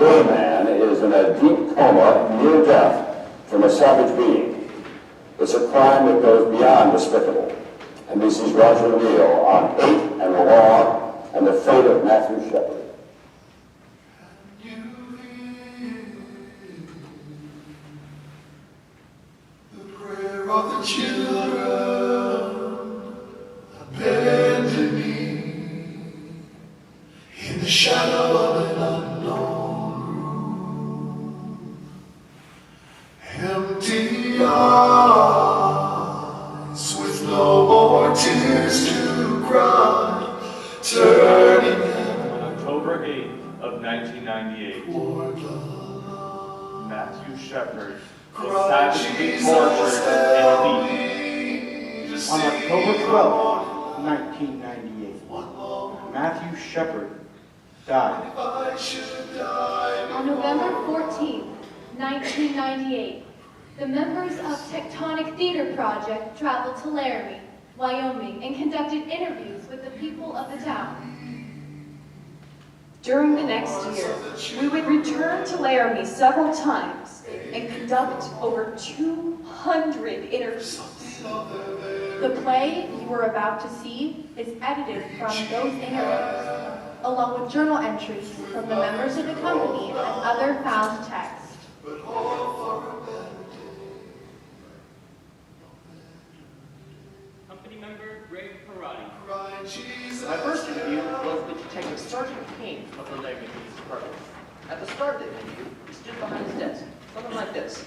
gay man is in a deep coma near death from a savage being. It's a crime that goes beyond despicable. And this is Roger Neal on hate and law and the fate of Matthew Shepard. The prayer of the children abandoning in the shadow of an unknown room. Empty eyes with no more tears to cry, turning October 8th of 1998, Matthew Shepard was savagely tortured and beaten. On October 12th, 1998, Matthew Shepard died. On November 14th, 1998, the members of Tectonic Theater Project traveled to Laramie, Wyoming, and conducted interviews with the people of the town. During the next year, we would return to Laramie several times and conduct over 200 interviews. The play you were about to see is edited from those interviews, along with journal entries from the members of the company and other found text. Company member Greg Parati. My first interview was with Detective Sergeant King of the Laramie Police Department. At the start of the interview, he stood behind his desk, something like this.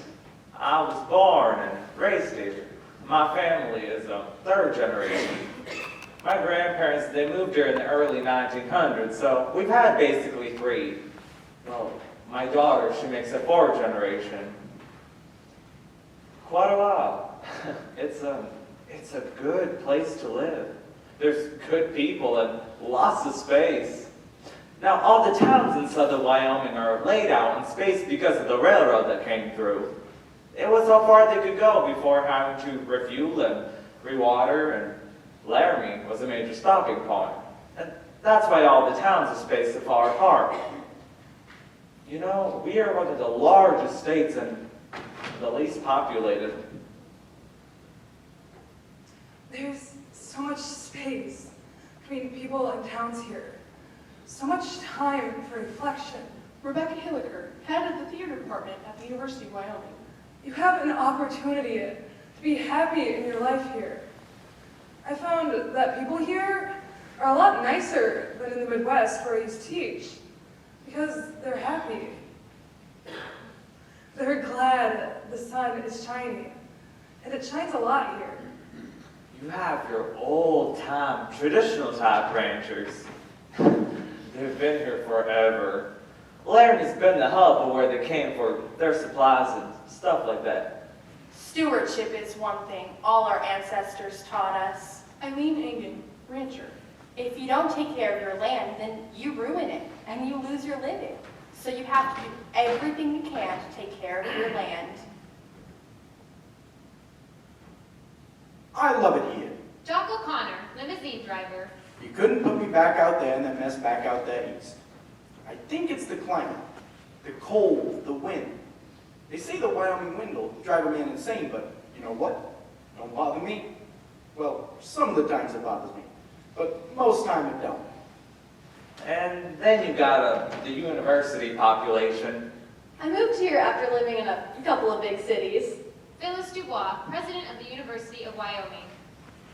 I was born and raised here. My family is a third generation. My grandparents, they moved here in the early 1900s, so we've had basically three. Well, my daughter, she makes a fourth generation. Quite a while. It's a good place to live. There's good people and lots of space. Now, all the towns in southern Wyoming are laid out in space because of the railroad that came through. It was how far they could go before having to refuel and rewater, and Laramie was a major stopping point. And that's why all the towns are spaced so far apart. You know, we are one of the largest states and the least populated. There's so much space between people and towns here. So much time for reflection. Rebecca Hilliker, head of the theater department at the University of Wyoming. You have an opportunity to be happy in your life here. I found that people here are a lot nicer than in the Midwest where I used to teach, because they're happy. They're glad the sun is shining, and it shines a lot here. You have your old-time, traditional-type ranchers. They've been here forever. Laramie's been the hub of where they came for their supplies and stuff like that. Stewardship is one thing all our ancestors taught us. Eileen Engen, rancher. If you don't take care of your land, then you ruin it and you lose your living. So you have to do everything you can to take care of your land. I love it here. Jock O'Connor, limousine driver. You couldn't put me back out there and then mess back out there east. I think it's the climate, the cold, the wind. They say the Wyoming wind will drive a man insane, but you know what? Don't bother me. Well, some of the times it bothers me, but most time it don't. And then you got the university population. I moved here after living in a couple of big cities. Phyllis Dubois, president of the University of Wyoming.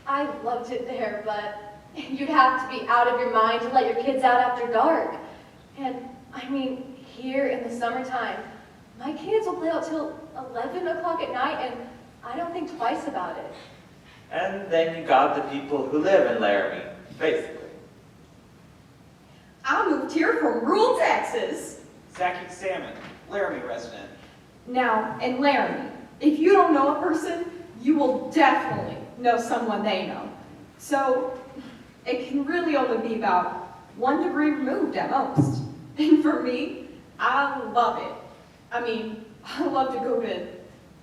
I loved it there, but you'd have to be out of your mind to let your kids out after dark. And, I mean, here in the summertime, my kids will play out till 11 o'clock at night, and I don't think twice about it. And then you got the people who live in Laramie, basically. I moved here from rural Texas. Zachy Salmon, Laramie resident. Now, in Laramie, if you don't know a person, you will definitely know someone they know. So, it can really only be about 1 degree removed at most. And for me, I love it. I mean, I love to go to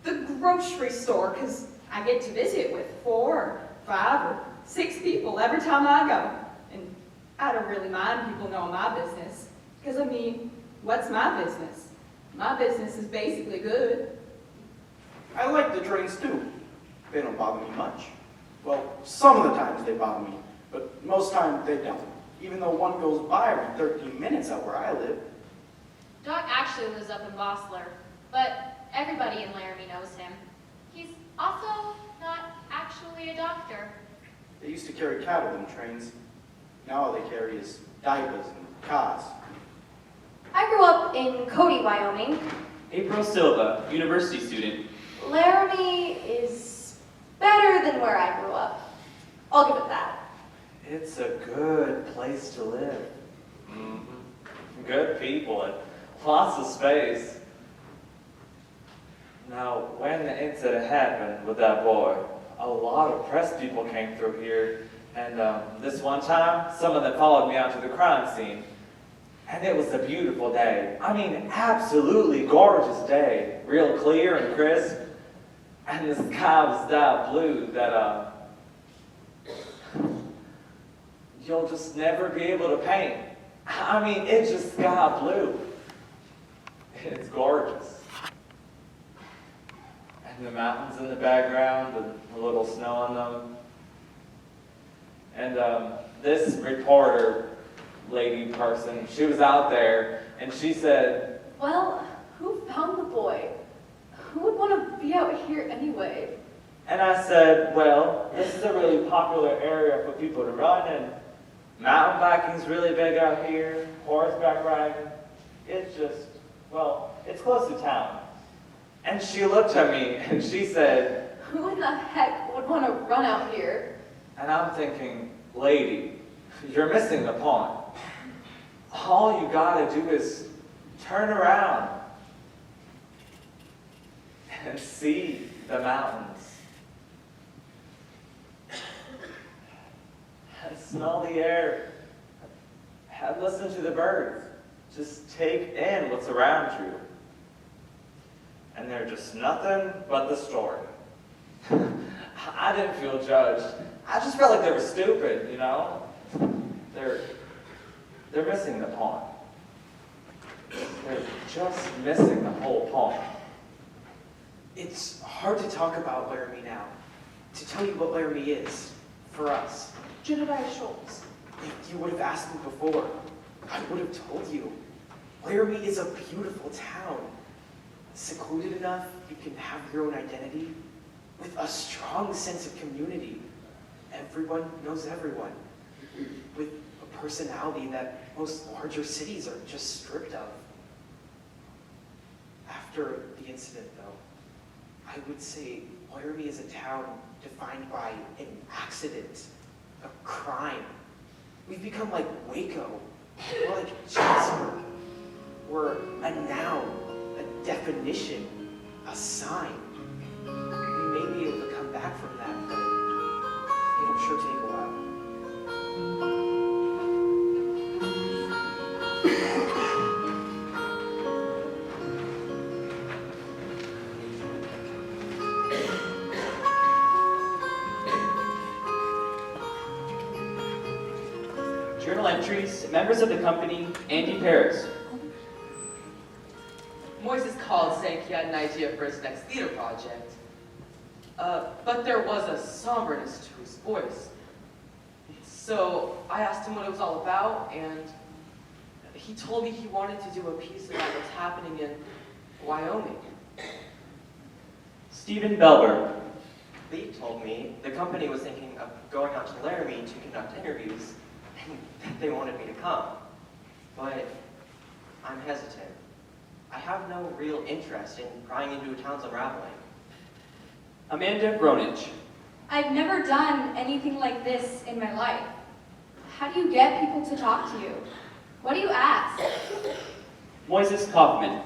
the grocery store because I get to visit with 4 or 5 or 6 people every time I go. And I don't really mind people knowing my business because, I mean, What's my business? My business is basically good. I like the trains too. They don't bother me much. Well, some of the times they bother me, but most times they don't. Even though one goes by every 13 minutes out where I live. Doc actually lives up in Bossler, but everybody in Laramie knows him. He's also not actually a doctor. They used to carry cattle in trains. Now all they carry is diapers and cars. I grew up in Cody, Wyoming. April Silva, university student. Laramie is better than where I grew up. I'll give it that. It's a good place to live. Good people and lots of space. Now, when the incident happened with that boy, a lot of press people came through here, and this one time, some of them followed me out to the crime scene. And it was a beautiful day. I mean, absolutely gorgeous day. Real clear and crisp. And the sky was that blue that, you'll just never be able to paint. I mean, it's just sky blue. It's gorgeous. And the mountains in the background and a little snow on them. And this reporter lady person, she was out there and she said, Well, who found the boy? Who would want to be out here anyway? and I said, well, this is a really popular area for people to run, and mountain biking's really big out here, horseback riding. It's just, well, it's close to town. And she looked at me and she said, Who in the heck would want to run out here? and I'm thinking, lady, you're missing the point. All you gotta do is turn around and see the mountains. And smell the air. And listen to the birds. Just take in what's around you. And they're just nothing but the story. I didn't feel judged. I just felt like they were stupid, you know? They're missing the point. They're just missing the whole point. It's hard to talk about Laramie now. To tell you what Laramie is, for us. Jedediah Schultz. If you would have asked me before, I would have told you. Laramie is a beautiful town. Secluded enough you can have your own identity, with a strong sense of community. Everyone knows everyone, with a personality that most larger cities are just stripped of. After the incident, though, I would say Laramie is a town defined by an accident, a crime. We've become like Waco, or like Jasper. We're a noun, a definition, a sign. We may be able to come back from that, but it'll sure take a while. Journal entries, members of the company, Andy Paris. Moises called saying he had an idea for his next theater project. But there was a somberness to his voice. So I asked him what it was all about, and he told me he wanted to do a piece about what's happening in Wyoming. Stephen Belber. Lee told me the company was thinking of going out to Laramie to conduct interviews, and that they wanted me to come. But I'm hesitant. I have no real interest in prying into a town's unraveling. Amanda Bronich. I've never done anything like this in my life. How do you get people to talk to you? What do you ask? Moises Kaufman.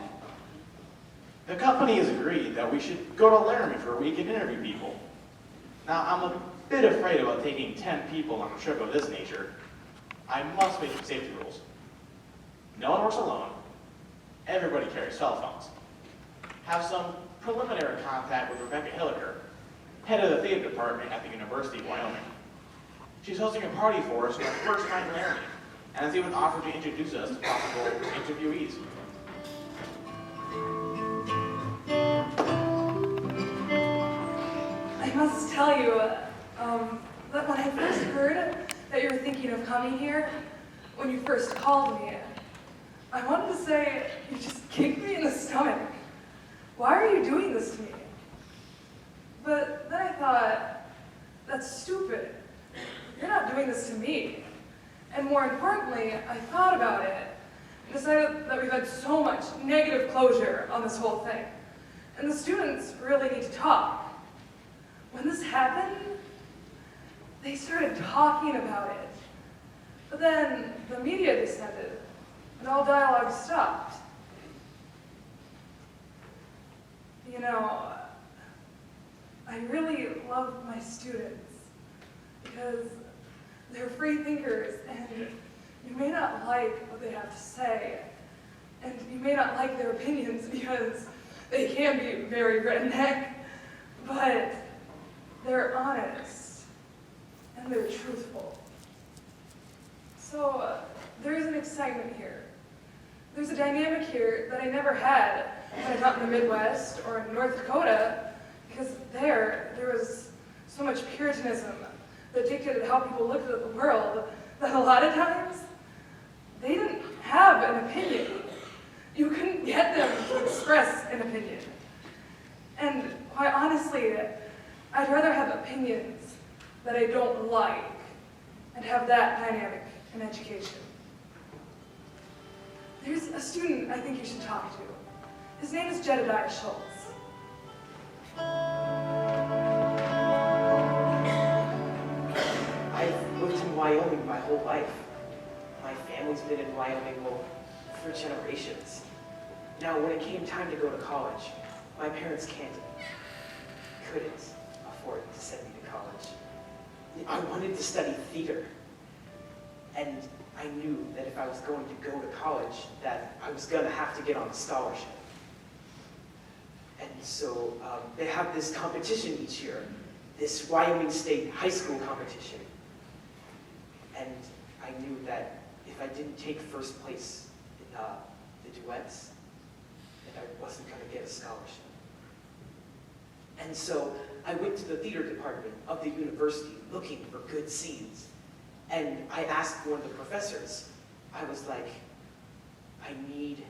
The company has agreed that we should go to Laramie for a week and interview people. Now, I'm a bit afraid about taking 10 people on a trip of this nature. I must make some safety rules. No one works alone. Everybody carries cell phones. Have some preliminary contact with Rebecca Hilliker, head of the theater department at the University of Wyoming. She's hosting a party for us on our first night in Laramie, and has even offered to introduce us to possible interviewees. tell you that when I first heard that you were thinking of coming here, when you first called me, I wanted to say you just kicked me in the stomach. Why are you doing this to me? But then I thought, that's stupid. You're not doing this to me. And more importantly, I thought about it and decided that we've had so much negative closure on this whole thing. And the students really need to talk. When this happened, they started talking about it. But then the media descended, and all dialogue stopped. You know, I really love my students because they're free thinkers, and you may not like what they have to say, and you may not like their opinions because they can be very redneck, but they're honest, and they're truthful. So there's an excitement here. There's a dynamic here that I never had when I taught in the Midwest or in North Dakota, because there was so much Puritanism that dictated how people looked at the world that a lot of times they didn't have an opinion. You couldn't get them to express an opinion. And quite honestly, I'd rather have opinions that I don't like and have that dynamic in education. There's a student I think you should talk to. His name is Jedediah Schultz. I've lived in Wyoming my whole life. My family's been in Wyoming, well, for generations. Now, when it came time to go to college, my parents couldn't afford to send me to college. I wanted to study theater. And I knew that if I was going to go to college, that I was going to have to get on a scholarship. And so they have this competition each year, this Wyoming State high school competition. And I knew that if I didn't take first place in the duets, that I wasn't going to get a scholarship. And so I went to the theater department of the university looking for good scenes. And I asked one of the professors, I was like, I need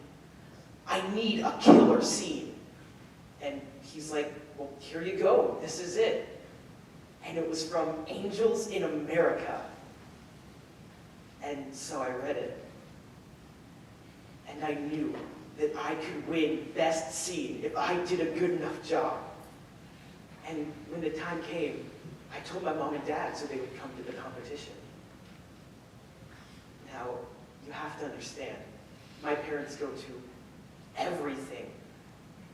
a killer scene. And he's like, well, here you go, this is it. And it was from Angels in America. And so I read it. And I knew that I could win best scene if I did a good enough job. And when the time came, I told my mom and dad so they would come to the competition. Now, you have to understand, my parents go to everything,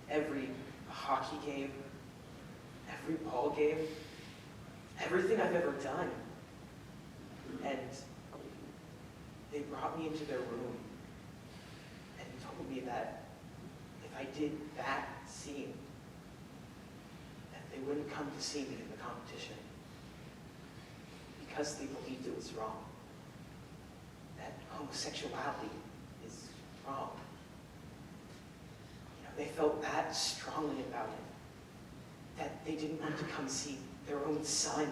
every hockey game, every ball game, everything I've ever done. And they brought me into their room and told me that if I did that scene, that they wouldn't come to see me in the competition because they believed it was wrong. That homosexuality is wrong. You know, they felt that strongly about it, that they didn't want to come see their own son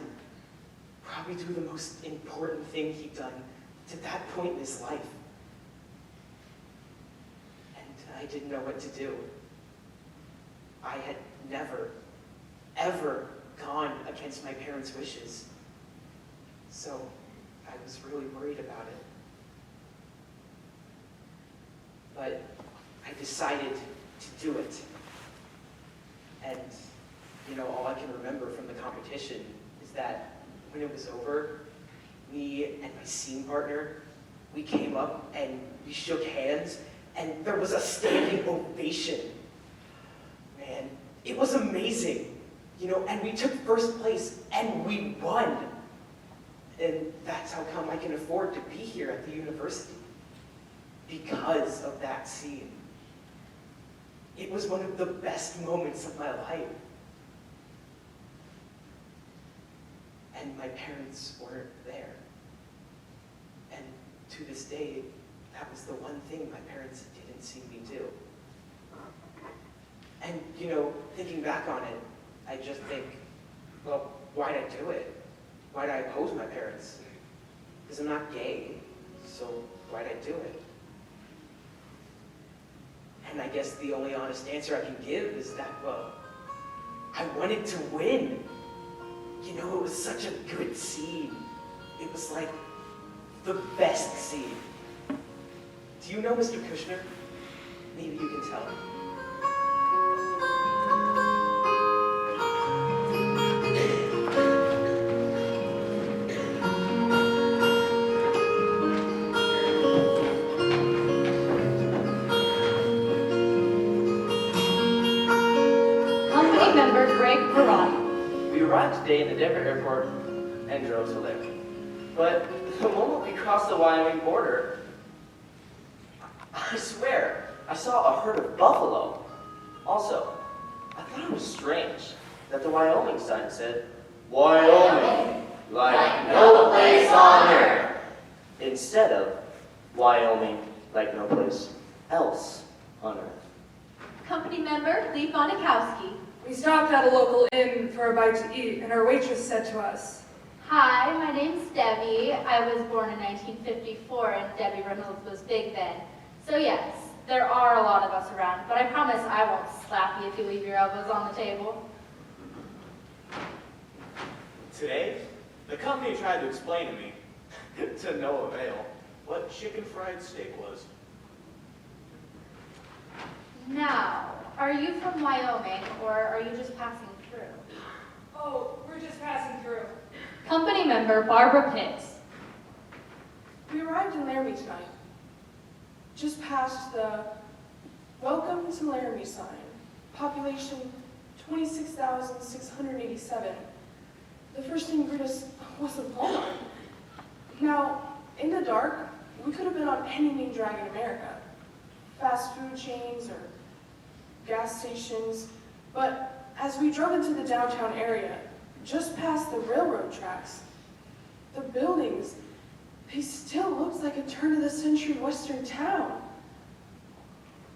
probably do the most important thing he'd done to that point in his life. And I didn't know what to do. I had never, ever gone against my parents' wishes. So I was really worried about it. But I decided to do it. And, you know, all I can remember from the competition is that when it was over, me and my scene partner, we came up and we shook hands, and there was a standing ovation. Man, it was amazing, you know, and we took first place and we won. And that's how come I can afford to be here at the university, because of that scene. It was one of the best moments of my life. And my parents weren't there. And to this day, that was the one thing my parents didn't see me do. And, you know, thinking back on it, I just think Well, why'd I do it? Why'd I oppose my parents? Because I'm not gay, so why'd I do it? And I guess the only honest answer I can give is that, well, I wanted to win. You know, it was such a good scene. It was like the best scene. Do you know Mr. Kushner? Maybe you can tell him. Company member Greg Perrotti. We arrived today in the Denver airport and drove to Laramie. But the moment we crossed the Wyoming border, I swear, I saw a herd of buffalo. Also, I thought it was strange that the Wyoming sign said, Wyoming, like no place on earth, instead of Wyoming, like no place else on earth. Company member Lee Bonikowski. We stopped at a local inn for a bite to eat, and our waitress said to us, Hi, my name's Debbie. I was born in 1954, and Debbie Reynolds was big then. So yes, there are a lot of us around, but I promise I won't slap you if you leave your elbows on the table. Today, the company tried to explain to me, to no avail, what chicken fried steak was. Now, are you from Wyoming, or are you just passing through? oh, we're just passing through. Company member Barbara Pitts. We arrived in Laramie tonight, just past the Welcome to Laramie sign. Population 26,687. The first thing greeted us was a Walmart. Now, in the dark, we could have been on any main drag in America. Fast food chains or gas stations. But as we drove into the downtown area, just past the railroad tracks, the buildings, they still looked like a turn-of-the-century Western town.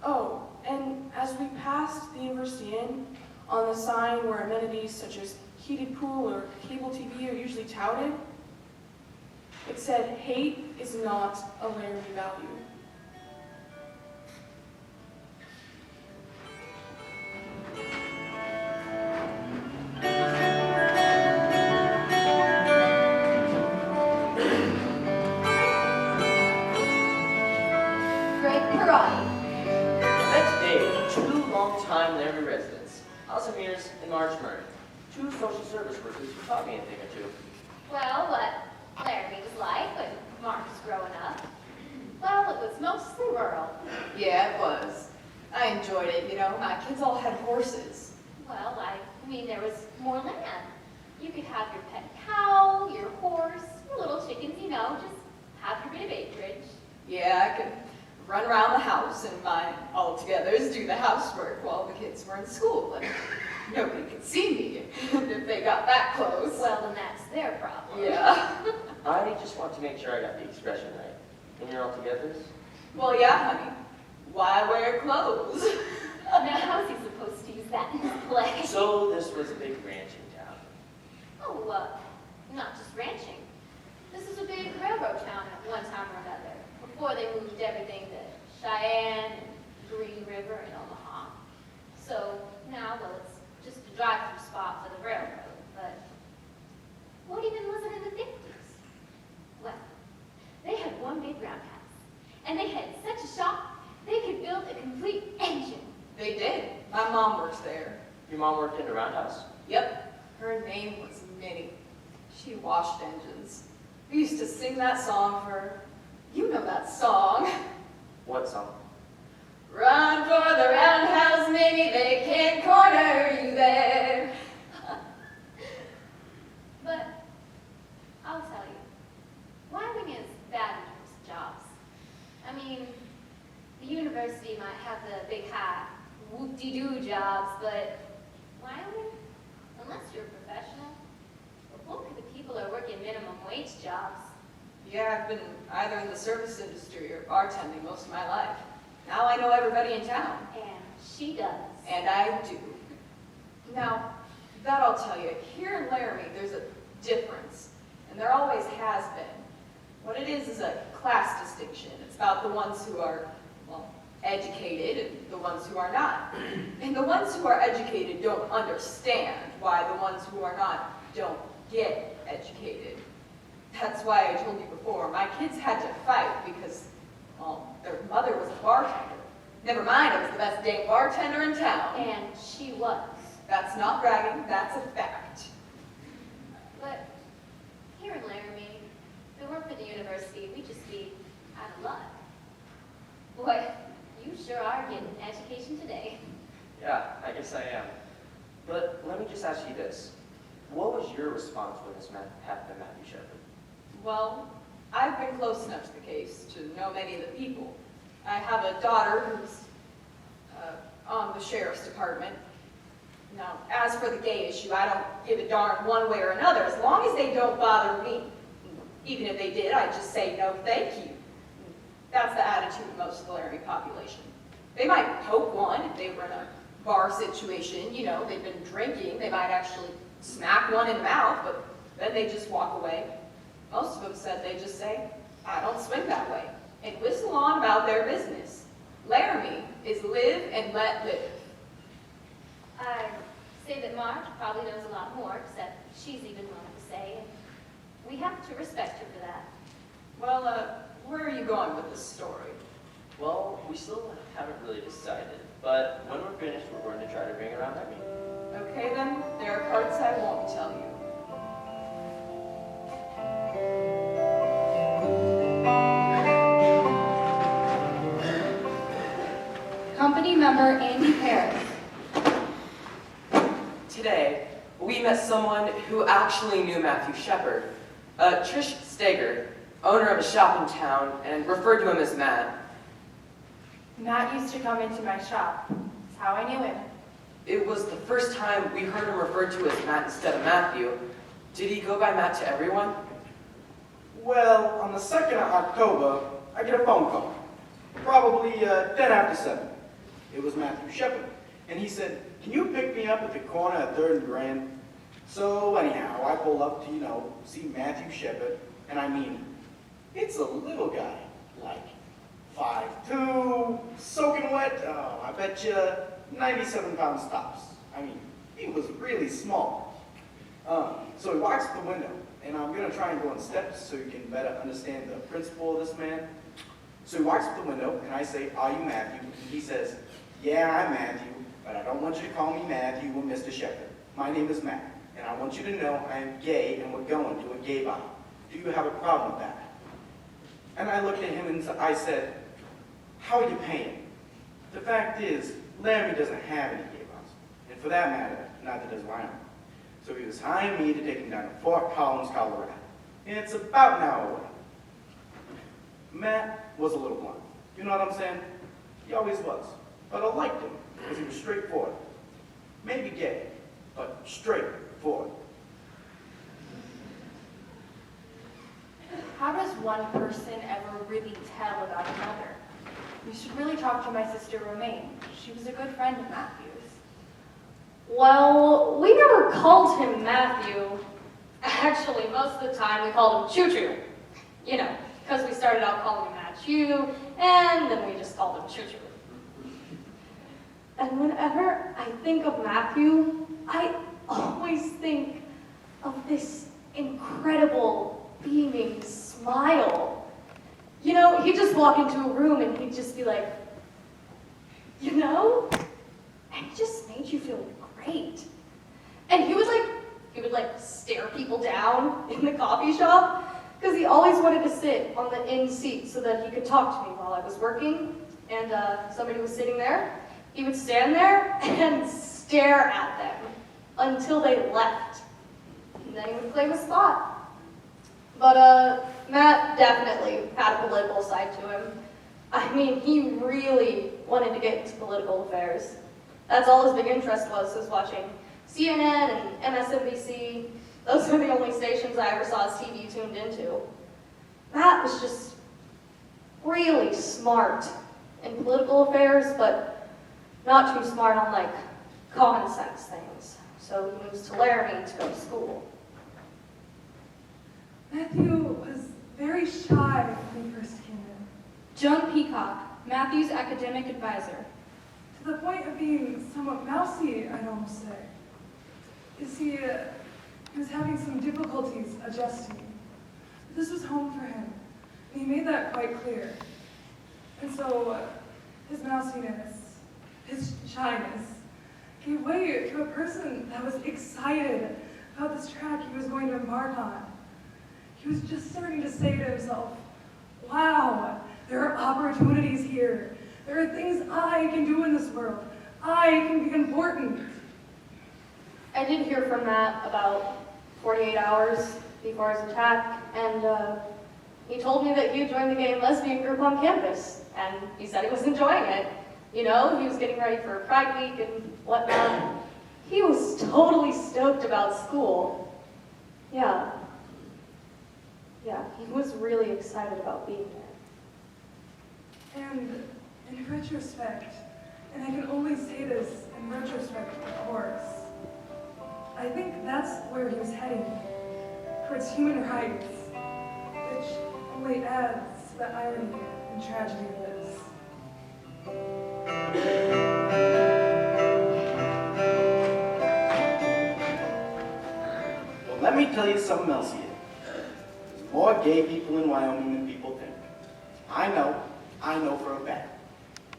Oh, and as we passed the University Inn, on the sign where amenities such as heated pool or cable TV are usually touted, it said, hate is not a Laramie value. Greg Perrotti. Met today two long-time Laramie residents, Allison Mears and Marge Murray, two social service workers who taught me a thing or two. Well, what Laramie was like when Mark was growing up? Well, it was mostly rural. Yeah, it was. I enjoyed it, you know. My kids all had horses. Well, I mean, there was more land. You could have your pet cow, your horse, your little chickens, you know, just have your bit of acreage. Yeah, I could run around the house and my all-togethers do the housework while the kids were in school. And nobody could see me if they got that close. Well, then that's their problem. Yeah. I just want to make sure I got the expression right. And you're all together? Well, yeah, honey. Why wear clothes? Now, how's he supposed to use that in his play? So this was a big ranching town. Oh, not just ranching. This is a big railroad town at one time or another, before they moved everything to Cheyenne and Green River and Omaha. So now, well, it's just a drive-through spot for the railroad, but what even was it in the 50s? Well, they had one big roundhouse, and they had such a shop, they could build a complete engine. They did. My mom works there. Your mom worked in a roundhouse? Yep. Her name was Minnie. She washed engines. We used to sing that song for her. You know that song. What song? Run for the roundhouse, Minnie, they can't corner you there. But I'll tell you, Wyoming is bad in terms of jobs. I mean, the university might have the big high whoop-de-doo jobs, but Wyoming, unless you're a professional, the bulk of the people are working minimum wage jobs. Yeah, I've been either in the service industry or bartending most of my life. Now I know everybody in town. And she does. And I do. Now, That I'll tell you. Here in Laramie, there's a difference, and there always has been. What it is a class distinction. It's about the ones who are, well, educated and the ones who are not. And the ones who are educated don't understand why the ones who are not don't get educated. That's why I told you before, my kids had to fight because, well, their mother was a bartender. Never mind, I was the best dang bartender in town. And she was. That's not bragging, that's a fact. But here in Laramie, if it weren't for the university, we'd just be out of luck. Boy, you sure are getting an education today. Yeah, I guess I am. But let me just ask you this. What was your response when this happened to Matthew Shepard? Well, I've been close enough to the case to know many of the people. I have a daughter who's on the sheriff's department. Now, as for the gay issue, I don't give a darn one way or another, as long as they don't bother me. Even if they did, I'd just say no thank you. That's the attitude of most of the Laramie population. They might poke one if they were in a bar situation, you know, they've been drinking, they might actually smack one in the mouth, but then they just walk away. Most of them said they just say, I don't swing that way, and whistle on about their business. Laramie is live and let live. I'd say that Marge probably knows a lot more, except she's even willing to say, and we have to respect her for that. Well, where are you going with this story? Well, we still haven't really decided, but when we're finished, we're going to try to bring around Emmy. Okay then, there are parts I won't tell you. Company member Andy Paris. Today, we met someone who actually knew Matthew Shepard, Trish Steger, owner of a shop in town, and referred to him as Matt. Matt used to come into my shop. That's how I knew him. It was the first time we heard him referred to as Matt instead of Matthew. Did he go by Matt to everyone? Well, on the 2nd of October, I get a phone call. Probably 10 after 7. It was Matthew Shepard. And he said, can you pick me up at the corner at 3rd and Grand? So anyhow, I pull up to, see Matthew Shepard. And I mean, it's a little guy, like 5'2", soaking wet. Oh, I bet you 97 pounds tops. I mean, he was really small. So he walks up the window, and I'm going to try and go on steps so you can better understand the principle of this man. So he walks up the window, and I say, are you Matthew? And he says, yeah, I'm Matthew, but I don't want you to call me Matthew or Mr. Shepard. My name is Matt, and I want you to know I am gay, and we're going to a gay bar. Do you have a problem with that? And I looked at him and I said, how are you paying? The fact is, Laramie doesn't have any gay bars. And for that matter, neither does Wyoming. So he was hiring me to take him down to Fort Collins, Colorado. And it's about an hour away. Matt was a little blunt. You know what I'm saying? He always was. But I liked him because he was straightforward. Maybe gay, but straightforward. How does one person ever really tell about another? You should really talk to my sister Romaine. She was a good friend of Matthew's. Well, we never called him Matthew. Actually, most of the time we called him Choo Choo. You know, because we started out calling him Matthew, and then we just called him Choo Choo. And whenever I think of Matthew, I always think of this incredible, beaming smile. You know, he'd just walk into a room and he'd just be like, and it just made you feel great. And he would stare people down in the coffee shop because he always wanted to sit on the end seat so that he could talk to me while I was working and somebody was sitting there. He would stand there and stare at them until they left. And then he would claim a spot. But Matt definitely had a political side to him. I mean, he really wanted to get into political affairs. That's all his big interest was watching CNN and MSNBC. Those were the only stations I ever saw his TV tuned into. Matt was just really smart in political affairs, but not too smart on, common sense things. so he moves to Laramie to go to school. Matthew was very shy when he first came in, Joan Peacock, Matthew's academic advisor. to the point of being somewhat mousy, I'd almost say. You see, he was having some difficulties adjusting. This was home for him, and he made that quite clear. And so, his mousiness, his shyness, gave way to a person that was excited about this track he was going to embark on. He was just starting to say to himself, wow, there are opportunities here. There are things I can do in this world. I can be important. I did hear from Matt about 48 hours before his attack, and he told me that he had joined the gay and lesbian group on campus, and he said he was enjoying it. You know, he was getting ready for Pride Week and whatnot. He was totally stoked about school. Yeah, he was really excited about being there. And in retrospect, and I can only say this in retrospect, of course, I think that's where he was heading, towards human rights, which only adds to the irony and tragedy of this. Well, let me tell you something else here. There's more gay people in Wyoming than people think. I know for a fact.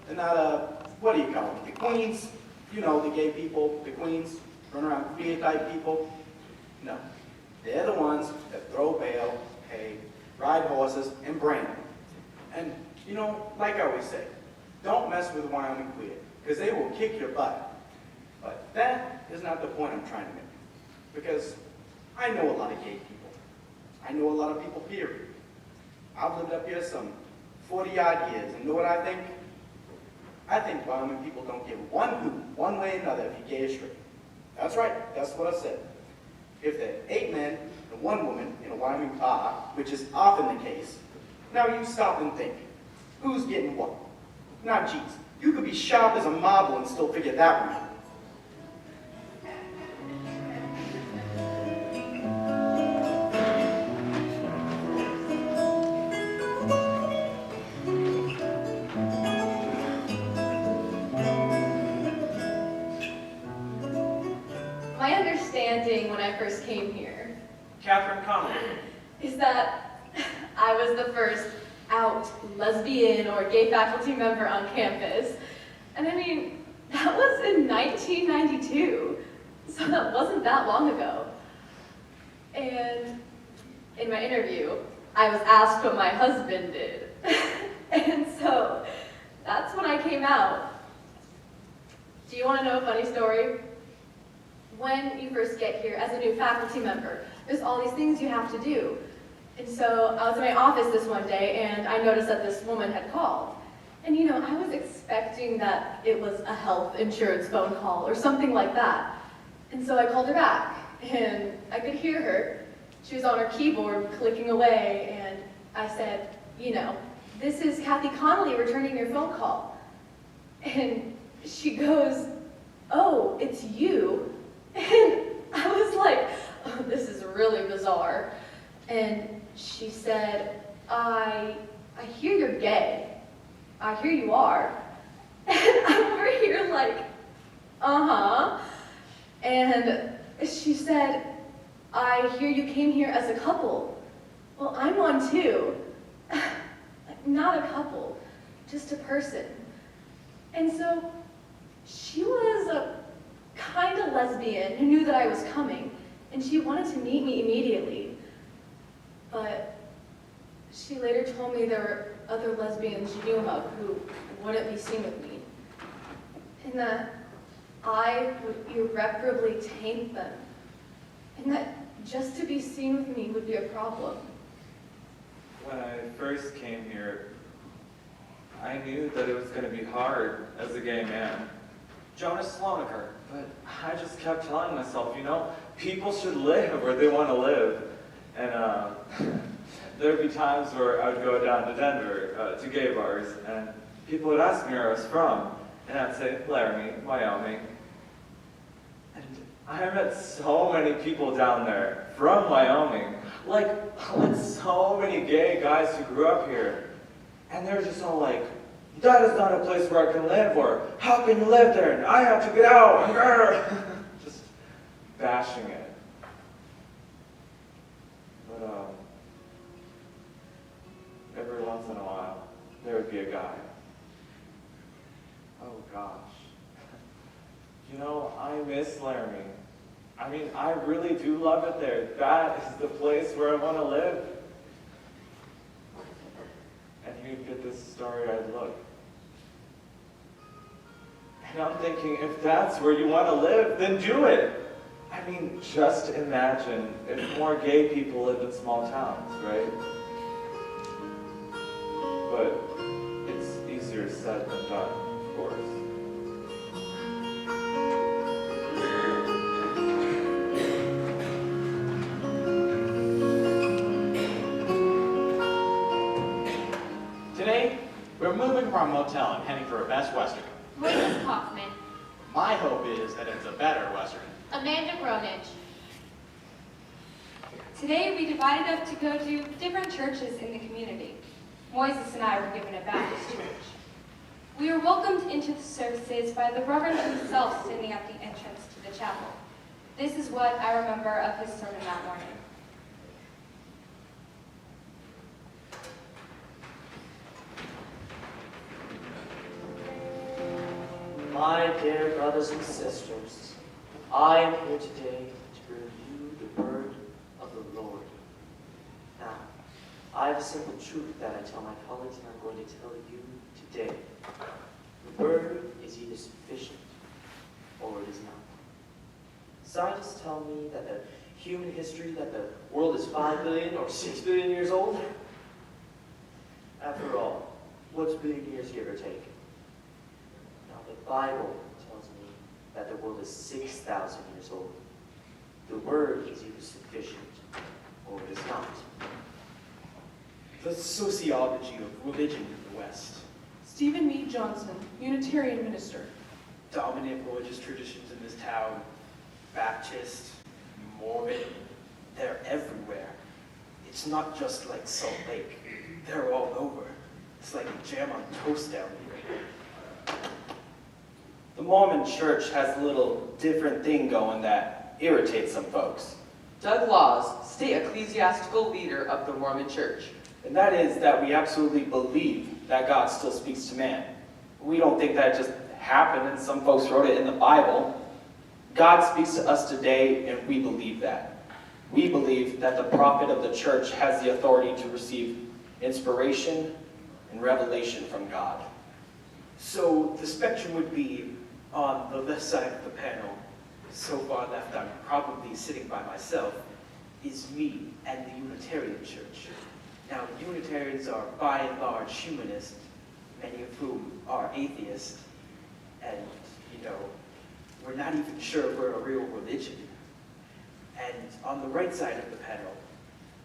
They're not, what do you call them? The queens, you know, the gay people, the queens, run around queer type people. No, they're the ones that throw bail, hay, ride horses, and brand. And, you know, like I always say, don't mess with Wyoming queer, because they will kick your butt. But that is not the point I'm trying to make. Because I know a lot of gay people. I know a lot of people, period. I've lived up here some 40-odd years, and know what I think? I think Wyoming people don't give one hoot, one way or another, if you're gay or straight. That's right, that's what I said. If there are 8 men and 1 woman in a Wyoming bar, which is often the case, now you stop and think, who's getting what? Now, geez, you could be sharp as a marble and still figure that one out. My understanding when I first came here Catherine Connolly. is that I was the first out lesbian or gay faculty member on campus. And I mean, that was in 1992, so that wasn't that long ago. And in my interview, I was asked what my husband did. And so that's when I came out. Do you want to know a funny story? When you first get here as a new faculty member, there's all these things you have to do. And so I was in my office this one day, and I noticed that this woman had called. And you know, I was expecting that it was a health insurance phone call or something like that. And so I called her back, and I could hear her. She was on her keyboard clicking away, and I said, you know, this is Kathy Connolly returning your phone call. And she goes, oh, it's you? And I was like, oh, this is really bizarre. And she said, I hear you're gay. I hear you are. And I'm over here like, uh-huh. And she said, I hear you came here as a couple. Well, I'm one too. Not a couple, just a person. And so she was a kind of lesbian who knew that I was coming, and she wanted to meet me immediately. But she later told me there were other lesbians she knew of who wouldn't be seen with me, and that I would irreparably taint them, and that just to be seen with me would be a problem. When I first came here, I knew that it was going to be hard as a gay man. Jonas Slonaker, but I just kept telling myself, you know, people should live where they want to live. And there'd be times where I would go down to Denver to gay bars, and people would ask me where I was from, and I'd say, Laramie, Wyoming. And I met so many people down there from Wyoming. Like so many gay guys who grew up here. And they're just all like, that is not a place where I can live, or how can you live there? And I have to get out. Just bashing it. But every once in a while, there would be a guy. Oh gosh. You know, I miss Laramie. I mean, I really do love it there. That is the place where I want to live. And you'd get this starry-eyed look. And I'm thinking, if that's where you want to live, then do it. I mean, just imagine if more gay people lived in small towns, right? But it's easier said than done, of course. Today, we're moving from our motel and heading for a Best Western. Mrs. Kaufman, My hope is that it's a better Western. Amanda Gronich. Today, we divided up to go to different churches in the community. Moises and I were given a Baptist church. We were welcomed into the services by the Reverend himself standing at the entrance to the chapel. This is what I remember of his sermon that morning. My dear brothers and sisters, I am here today to bring you the word of the Lord. Now, I have a simple truth that I tell my colleagues and I'm going to tell you today. The word is either sufficient or it is not. Scientists tell me that the human history, that the world is 5 billion or 6 billion years old. After all, what's billion years give or take? Now, the Bible tells me that the world is 6,000 years old. The word is either sufficient or it is not. The sociology of religion in the West. Stephen Meade Johnson, Unitarian minister. Dominant religious traditions in this town. Baptist, Mormon, they're everywhere. It's not just like Salt Lake. They're all over. It's like a jam on toast down here. The Mormon church has a little different thing going that irritates some folks. Doug Laws, state ecclesiastical leader of the Mormon Church. And that is that we absolutely believe that God still speaks to man. We don't think that just happened and some folks wrote it in the Bible. God speaks to us today, and we believe that. We believe that the prophet of the church has the authority to receive inspiration and revelation from God. So the spectrum would be on the left side of the panel. So far left, I'm probably sitting by myself, is me and the Unitarian Church. Now, Unitarians are by and large humanist, many of whom are atheists, and, you know, we're not even sure we're a real religion. And on the right side of the panel,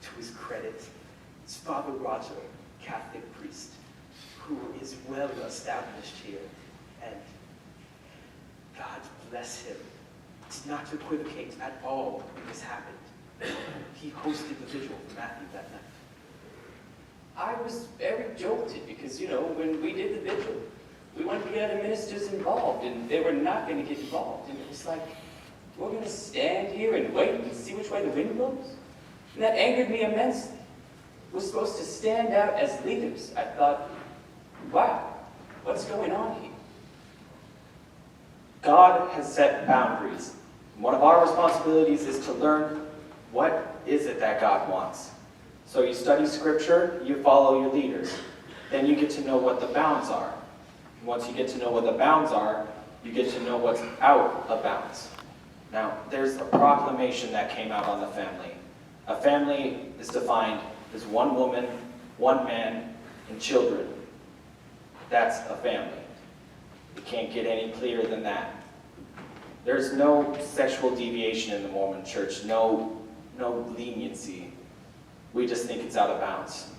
to his credit, is Father Roger, Catholic priest, who is well established here, and God bless him. It's not to equivocate at all when this happened. He hosted the vigil for Matthew that night. I was very jolted because, when we did the vigil, we wanted to get other ministers involved, and they were not going to get involved. And it was like, we're going to stand here and wait and see which way the wind blows? And that angered me immensely. We're supposed to stand out as leaders. I thought, wow, what's going on here? God has set boundaries. One of our responsibilities is to learn what is it that God wants. So you study scripture, you follow your leaders. Then you get to know what the bounds are. Once you get to know what the bounds are, you get to know what's out of bounds. Now, there's a proclamation that came out on the family. A family is defined as one woman, one man, and children. That's a family. You can't get any clearer than that. There's no sexual deviation in the Mormon church, no leniency. We just think it's out of bounds.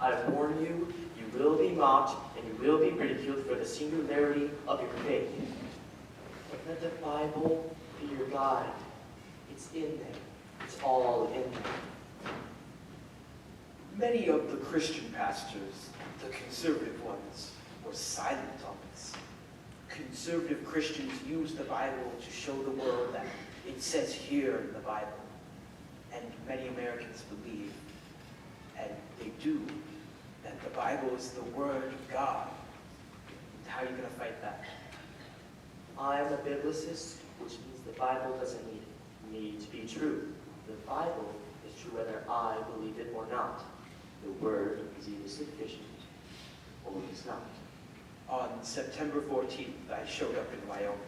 I warn you, you will be mocked and you will be ridiculed for the singularity of your faith. But let the Bible Be your guide. It's in there. It's all in there. Many of the Christian pastors, the conservative ones, were silent on this. Conservative Christians use the Bible to show the world that it says here in the Bible. And many Americans believe, and they do, that the Bible is the Word of God. How are you going to fight that? I'm a biblicist, which means the Bible doesn't need to be true. The Bible is true whether I believe it or not. The Word is either sufficient or it is not. On September 14th, I showed up in Wyoming.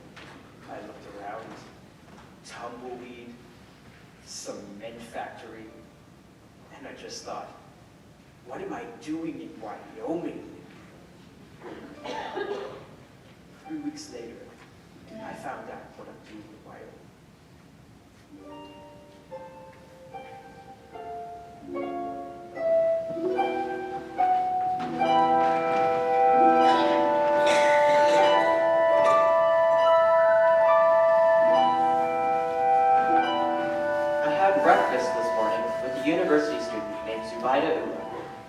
I looked around. Tumbleweed, cement factory, and I just thought, what am I doing in Wyoming? 3 weeks later, I found out what I'm doing in Wyoming. Breakfast this morning with a university student named Zubaida Ula.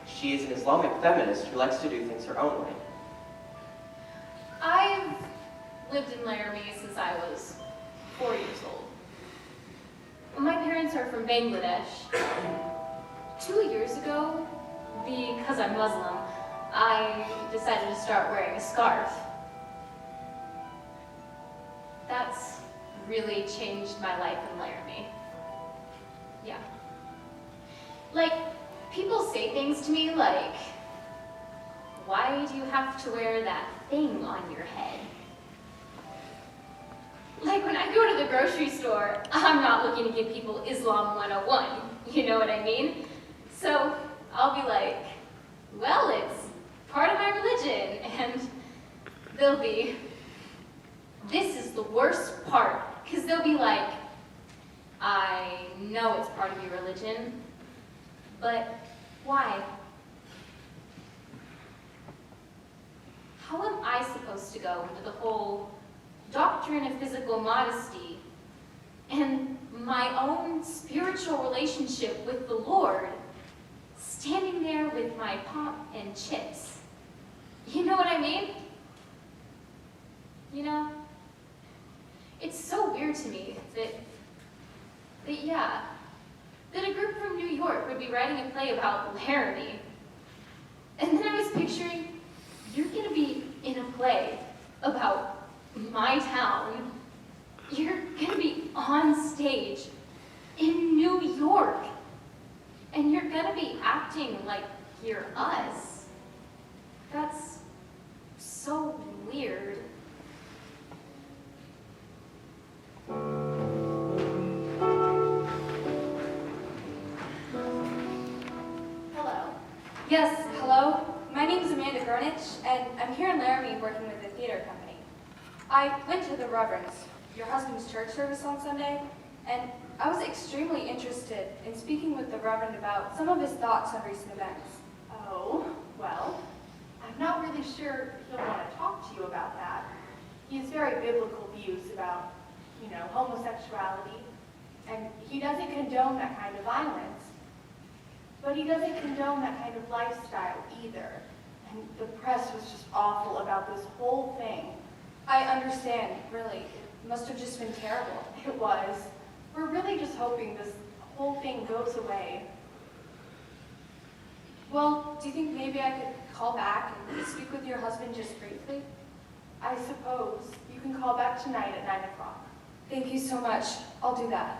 She is an Islamic feminist who likes to do things her own way. I've lived in Laramie since I was 4 years old. My parents are from Bangladesh. 2 years ago, because I'm Muslim, I decided to start wearing a scarf. That's really changed my life in Laramie. Yeah. Like, people say things to me like, why do you have to wear that thing on your head? Like, when I go to the grocery store, I'm not looking to give people Islam 101, you know what I mean? So, I'll be like, well, it's part of my religion, and they'll be, this is the worst part, because they'll be like, I know it's part of your religion, but why? How am I supposed to go into the whole doctrine of physical modesty and my own spiritual relationship with the Lord, standing there with my pop and chips? You know what I mean? You know? It's so weird to me that a group from New York would be writing a play about Laramie. And then I was picturing, you're gonna be in a play about my town. You're gonna be on stage in New York. And you're gonna be acting like you're us. That's so weird. Yes, hello. My name is Amanda Gurnich, and I'm here in Laramie working with the theater company. I went to the Reverend's, your husband's church service on Sunday, and I was extremely interested in speaking with the Reverend about some of his thoughts on recent events. Oh, well, I'm not really sure he'll want to talk to you about that. He has very biblical views about, homosexuality, and he doesn't condone that kind of violence. But he doesn't condone that kind of lifestyle either. And the press was just awful about this whole thing. I understand, really. It must have just been terrible. It was. We're really just hoping this whole thing goes away. Well, do you think maybe I could call back and speak with your husband just briefly? I suppose. You can call back tonight at 9 o'clock. Thank you so much. I'll do that.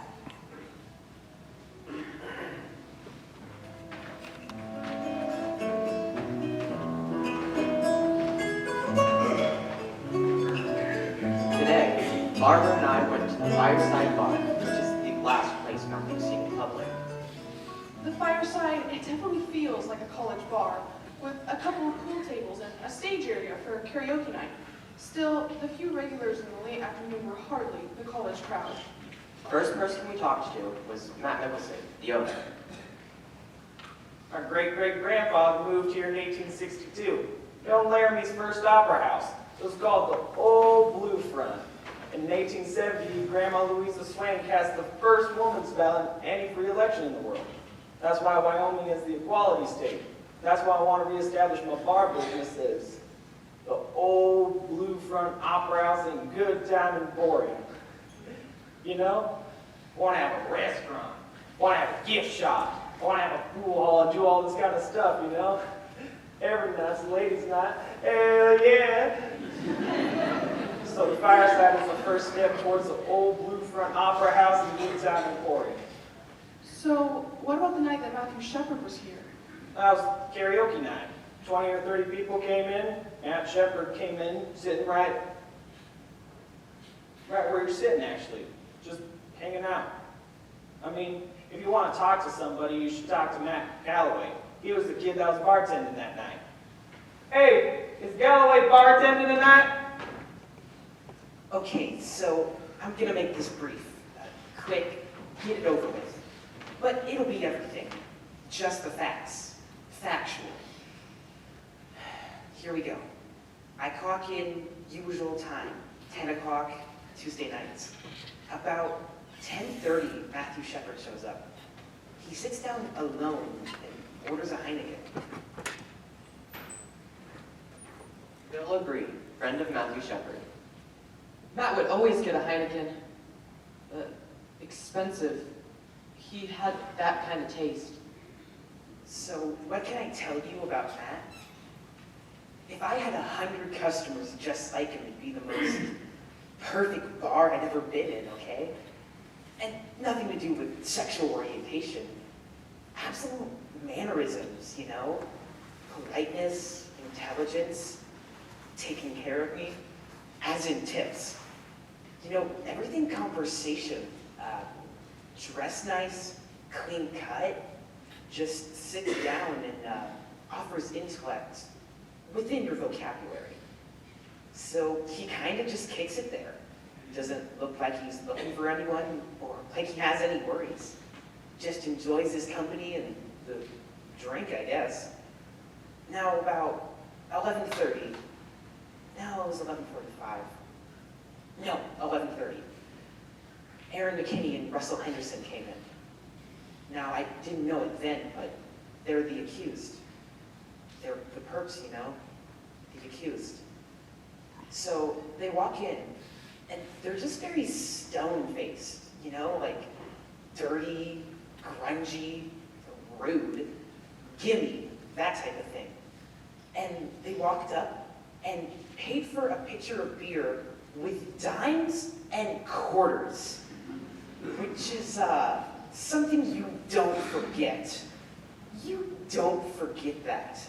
Today, Barbara and I went to the Fireside Bar, which is the last place Matthew's seen in public. The Fireside, it definitely feels like a college bar, with a couple of pool tables and a stage area for karaoke night. Still, the few regulars in the late afternoon were hardly the college crowd. First person we talked to was Matt Nicholson, the owner. Our great-great-grandfather moved here in 1862. Built Laramie's first opera house. It was called the Old Blue Front. In In 1870, Grandma Louisa Swain cast the first woman's ballot in any free election in the world. That's why Wyoming is the equality state. That's why I want to reestablish my bar businesses. The old blue front opera house in Good Time Emporium. You know? I want to have a restaurant. I want to have a gift shop. I want to have a pool hall and do all this kind of stuff, you know? Every night's ladies' night. Hell yeah! So the fireside is the first step towards the old blue front opera house in Good Time Emporium. So, what about the night that Matthew Shepard was here? That was karaoke night. 20 or 30 people came in. Matt Shepard came in, sitting right where you're sitting, actually. Just hanging out. I mean, if you want to talk to somebody, you should talk to Matt Galloway. He was the kid that was bartending that night. Hey, is Galloway bartending tonight? Okay, so I'm gonna make this brief. Quick, get it over with. But it'll be everything. Just the facts. Factual. Here we go. I clock in usual time, 10 o'clock, Tuesday nights. About 10:30, Matthew Shepard shows up. He sits down alone and orders a Heineken. Bill Agree, friend of Matthew Shepard. Matt would always get a Heineken. Expensive. He had that kind of taste. So, what can I tell you about Matt? If I had 100 customers just like him, it'd be the most perfect bar I'd ever been in, okay? And nothing to do with sexual orientation. Absolute mannerisms, you know? Politeness, intelligence, taking care of me, as in tips. You know, everything conversation. Dress nice, clean cut, just sits down and offers intellect within your vocabulary. So he kind of just kicks it there. Doesn't look like he's looking for anyone or like he has any worries. Just enjoys his company and the drink, I guess. Now about 11:30. No, it was 11:45. No, 11:30. Aaron McKinney and Russell Henderson came in. Now, I didn't know it then, but they're the accused. They're the perps, you know? The accused. So they walk in, and they're just very stone-faced, you know? Like, dirty, grungy, rude, gimme, that type of thing. And they walked up and paid for a pitcher of beer with dimes and quarters. Which is something you don't forget. You don't forget that.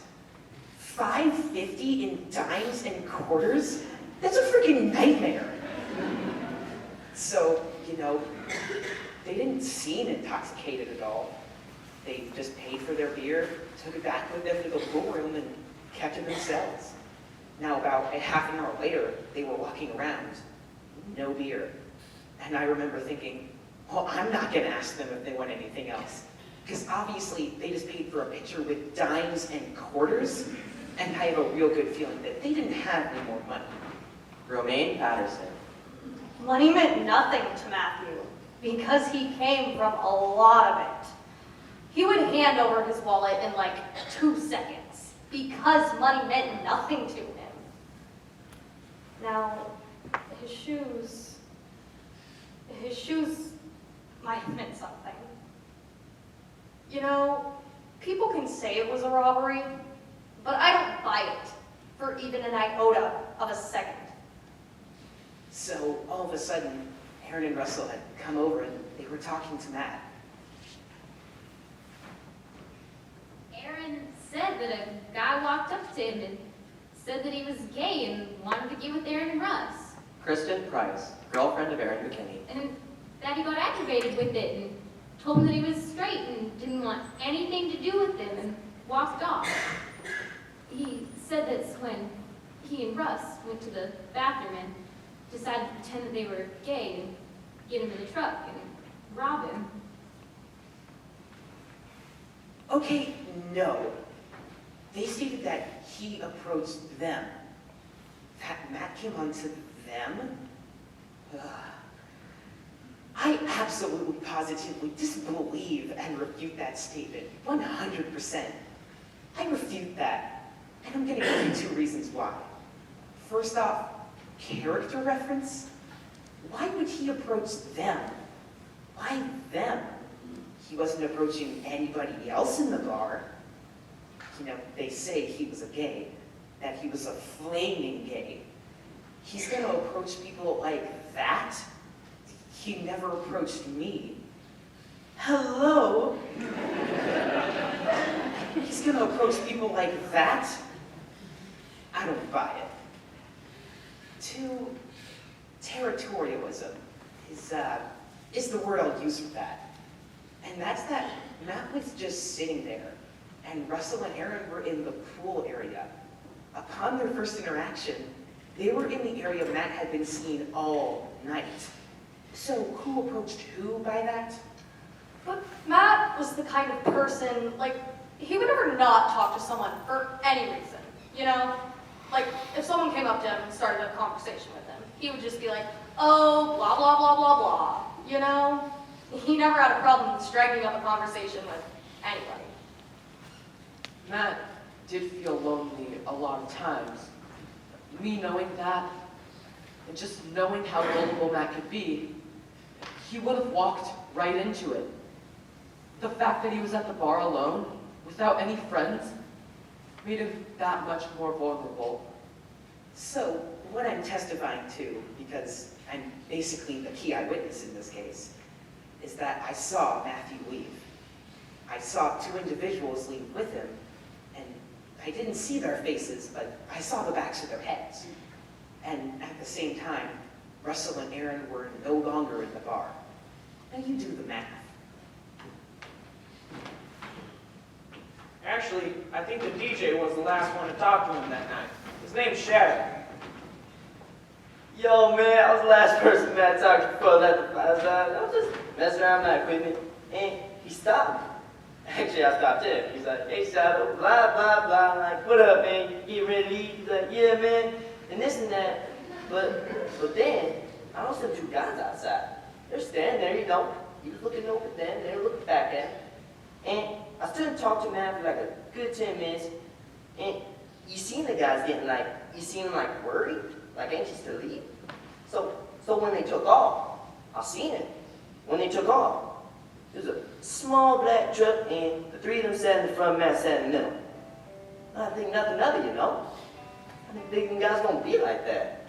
$5.50 in dimes and quarters? That's a freaking nightmare. So, you know, they didn't seem intoxicated at all. They just paid for their beer, took it back with them to the pool room, and kept it themselves. Now, about a half an hour later, they were walking around. No beer. And I remember thinking, well, I'm not going to ask them if they want anything else. Because obviously, they just paid for a pitcher with dimes and quarters, and I have a real good feeling that they didn't have any more money. Romaine Patterson. Money meant nothing to Matthew, because he came from a lot of it. He would hand over his wallet in like 2 seconds, because money meant nothing to him. Now, his shoes might have meant something. You know, people can say it was a robbery, but I don't buy it for even an iota of a second. So all of a sudden, Aaron and Russell had come over and they were talking to Matt. Aaron said that a guy walked up to him and said that he was gay and wanted to get with Aaron and Russ. Kristen Price, girlfriend of Aaron McKinney. And that he got aggravated with it and told him that he was straight and didn't want anything to do with him and walked off. He said that's when he and Russ went to the bathroom and decided to pretend that they were gay and get him in the truck and rob him. Okay, no. They stated that he approached them. That Matt came on to them? I absolutely positively disbelieve and refute that statement 100%. I refute that, and I'm going to give you 2 reasons why. First off, character reference. Why would he approach them? Why them? He wasn't approaching anybody else in the bar. You know, they say he was a gay, that he was a flaming gay. He's going to approach people like that? He never approached me. Hello? He's going to approach people like that? I don't buy it. 2, territorialism is the word I'll use for that. And that's that Matt was just sitting there, and Russell and Aaron were in the pool area. Upon their first interaction, they were in the area Matt had been seeing all night. So who approached who by that? But Matt was the kind of person, like, he would never not talk to someone for any reason, you know? Like, if someone came up to him and started a conversation with him, he would just be like, oh, blah, blah, blah, blah, blah, you know? He never had a problem striking up a conversation with anybody. Matt did feel lonely a lot of times. Me knowing that, and just knowing how gullible Matt could be, he would have walked right into it. The fact that he was at the bar alone, without any friends, made him that much more vulnerable. So what I'm testifying to, because I'm basically the key eyewitness in this case, is that I saw Matthew leave. I saw 2 individuals leave with him, and I didn't see their faces, but I saw the backs of their heads. And at the same time, Russell and Aaron were no longer in the bar. Now you do the math. Actually, I think the DJ was the last one to talk to him that night. His name's Shadow. Yo, man, I was the last person Matt talked to before I left the plaza. I was just messing around with my equipment, and he stopped me. Actually, I stopped him. He's like, hey, Shadow, blah, blah, blah. I'm like, what up, man? You getting ready to leave? He's like, yeah, man, and this and that. But then, I noticed them 2 guys outside. They're standing there, you know. He was looking over at them, they were looking back at him. And I stood and talked to him after like a good 10 minutes, and you seen the guys getting like, you seen them like worried, like anxious to leave. So when they took off, I seen it. When they took off, there was a small black truck, and the 3 of them sat in the front, Matt sat in the middle. I think nothing of it, you know. I didn't think them guys gonna be like that.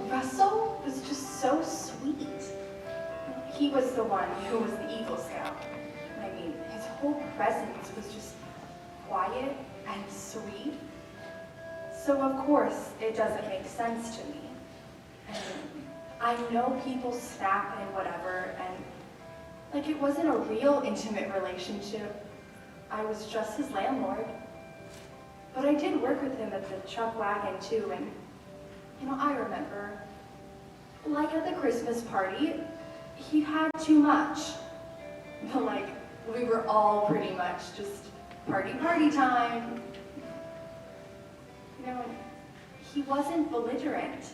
Russell was just so sweet. He was the one who was the Eagle Scout. I mean, his whole presence was just quiet and sweet. So of course, it doesn't make sense to me. And I know people snap and whatever, and like it wasn't a real intimate relationship. I was just his landlord. But I did work with him at the truck wagon too, and you know, I remember, like at the Christmas party, he had too much. But like, we were all pretty much just party time. You know, he wasn't belligerent.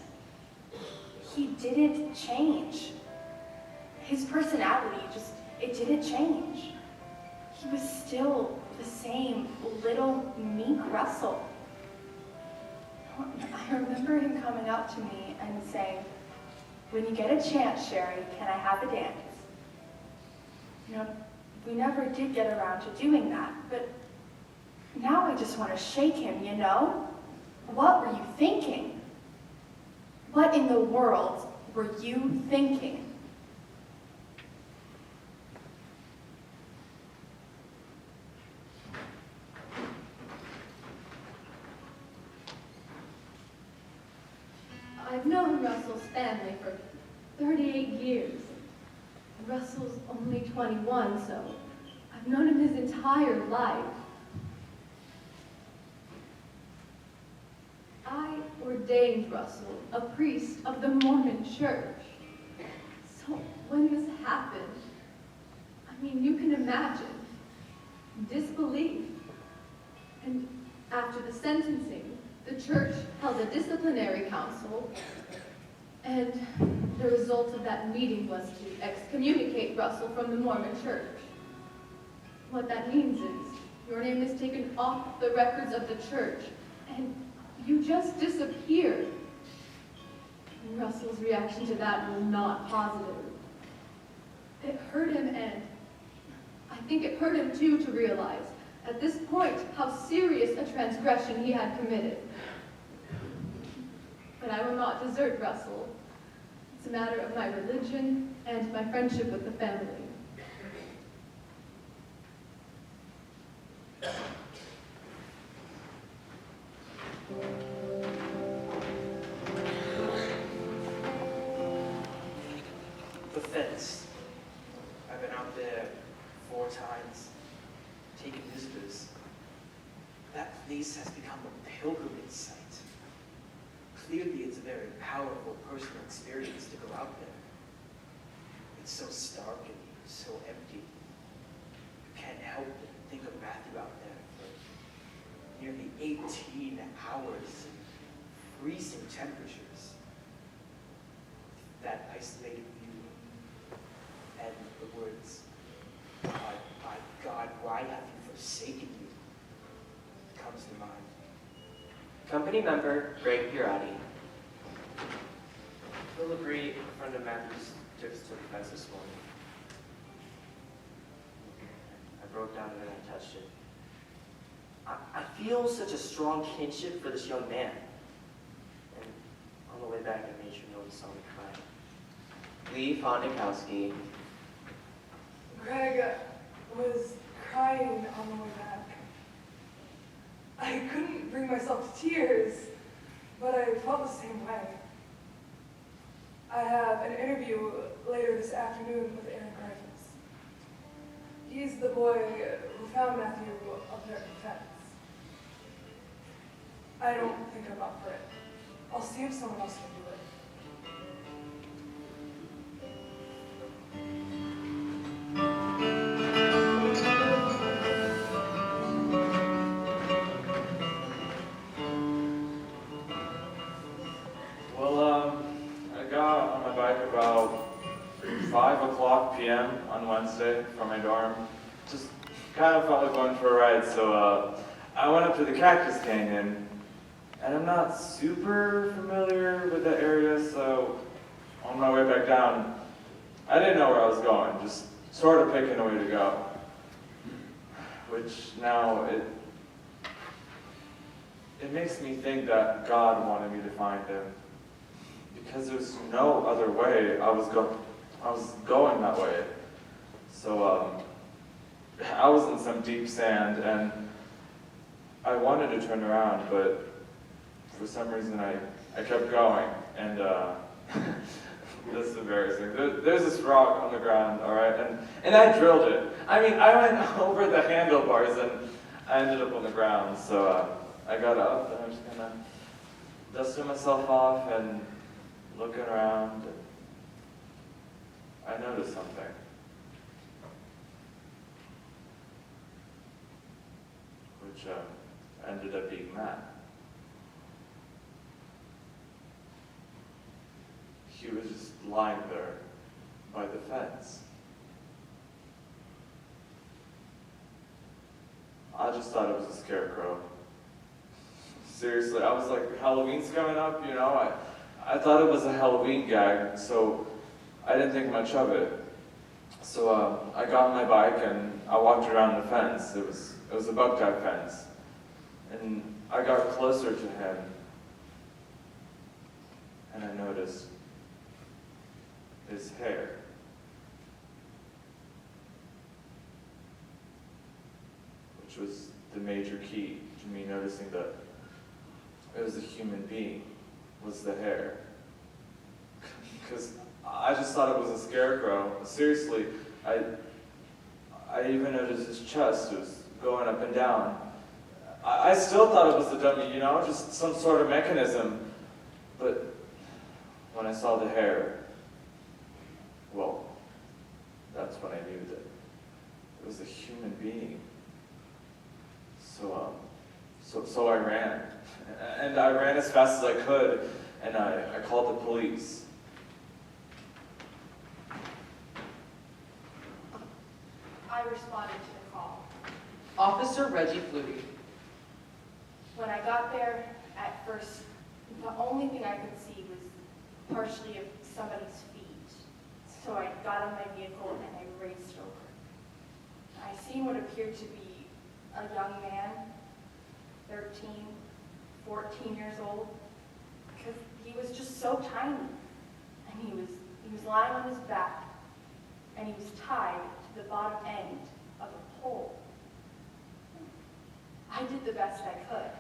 He didn't change. His personality just, it didn't change. He was still the same little meek Russell. I remember him coming up to me and saying, when you get a chance, Sherry, can I have a dance? You know, we never did get around to doing that, but now I just want to shake him, you know? What were you thinking? What in the world were you thinking? I've known Russell's family for 38 years. Russell's only 21, so I've known him his entire life. I ordained Russell a priest of the Mormon Church. So when this happened, I mean, you can imagine disbelief. And after the sentencing, the church held a disciplinary council, and the result of that meeting was to excommunicate Russell from the Mormon Church. What that means is your name is taken off the records of the church, and you just disappeared. And Russell's reaction to that was not positive. It hurt him, and I think it hurt him too to realize at this point how serious a transgression he had committed. But I will not desert Russell. It's a matter of my religion and my friendship with the family. The fence. I've been out there 4 times, taking visitors. That place has become a pilgrimage site. Clearly, it's a very powerful personal experience to go out there. It's so stark and so empty. You can't help but think of Matthew out there for nearly 18 hours in freezing temperatures. That isolated view and the words, God, my God, why have you forsaken me? Comes to mind. Company member Greg Pirati. Phil Agree, a friend of Matthew's, took us to the fence this morning. I broke down and then I touched it. I feel such a strong kinship for this young man. And on the way back, I made sure no one saw me crying. Lee Fondikowski. Greg was crying on the way back. I couldn't bring myself to tears, but I felt the same way. I have an interview later this afternoon with Aaron Griffiths. He's the boy who found Matthew up there at the fence. I don't think I'm up for it. I'll see if someone else can do it. I got on my bike about 5:00 p.m. on Wednesday from my dorm. Just kind of felt like going for a ride, so I went up to the Cactus Canyon, and I'm not super familiar with that area, so on my way back down, I didn't know where I was going, just sort of picking a way to go. Which now, it makes me think that God wanted me to find him. Because there's no other way I was going that way. So I was in some deep sand, and I wanted to turn around, but for some reason I kept going, and this is embarrassing. There's this rock on the ground, all right, and I drilled it. I mean, I went over the handlebars, and I ended up on the ground, so I got up, and I was just kind of dusting myself off, and looking around, and I noticed something. Which ended up being Matt. He was just lying there by the fence. I just thought it was a scarecrow. Seriously, I was like, Halloween's coming up, you know? I thought it was a Halloween gag, so I didn't think much of it. So I got on my bike and I walked around the fence. It was a bug type fence. And I got closer to him, and I noticed his hair. Which was the major key to me noticing that it was a human being, was the hair. Because I just thought it was a scarecrow. Seriously, I even noticed his chest was going up and down. I still thought it was a dummy, you know, just some sort of mechanism. But when I saw the hair, well, that's when I knew that it was a human being. So I ran. And I ran as fast as I could, and I called the police. I responded to the call. Officer Reggie Flutie. When I got there, at first, the only thing I could see was partially of somebody's feet. So I got in my vehicle and I raced over. I seen what appeared to be a young man, 13, 14 years old, because he was just so tiny. And he was lying on his back, and he was tied to the bottom end of a pole. I did the best I could.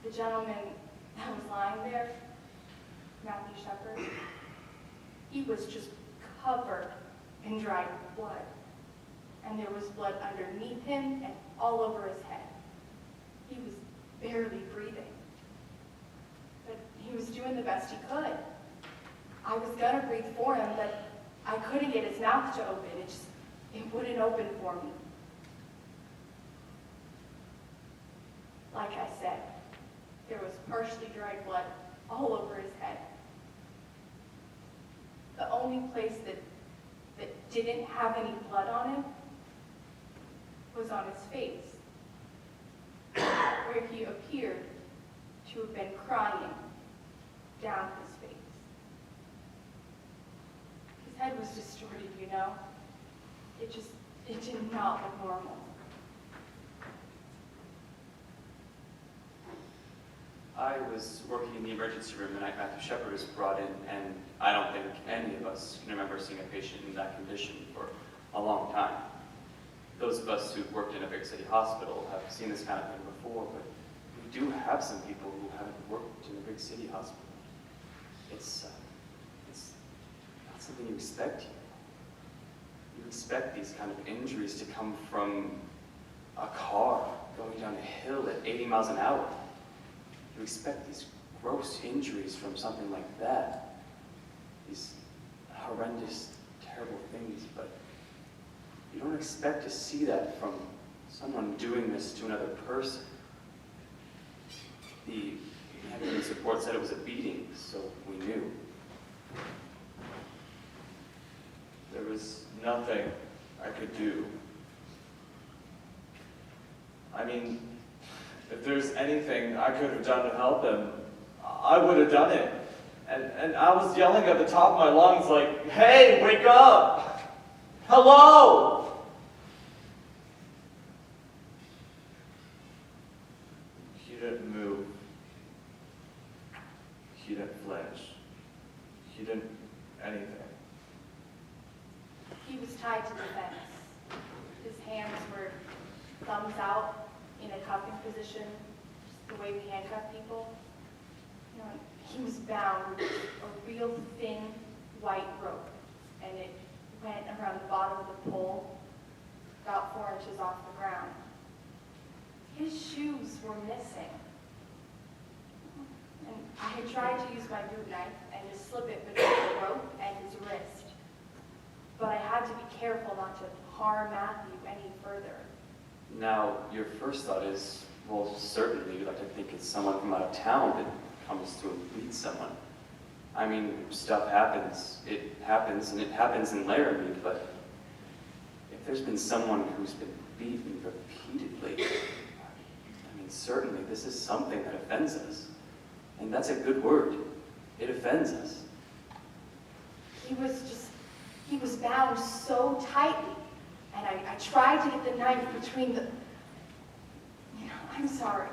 The gentleman that was lying there, Matthew Shepard, he was just covered in dried blood. And there was blood underneath him and all over his head. He was barely breathing. But he was doing the best he could. I was gonna breathe for him, but I couldn't get his mouth to open. It wouldn't open for me. Like I said, there was partially dried blood all over his head. The only place that didn't have any blood on him was on his face, where he appeared to have been crying down his face. His head was distorted, you know? It did not look normal. I was working in the emergency room the night Matthew Shepard was brought in, and I don't think any of us can remember seeing a patient in that condition for a long time. Those of us who've worked in a big city hospital have seen this kind of thing before, but we do have some people who haven't worked in a big city hospital. It's not something you expect here. You expect these kind of injuries to come from a car going down a hill at 80 miles an hour. You expect these gross injuries from something like that. These horrendous, terrible things, but you don't expect to see that from someone doing this to another person. The ambulance report said it was a beating, so we knew. There was nothing I could do. I mean, if there's anything I could have done to help him, I would have done it. And I was yelling at the top of my lungs like, hey, wake up! Hello! He didn't move. He didn't flinch. He didn't anything. He was tied to the fence. His hands were thumbs out in a cuffing position, just the way we handcuff people. You know, he was bound with a real thin white rope, and it went around the bottom of the pole, about 4 inches off the ground. His shoes were missing. And I had tried to use my boot knife and just slip it between the rope and his wrist. But I had to be careful not to harm Matthew any further. Now, your first thought is, well, certainly you'd like to think it's someone from out of town that comes to meet someone. I mean, stuff happens. It happens, and it happens in Laramie, but if there's been someone who's been beaten repeatedly, I mean, certainly this is something that offends us. And that's a good word. It offends us. He was bound so tightly, and I tried to get the knife between the, I'm sorry.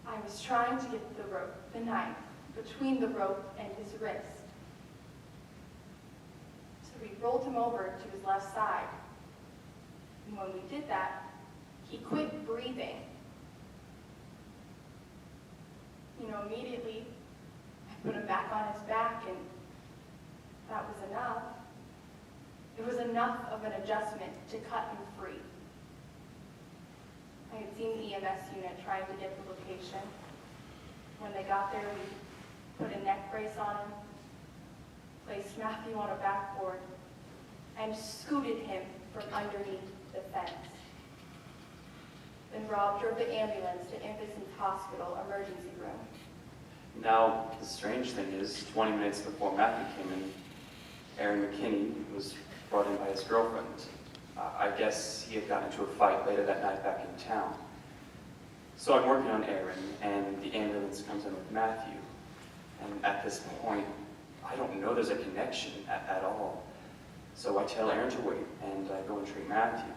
I was trying to get the knife between the rope and his wrist. So we rolled him over to his left side. And when we did that, he quit breathing. Immediately, I put him back on his back, and that was enough. It was enough of an adjustment to cut him free. I had seen the EMS unit trying to get the location. When they got there, we put a neck brace on him, placed Matthew on a backboard, and scooted him from underneath the fence. Then Rob drove the ambulance to Infant's Hospital emergency room. Now, the strange thing is, 20 minutes before Matthew came in, Aaron McKinney was brought in by his girlfriend. I guess he had gotten into a fight later that night back in town. So I'm working on Aaron, and the ambulance comes in with Matthew. And at this point, I don't know there's a connection at all. So I tell Aaron to wait, and I go and treat Matthew.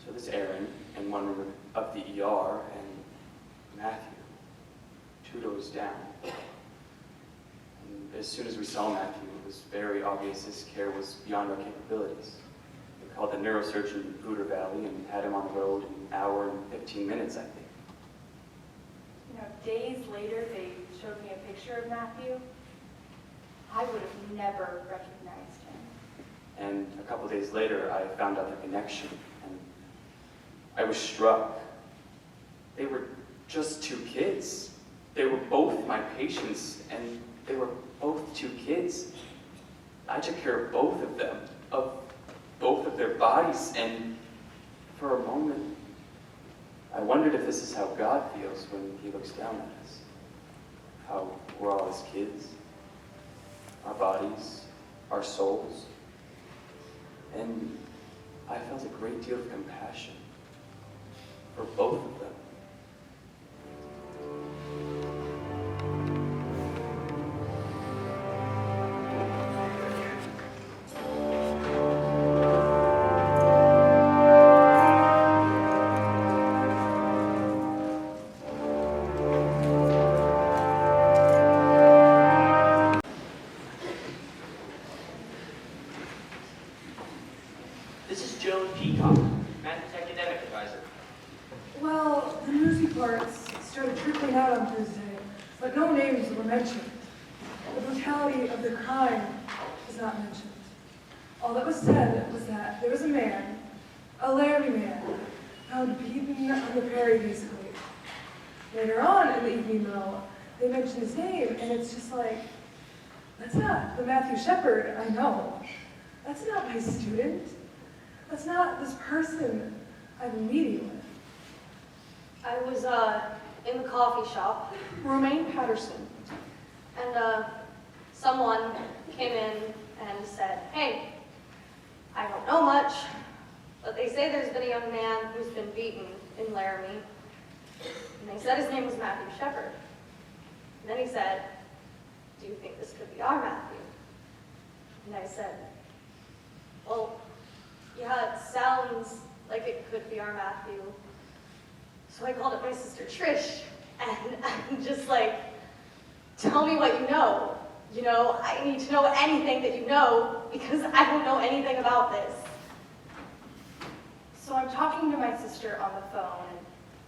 So there's Aaron in one room of the ER, and Matthew 2 doors down. And as soon as we saw Matthew, it was very obvious his care was beyond our capabilities. We called the neurosurgeon in Poudre Valley and had him on the road in an hour and 15 minutes, I think. You know, days later, they showed me a picture of Matthew. I would have never recognized him. And a couple days later, I found out the connection, and I was struck. They were just 2 kids. They were both my patients, and they were both 2 kids. I took care of both of them, of both of their bodies, and for a moment, I wondered if this is how God feels when he looks down at us. How we're all his kids, our bodies, our souls. And I felt a great deal of compassion for both of them. This is Joan Peacock, Matthew's academic advisor. Well, the news reports started trickling out on Thursday, but no names were mentioned. The brutality of the crime was not mentioned. All that was said was that there was a man, a Laramie man, found beaten on the prairie basically. Later on in the evening though, they mentioned his name, and it's just like, that's not the Matthew Shepard I know. That's not my student. That's not this person I've been meeting with. I was in the coffee shop. Romaine Patterson. And someone came in and said, hey, I don't know much, but they say there's been a young man who's been beaten in Laramie. And they said his name was Matthew Shepard. And then he said, do you think this could be our Matthew? And I said, well, yeah, it sounds like it could be our Matthew. So I called up my sister Trish, and I'm just like, tell me what you know. You know, I need to know anything that you know, because I don't know anything about this. So I'm talking to my sister on the phone, and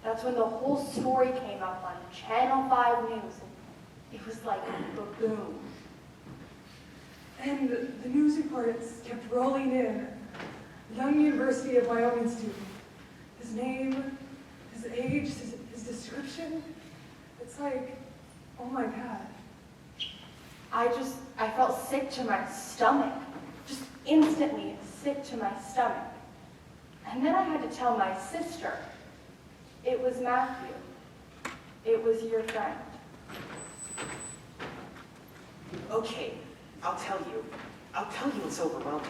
that's when the whole story came up on Channel 5 News. And it was like a boom. And the news reports kept rolling in. Young University of Wyoming student. His name, his age, his description. It's like, oh my God. I felt sick to my stomach. Just instantly sick to my stomach. And then I had to tell my sister, it was Matthew. It was your friend. Okay, I'll tell you it's overwhelming.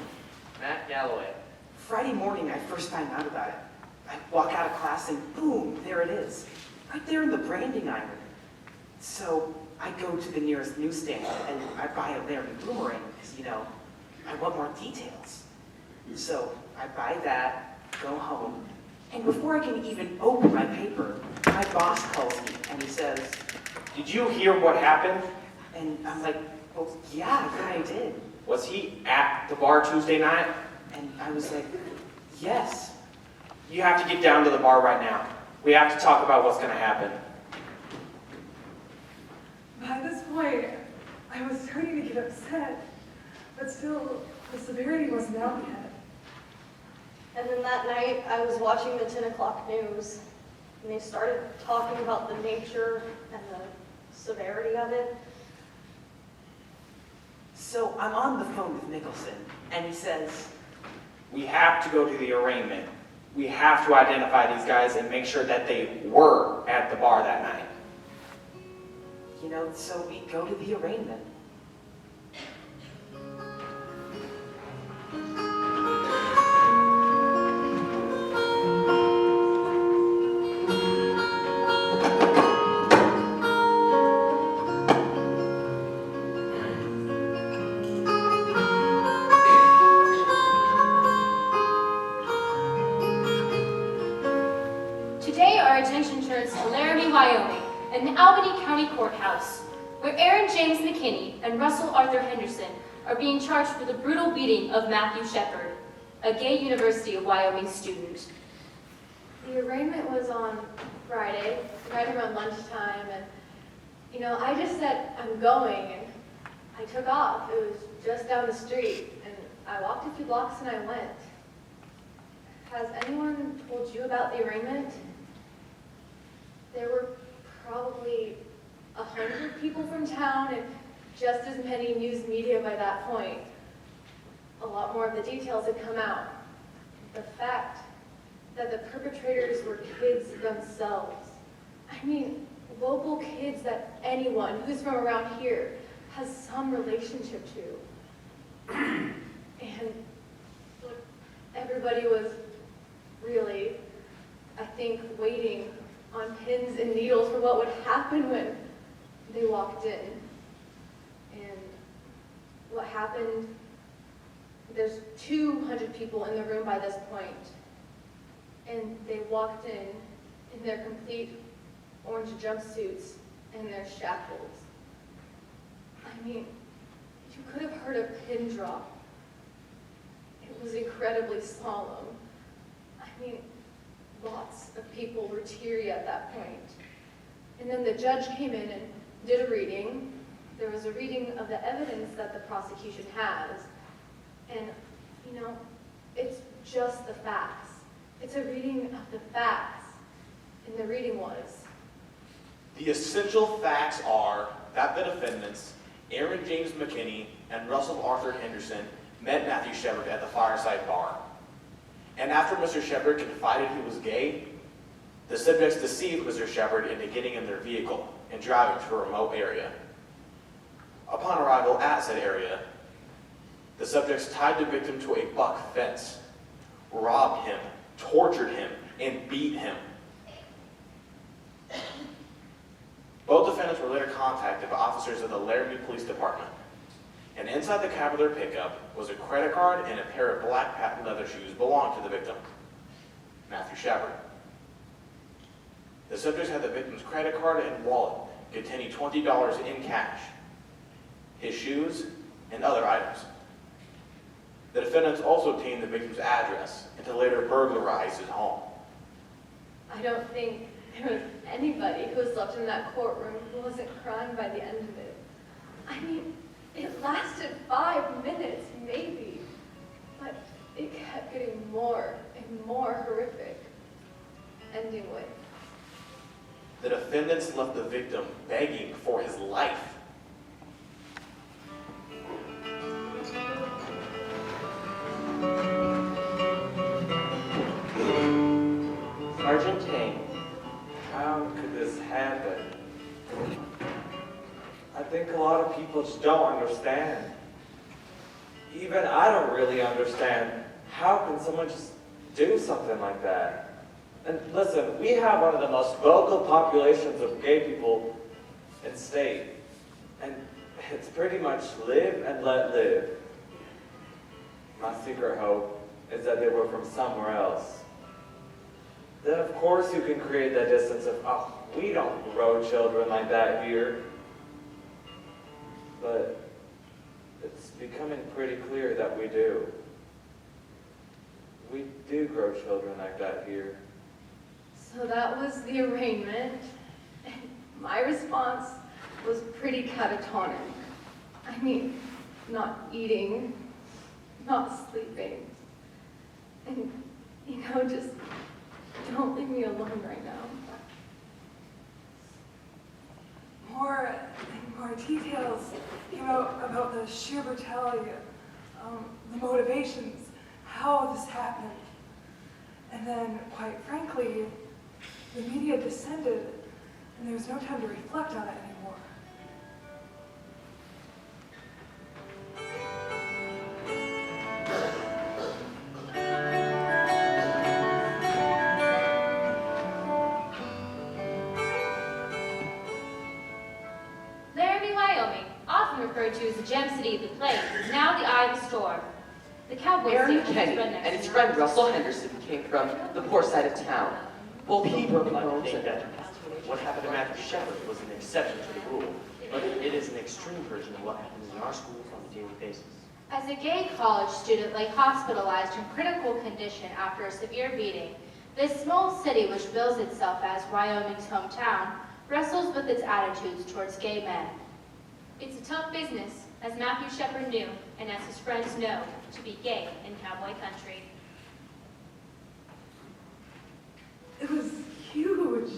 Matt Galloway. Friday morning, I first found out about it. I walk out of class and boom, there it is. Right there in the branding iron. So I go to the nearest newsstand and I buy a Laramie boomerang because, you know, I want more details. So I buy that, go home, and before I can even open my paper, my boss calls me and he says, Did you hear what happened? and I'm like, well, yeah, I did. Was he at the bar Tuesday night? And I was like, yes. You have to get down to the bar right now. We have to talk about what's going to happen. By this point, I was starting to get upset, but still, the severity wasn't out yet. And then that night, I was watching the 10 o'clock news, and they started talking about the nature and the severity of it. So I'm on the phone with Nicholson, and he says, We have to go to the arraignment. We have to identify these guys and make sure that they were at the bar that night. you know, so we go to the arraignment. Today, our attention turns to Laramie, Wyoming, and the Albany County Courthouse, where Aaron James McKinney and Russell Arthur Henderson are being charged for the brutal beating of Matthew Shepard, a gay University of Wyoming student. The arraignment was on Friday, right around lunchtime, and, you know, I just said, I'm going, and I took off. It was just down the street, and I walked a few blocks and I went. Has anyone told you about the arraignment? There were probably 100 people from town and just as many news media by that point. A lot more of the details had come out. The fact that the perpetrators were kids themselves. I mean, local kids that anyone who's from around here has some relationship to. And everybody was really, I think, waiting on pins and needles for what would happen when they walked in. And what happened, there's 200 people in the room by this point, and they walked in their complete orange jumpsuits and their shackles. I mean, you could have heard a pin drop. It was incredibly solemn. I mean, lots of people were teary at that point. And then the judge came in and did a reading. There was a reading of the evidence that the prosecution has. And, you know, it's just the facts. It's a reading of the facts. And the reading was, The essential facts are that the defendants, Aaron James McKinney and Russell Arthur Henderson, met Matthew Shepard at the Fireside Bar. And after Mr. Shepard confided he was gay, the subjects deceived Mr. Shepard into getting in their vehicle and driving to a remote area. Upon arrival at said area, the subjects tied the victim to a buck fence, robbed him, tortured him, and beat him. Both defendants were later contacted by officers of the Laramie Police Department. And inside the cab of their pickup was a credit card and a pair of black patent leather shoes belonging to the victim, Matthew Shepard. The subjects had the victim's credit card and wallet containing $20 in cash, his shoes, and other items. The defendants also obtained the victim's address and to later burglarize his home. I don't think there was anybody who was left in that courtroom who wasn't crying by the end of it. I mean, it lasted 5 minutes, maybe, but it kept getting more and more horrific, ending with, The defendants left the victim begging for his life. Sergeant Tane, how could this happen? I think a lot of people just don't understand. Even I don't really understand. How can someone just do something like that? And listen, we have one of the most vocal populations of gay people in state. And it's pretty much live and let live. My secret hope is that they were from somewhere else. Then of course you can create that distance of, oh, we don't grow children like that here. But it's becoming pretty clear that we do. We do grow children like that here. so that was the arraignment. And my response was pretty catatonic. I mean, not eating, not sleeping. And just don't leave me alone right now. More and more details came out about the sheer brutality, the motivations, how this happened. And then, quite frankly, the media descended, and there was no time to reflect on it anymore. Laramie, Wyoming, often referred to as the gem city of the plains, is now the eye of the storm. The cowboy Aaron state Kenny rednecks and his now- friend Russell Henderson came from the poor side of town. Both he broke bones and What happened to Matthew Shepard was an exception to the rule, but it is an extreme version of what happens in our schools on a daily basis. As a gay college student lay hospitalized in critical condition after a severe beating, this small city, which bills itself as Wyoming's hometown, wrestles with its attitudes towards gay men. It's a tough business, as Matthew Shepard knew, and as his friends know, to be gay in cowboy country. It was huge.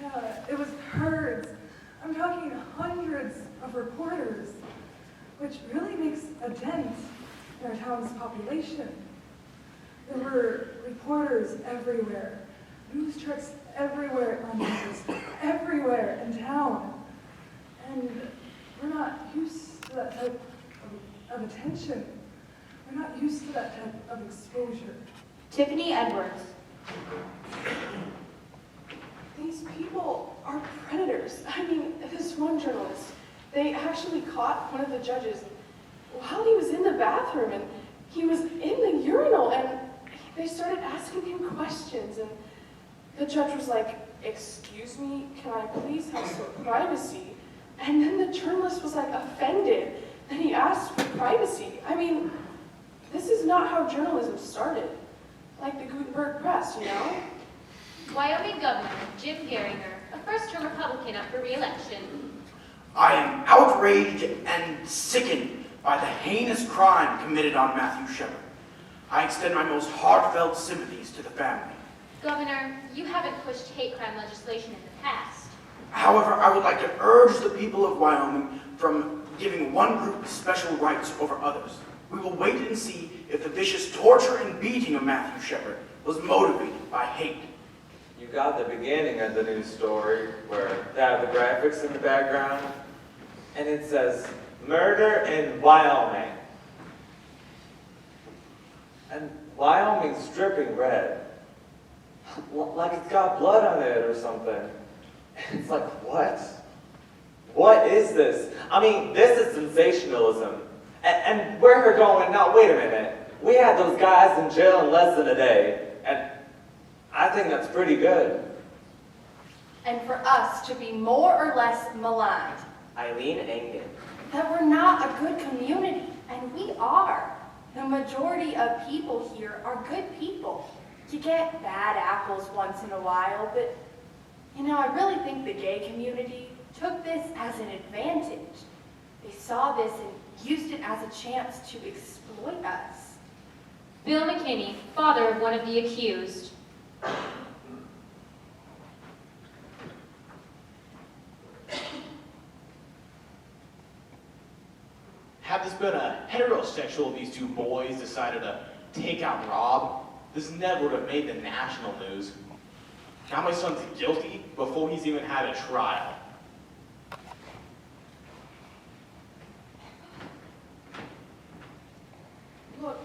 Yeah, it was herds. I'm talking hundreds of reporters, which really makes a dent in our town's population. There were reporters everywhere, news trucks everywhere on news, everywhere in town. And we're not used to that type of attention. We're not used to that type of exposure. Tiffany Edwards. These people are predators. I mean, this one journalist, they actually caught one of the judges while he was in the bathroom, and he was in the urinal, and they started asking him questions, and the judge was like, "Excuse me, can I please have some privacy?" And then the journalist was like offended, and he asked for privacy. I mean, this is not how journalism started. Like the Gutenberg Press, you know? Wyoming Governor Jim Geringer, a first-term Republican up for re-election. I am outraged and sickened by the heinous crime committed on Matthew Shepard. I extend my most heartfelt sympathies to the family. Governor, you haven't pushed hate crime legislation in the past. However, I would like to urge the people of Wyoming from giving one group special rights over others. We will wait and see if the vicious torture and beating of Matthew Shepard was motivated by hate. You got the beginning of the news story where they have the graphics in the background, and it says, "Murder in Wyoming." And Wyoming's dripping red. Like it's got blood on it or something. It's like, what? What is this? I mean, this is sensationalism. And where we're going now, wait a minute. We had those guys in jail in less than a day, and I think that's pretty good. And for us to be more or less maligned, Eileen Engen. that we're not a good community, and we are. The majority of people here are good people. You get bad apples once in a while, but you know, I really think the gay community took this as an advantage. They saw this and used it as a chance to exploit us. Bill McKinney, father of one of the accused. Had this been a heterosexual, these two boys decided to take out Rob, this never would have made the national news. Now my son's guilty before he's even had a trial. Look,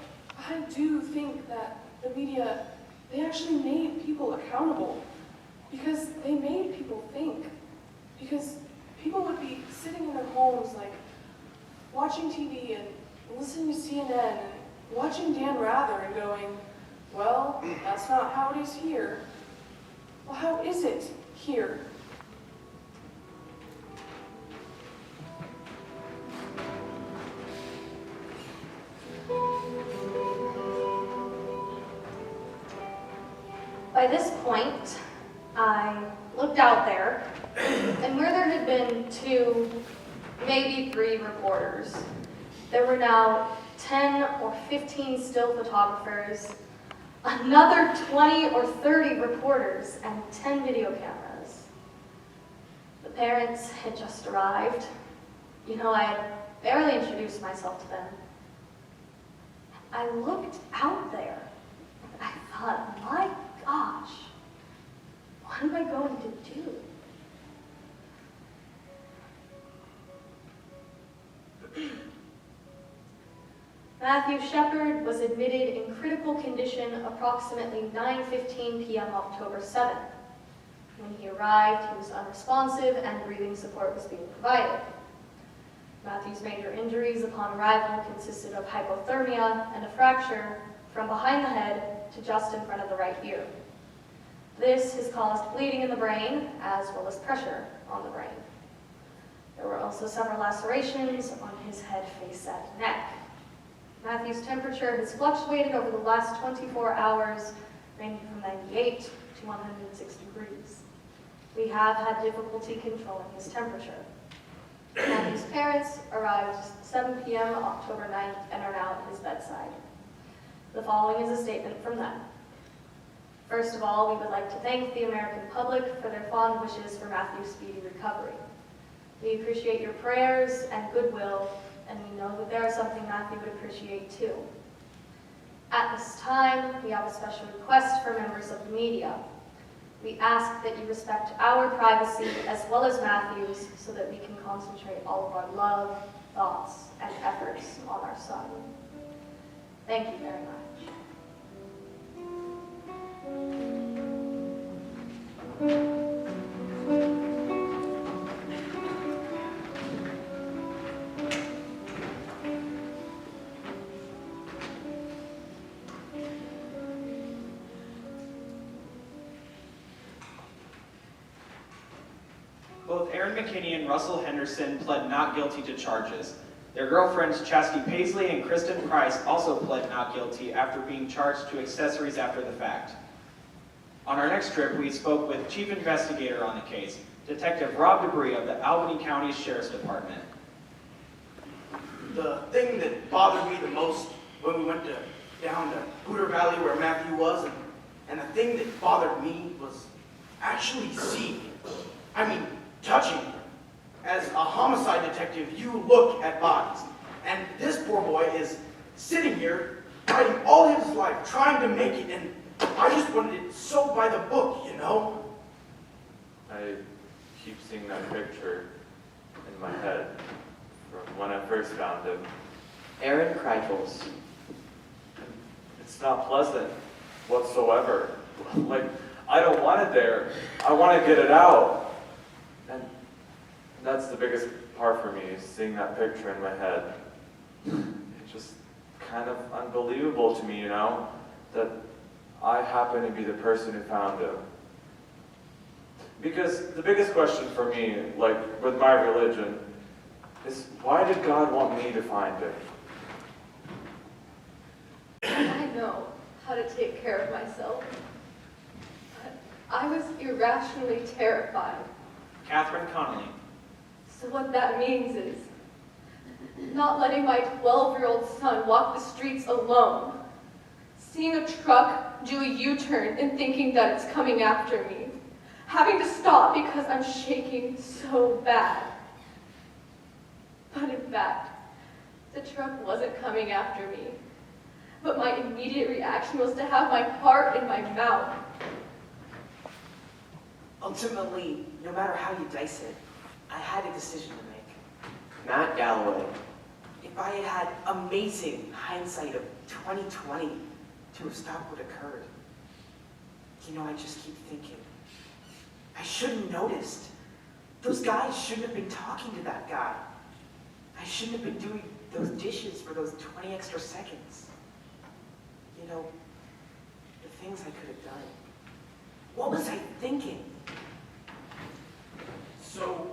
I do think that the media, they actually made people accountable because they made people think. Because people would be sitting in their homes, like, watching TV and listening to CNN and watching Dan Rather and going, well, that's not how it is here. Well, how is it here? By this point, I looked out there, and where there had been 2, maybe 3 reporters, there were now 10 or 15 still photographers, another 20 or 30 reporters, and 10 video cameras. The parents had just arrived. You know, I had barely introduced myself to them. I looked out there, and I thought, my gosh, what am I going to do? Matthew Shepard was admitted in critical condition approximately 9:15 p.m. October 7th. When he arrived, he was unresponsive and breathing support was being provided. Matthew's major injuries upon arrival consisted of hypothermia and a fracture from behind the head to just in front of the right ear. This has caused bleeding in the brain as well as pressure on the brain. There were also several lacerations on his head, face, and neck. Matthew's temperature has fluctuated over the last 24 hours, ranging from 98 to 106 degrees. We have had difficulty controlling his temperature. Matthew's parents arrived 7 p.m. October 9th and are now at his bedside. The following is a statement from them. First of all, we would like to thank the American public for their fond wishes for Matthew's speedy recovery. We appreciate your prayers and goodwill, and we know that there is something Matthew would appreciate too. At this time, we have a special request for members of the media. We ask that you respect our privacy as well as Matthew's so that we can concentrate all of our love, thoughts, and efforts on our son. Thank you very much. Both Aaron McKinney and Russell Henderson pled not guilty to charges. Their girlfriends Chastity Paisley and Kristen Price also pled not guilty after being charged to accessories after the fact. On our next trip, we spoke with Chief Investigator on the case, Detective Rob Debris of the Albany County Sheriff's Department. The thing that bothered me the most when we went down to Hooter Valley where Matthew was, and the thing that bothered me was actually seeing him. I mean, touching him. As a homicide detective, you look at bodies. And this poor boy is sitting here, fighting all his life, trying to make it, and I just wanted it so by the book, you know? I keep seeing that picture in my head from when I first found him. Aaron Kreitels. It's not pleasant whatsoever. Like, I don't want it there. I want to get it out. And that's the biggest part for me, is seeing that picture in my head. It's just kind of unbelievable to me, you know, that I happen to be the person who found him. Because the biggest question for me, like with my religion, is why did God want me to find him? I know how to take care of myself, but I was irrationally terrified. Catherine Connolly. So what that means is not letting my 12-year-old son walk the streets alone, seeing a truck do a U-turn and thinking that it's coming after me, having to stop because I'm shaking so bad. But in fact, the truck wasn't coming after me, but my immediate reaction was to have my heart in my mouth. Ultimately, no matter how you dice it, I had a decision to make. Matt Galloway. If I had had amazing hindsight of 2020 to have stopped what occurred, you know, I just keep thinking, I should have noticed. Those guys shouldn't have been talking to that guy. I shouldn't have been doing those dishes for those 20 extra seconds. You know, the things I could have done. What was I thinking? So,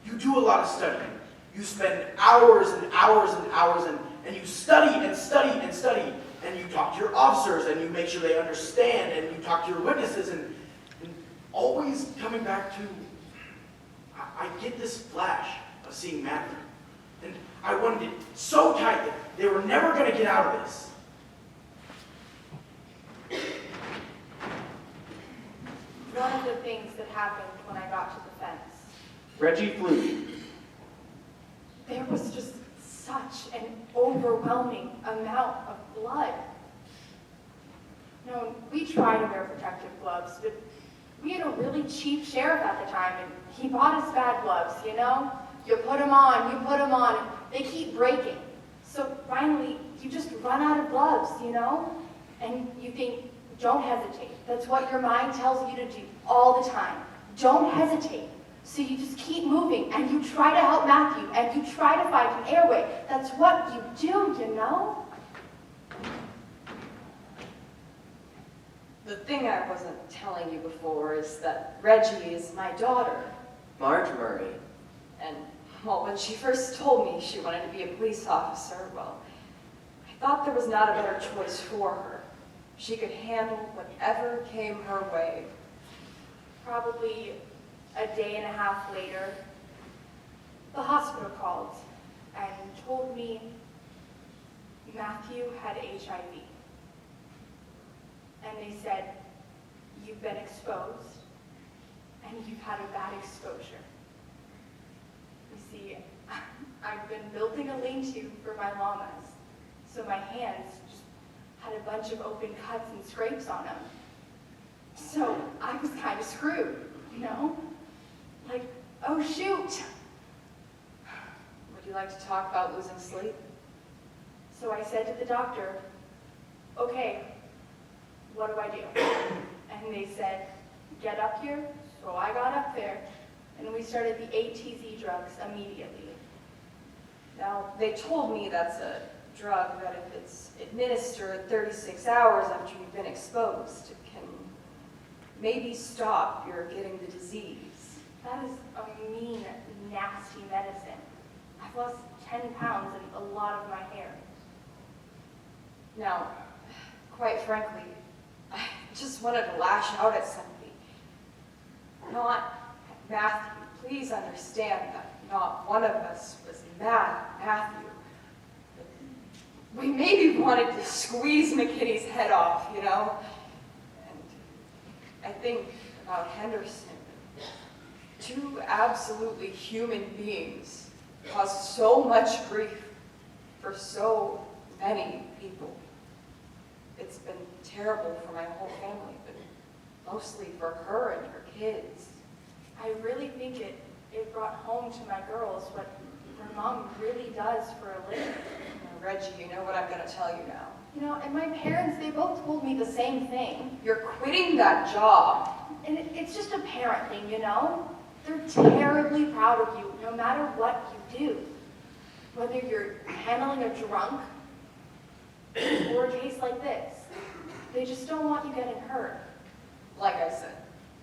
you do a lot of studying. You spend hours and hours and hours, and you study and study and study, and you talk to your officers, and you make sure they understand, and you talk to your witnesses, and always coming back to, I get this flash of seeing Matthew, and I wanted it so tight that they were never going to get out of this. none of the things that happened when I got to the fence. Reggie Flutie. There was just such an overwhelming amount of blood. No, we tried to wear protective gloves, but we had a really cheap sheriff at the time, and he bought us bad gloves, you know? You put them on, and they keep breaking. So finally, you just run out of gloves, you know? And you think, don't hesitate. That's what your mind tells you to do all the time. Don't hesitate. So you just keep moving, and you try to help Matthew, and you try to find an airway. That's what you do, you know? The thing I wasn't telling you before is that Reggie is my daughter. Marjorie. And, well, when she first told me she wanted to be a police officer, well, I thought there was not a better choice for her. She could handle whatever came her way. Probably a day and a half later, the hospital called and told me Matthew had HIV. And they said, you've been exposed, and you've had a bad exposure. You see, I've been building a lean-to for my llamas, so my hands just had a bunch of open cuts and scrapes on them. So I was kind of screwed, you know? Like, oh shoot! Would you like to talk about losing sleep? So I said to the doctor, okay, what do I do? And they said, get up here. So I got up there, and we started the ATZ drugs immediately. Now, they told me that's a drug that if it's administered 36 hours after you've been exposed, it can maybe stop your getting the disease. That is a mean, nasty medicine. I've lost 10 pounds and a lot of my hair. Now, quite frankly, I just wanted to lash out at somebody. Not at Matthew. Please understand that not one of us was mad at Matthew. We maybe wanted to squeeze McKinney's head off, you know? And I think about Henderson. Two absolutely human beings caused so much grief for so many people. It's been terrible for my whole family, but mostly for her and her kids. I really think it brought home to my girls what their mom really does for a living. Now, Reggie, you know what I'm going to tell you now. You know, and my parents, they both told me the same thing. You're quitting that job. And it's just a parent thing, you know? They're terribly proud of you, no matter what you do. Whether you're handling a drunk or a case like this. They just don't want you getting hurt. Like I said,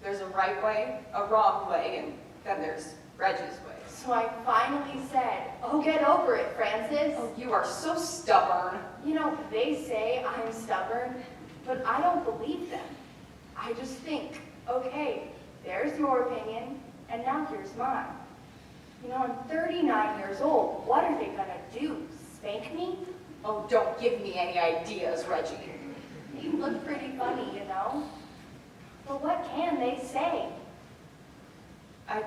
there's a right way, a wrong way, and then there's Reggie's way. So I finally said, oh, get over it, Francis. Oh, you are so stubborn. You know, they say I'm stubborn, but I don't believe them. I just think, okay, there's your opinion, and now here's mine. You know, I'm 39 years old. What are they gonna do? Spank me? Oh, don't give me any ideas, Reggie. You look pretty funny, you know? But what can they say? I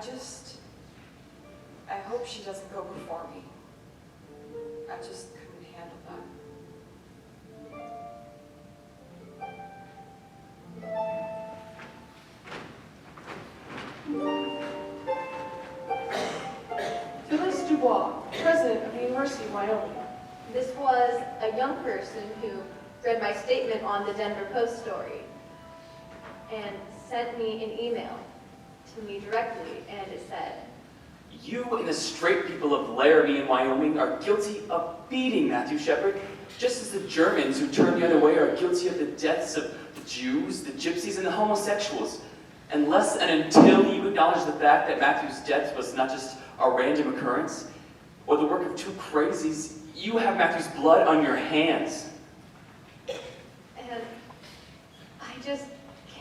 hope she doesn't go before me. I just couldn't handle that. Phyllis Dubois, president of the University of Wyoming. This was a young person who read my statement on the Denver Post story and sent me an email to me directly, and it said, You and the straight people of Laramie in Wyoming are guilty of beating Matthew Shepard, just as the Germans who turned the other way are guilty of the deaths of the Jews, the gypsies, and the homosexuals. Unless and until you acknowledge the fact that Matthew's death was not just a random occurrence, or the work of two crazies, you have Matthew's blood on your hands. and I just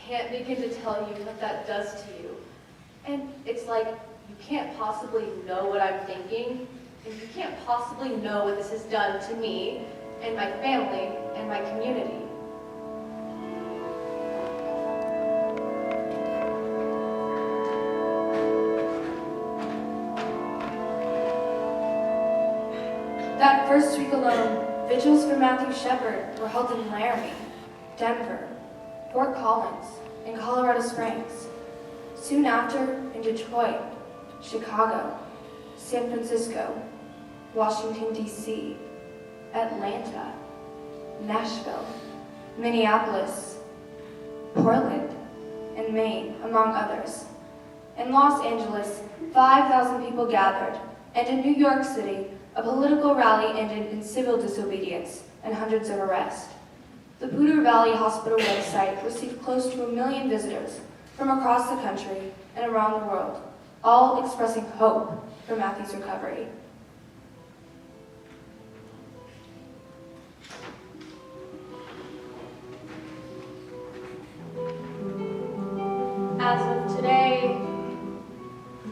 can't begin to tell you what that does to you. And it's like, you can't possibly know what I'm thinking, and you can't possibly know what this has done to me, and my family, and my community. That first week alone, vigils for Matthew Shepard were held in Laramie, Denver, Fort Collins, and Colorado Springs. Soon after, in Detroit, Chicago, San Francisco, Washington, D.C., Atlanta, Nashville, Minneapolis, Portland, and Maine, among others. In Los Angeles, 5,000 people gathered, and in New York City, a political rally ended in civil disobedience and hundreds of arrests. The Poudre Valley Hospital website received close to 1 million visitors from across the country and around the world, all expressing hope for Matthew's recovery. As of today,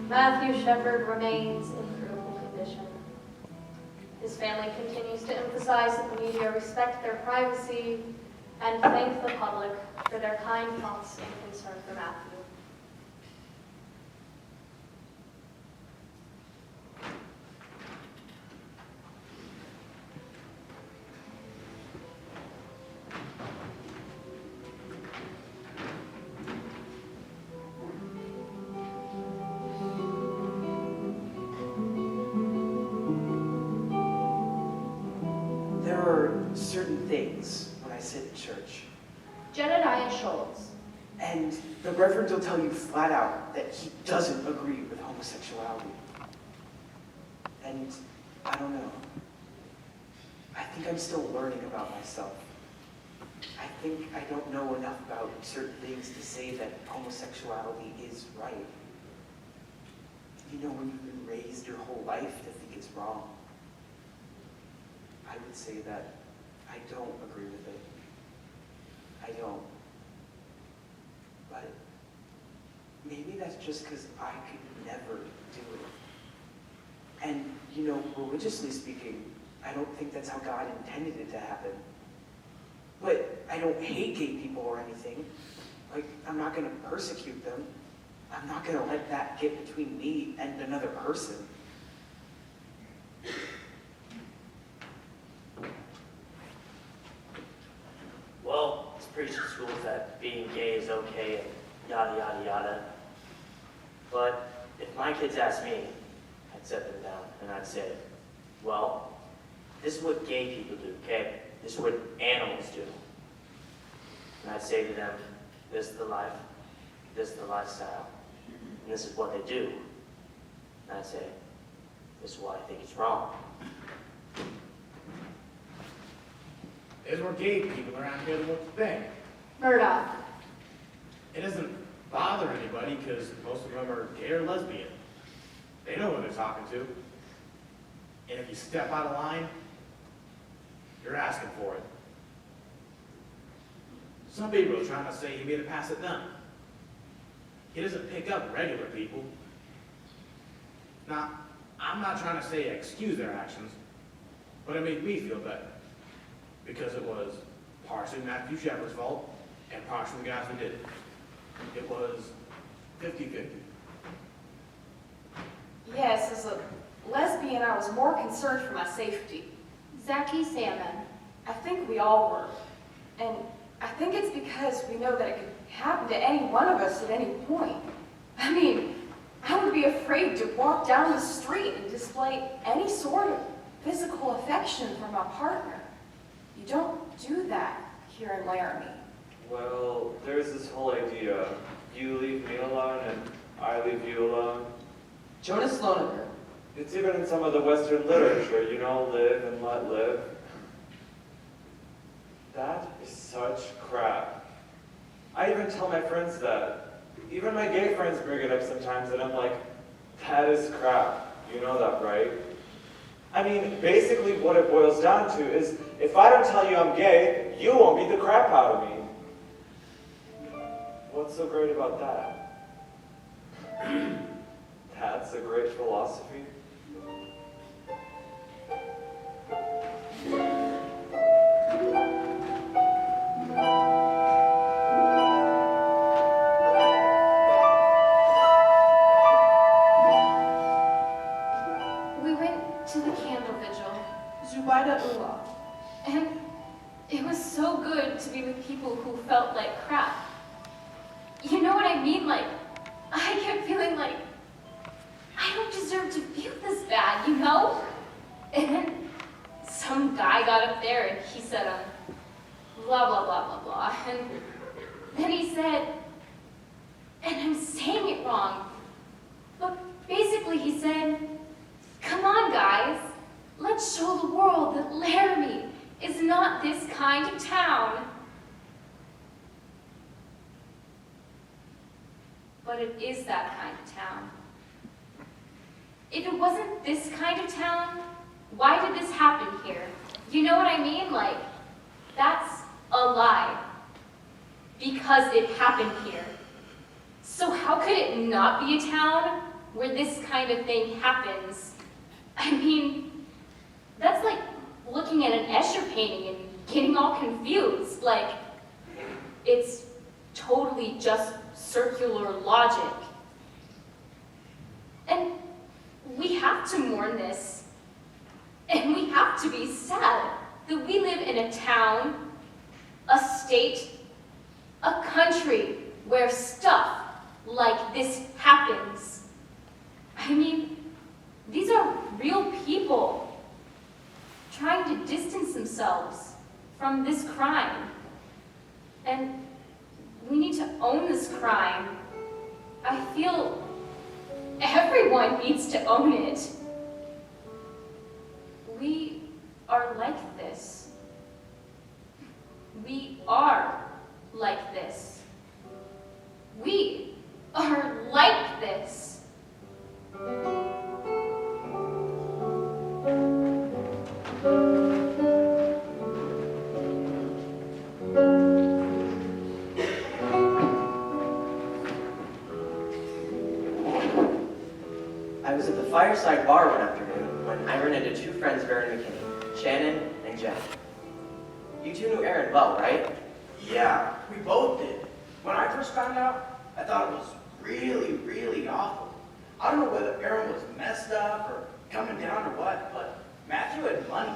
Matthew Shepard remains in critical condition. His family continues to emphasize that the media respect their privacy and thank the public for their kind thoughts and concern for Matthew. There are certain things when I sit in church, Jedediah Schultz. and the Reverend will tell you flat out that he doesn't agree with homosexuality. And I don't know. I think I'm still learning about myself. I think I don't know enough about certain things to say that homosexuality is right. You know, when you've been raised your whole life to think it's wrong. I would say that I don't agree with it. I don't. But maybe that's just because I could never do it. And, you know, religiously speaking, I don't think that's how God intended it to happen. But I don't hate gay people or anything. Like, I'm not going to persecute them. I'm not going to let that get between me and another person. Well, it's preached in schools that being gay is okay and yada, yada, yada. But if my kids asked me, I'd set them down and I'd say, well, this is what gay people do, okay? This is what animals do. And I'd say to them, this is the life, this is the lifestyle, and this is what they do. And I'd say, this is why I think it's wrong. There's more gay people around here than what you think. Murdoch. It doesn't bother anybody because most of them are gay or lesbian. They know who they're talking to. And if you step out of line, you're asking for it. Some people are trying to say he made it past it none. He doesn't pick up regular people. Now, I'm not trying to say excuse their actions, but it made me feel better. Because it was partially Matthew Shepard's fault and partially the guys who did it. It was 50-50. Yes, as a lesbian, I was more concerned for my safety. Zachy Salmon. I think we all were. And I think it's because we know that it could happen to any one of us at any point. I mean, I would be afraid to walk down the street and display any sort of physical affection for my partner. You don't do that here in Laramie. Well, there's this whole idea, you leave me alone and I leave you alone. Jonas Slonaker. It's even in some of the Western literature, you know, live and let live. That is such crap. I even tell my friends that. Even my gay friends bring it up sometimes and I'm like, that is crap. You know that, right? I mean, basically what it boils down to is, if I don't tell you I'm gay, you won't beat the crap out of me. What's so great about that? That's a great philosophy. We went to the candle vigil, Subaida-ula. And it was so good to be with people who felt like crap. You know what I mean? Like, I kept feeling like I don't deserve to feel this bad, you know? And then some guy got up there and he said, blah, blah, blah, blah, blah. And then he said, and I'm saying it wrong, but basically he said, come on, guys, let's show the world that Laramie is not this kind of town. But it is that kind of town. If it wasn't this kind of town, why did this happen here? You know what I mean? Like, that's a lie. Because it happened here. So how could it not be a town where this kind of thing happens? I mean, that's like looking at an Escher painting and getting all confused. Like, it's totally just circular logic. And we have to mourn this. And we have to be sad that we live in a town, a state, a country where stuff like this happens. I mean, these are real people trying to distance themselves from this crime. And we need to own this crime. I feel everyone needs to own it. We are like this. We are like this. We are like this. I was at the fireside bar one afternoon when I ran into two friends of Aaron McKinney, Shannon and Jen. You two knew Aaron well, right? Yeah, we both did. When I first found out, I thought it was really, really awful. I don't know whether Aaron was messed up or coming down or what, but Matthew had money.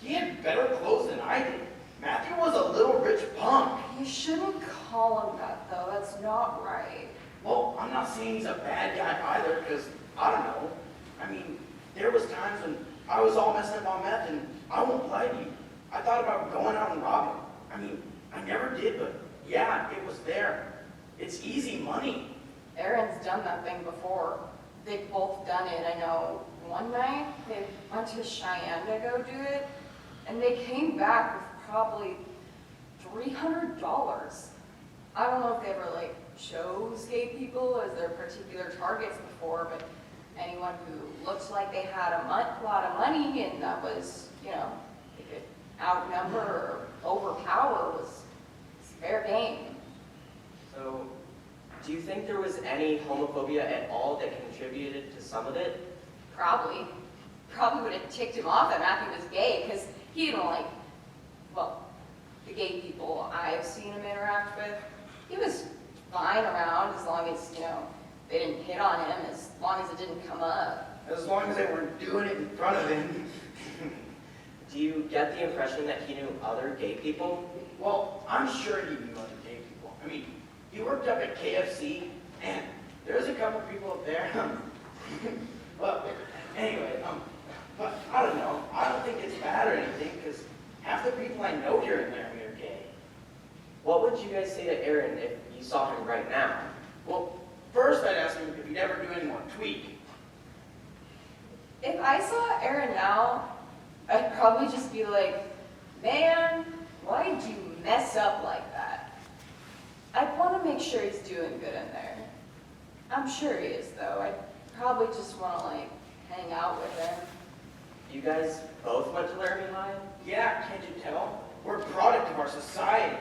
He had better clothes than I did. Matthew was a little rich punk. You shouldn't call him that, though. That's not right. Well, I'm not saying he's a bad guy either, because I don't know. I mean, there was times when I was all messed up on meth, and I won't lie to you. I thought about going out and robbing. I mean, I never did, but yeah, it was there. It's easy money. Aaron's done that thing before. They've both done it. I know one night they went to Cheyenne to go do it, and they came back with probably $300. I don't know if they ever like chose gay people as their particular targets before, but anyone who looked like they had a lot of money and that was, you know, they could outnumber or overpower was fair game. So, do you think there was any homophobia at all that contributed to some of it? Probably would have ticked him off that Matthew was gay, because he didn't like, well, the gay people I've seen him interact with, he was fine around as long as, you know, they didn't hit on him, as long as it didn't come up. As long as they weren't doing it in front of him. Do you get the impression that he knew other gay people? Well, I'm sure he knew other gay people. I mean, he worked up at KFC, and there's a couple people up there. But anyway, but I don't know. I don't think it's bad or anything, because half the people I know here in Laramie are gay. What would you guys say to Aaron if you saw him right now? Well, first I'd ask him if he'd ever do any more tweak. If I saw Aaron now, I'd probably just be like, man, why did you mess up like that? I'd want to make sure he's doing good in there. I'm sure he is, though. I'd probably just want to, like, hang out with him. You guys both went to Laramie High? Yeah, can't you tell? We're a product of our society.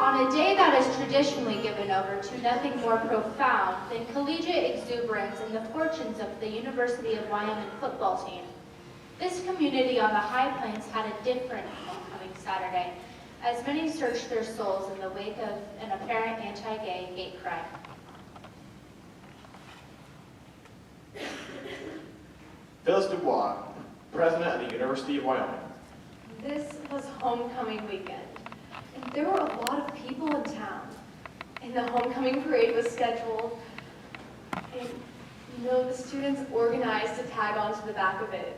On a day that is traditionally given given over to nothing more profound than collegiate exuberance in the fortunes of the University of Wyoming football team. This community on the High Plains had a different homecoming Saturday, as many searched their souls in the wake of an apparent anti-gay hate crime. Phyllis Dubois, president of the University of Wyoming. This was homecoming weekend, and there were a lot of people in town. And the homecoming parade was scheduled, and the students organized to tag onto the back of it,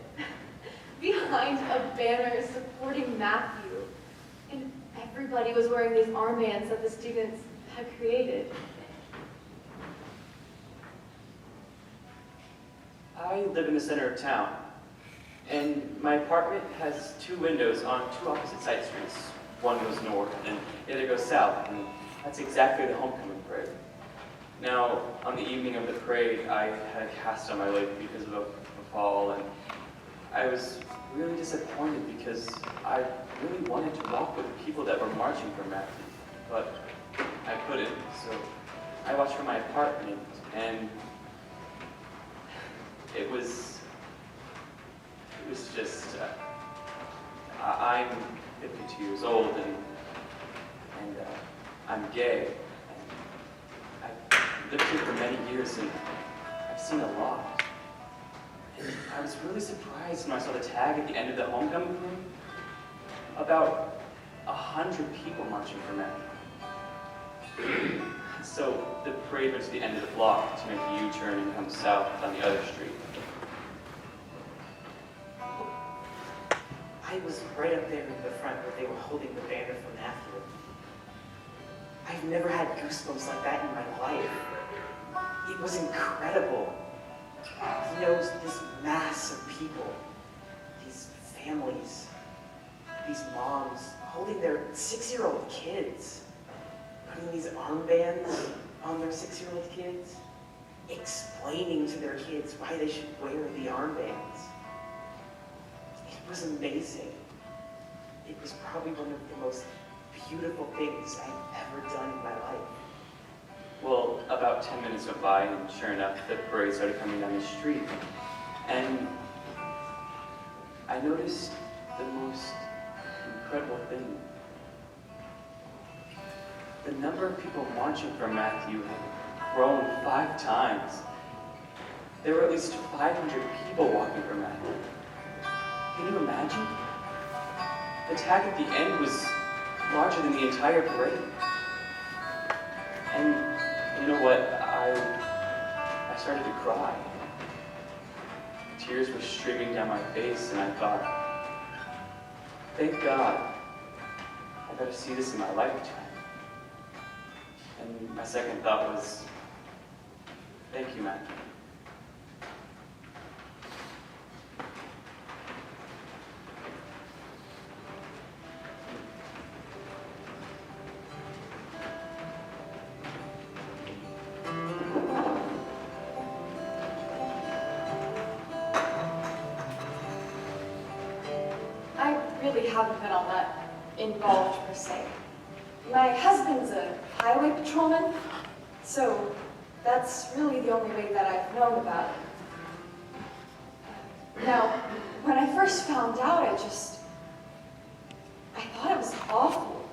behind a banner supporting Matthew. And everybody was wearing these armbands that the students had created. I live in the center of town, and my apartment has 2 windows on 2 opposite side streets. One goes north, and the other goes south, and that's exactly the homecoming parade. Now, on the evening of the parade, I had a cast on my leg because of a fall, and I was really disappointed because I really wanted to walk with the people that were marching for Matthew, but I couldn't, so I watched from my apartment, and it was just, I'm 52 years old, and I'm gay. And I've lived here for many years, and I've seen a lot. And I was really surprised when I saw the tag at the end of the homecoming parade. About 100 people marching for Matthew. So the parade went to the end of the block to make a U-turn and come south on the other street. I was right up there in the front where they were holding the banner for Matthew. I've never had goosebumps like that in my life. It was incredible. This mass of people, these families, these moms holding their 6-year-old kids, putting these armbands on their 6-year-old kids, explaining to their kids why they should wear the armbands. It was amazing. It was probably one of the most beautiful things I've ever done in my life. Well, about 10 minutes went by, and sure enough, the parade started coming down the street. And I noticed the most incredible thing. The number of people marching for Matthew had grown 5 times. There were at least 500 people walking for Matthew. Can you imagine? The tag at the end was larger than the entire parade. And you know what? I started to cry. Tears were streaming down my face, and I thought, thank God, I got to see this in my lifetime. And my second thought was, thank you, Matthew. Haven't been all that involved per se. My husband's a highway patrolman, so that's really the only way that I've known about it. Now, when I first found out, I thought it was awful.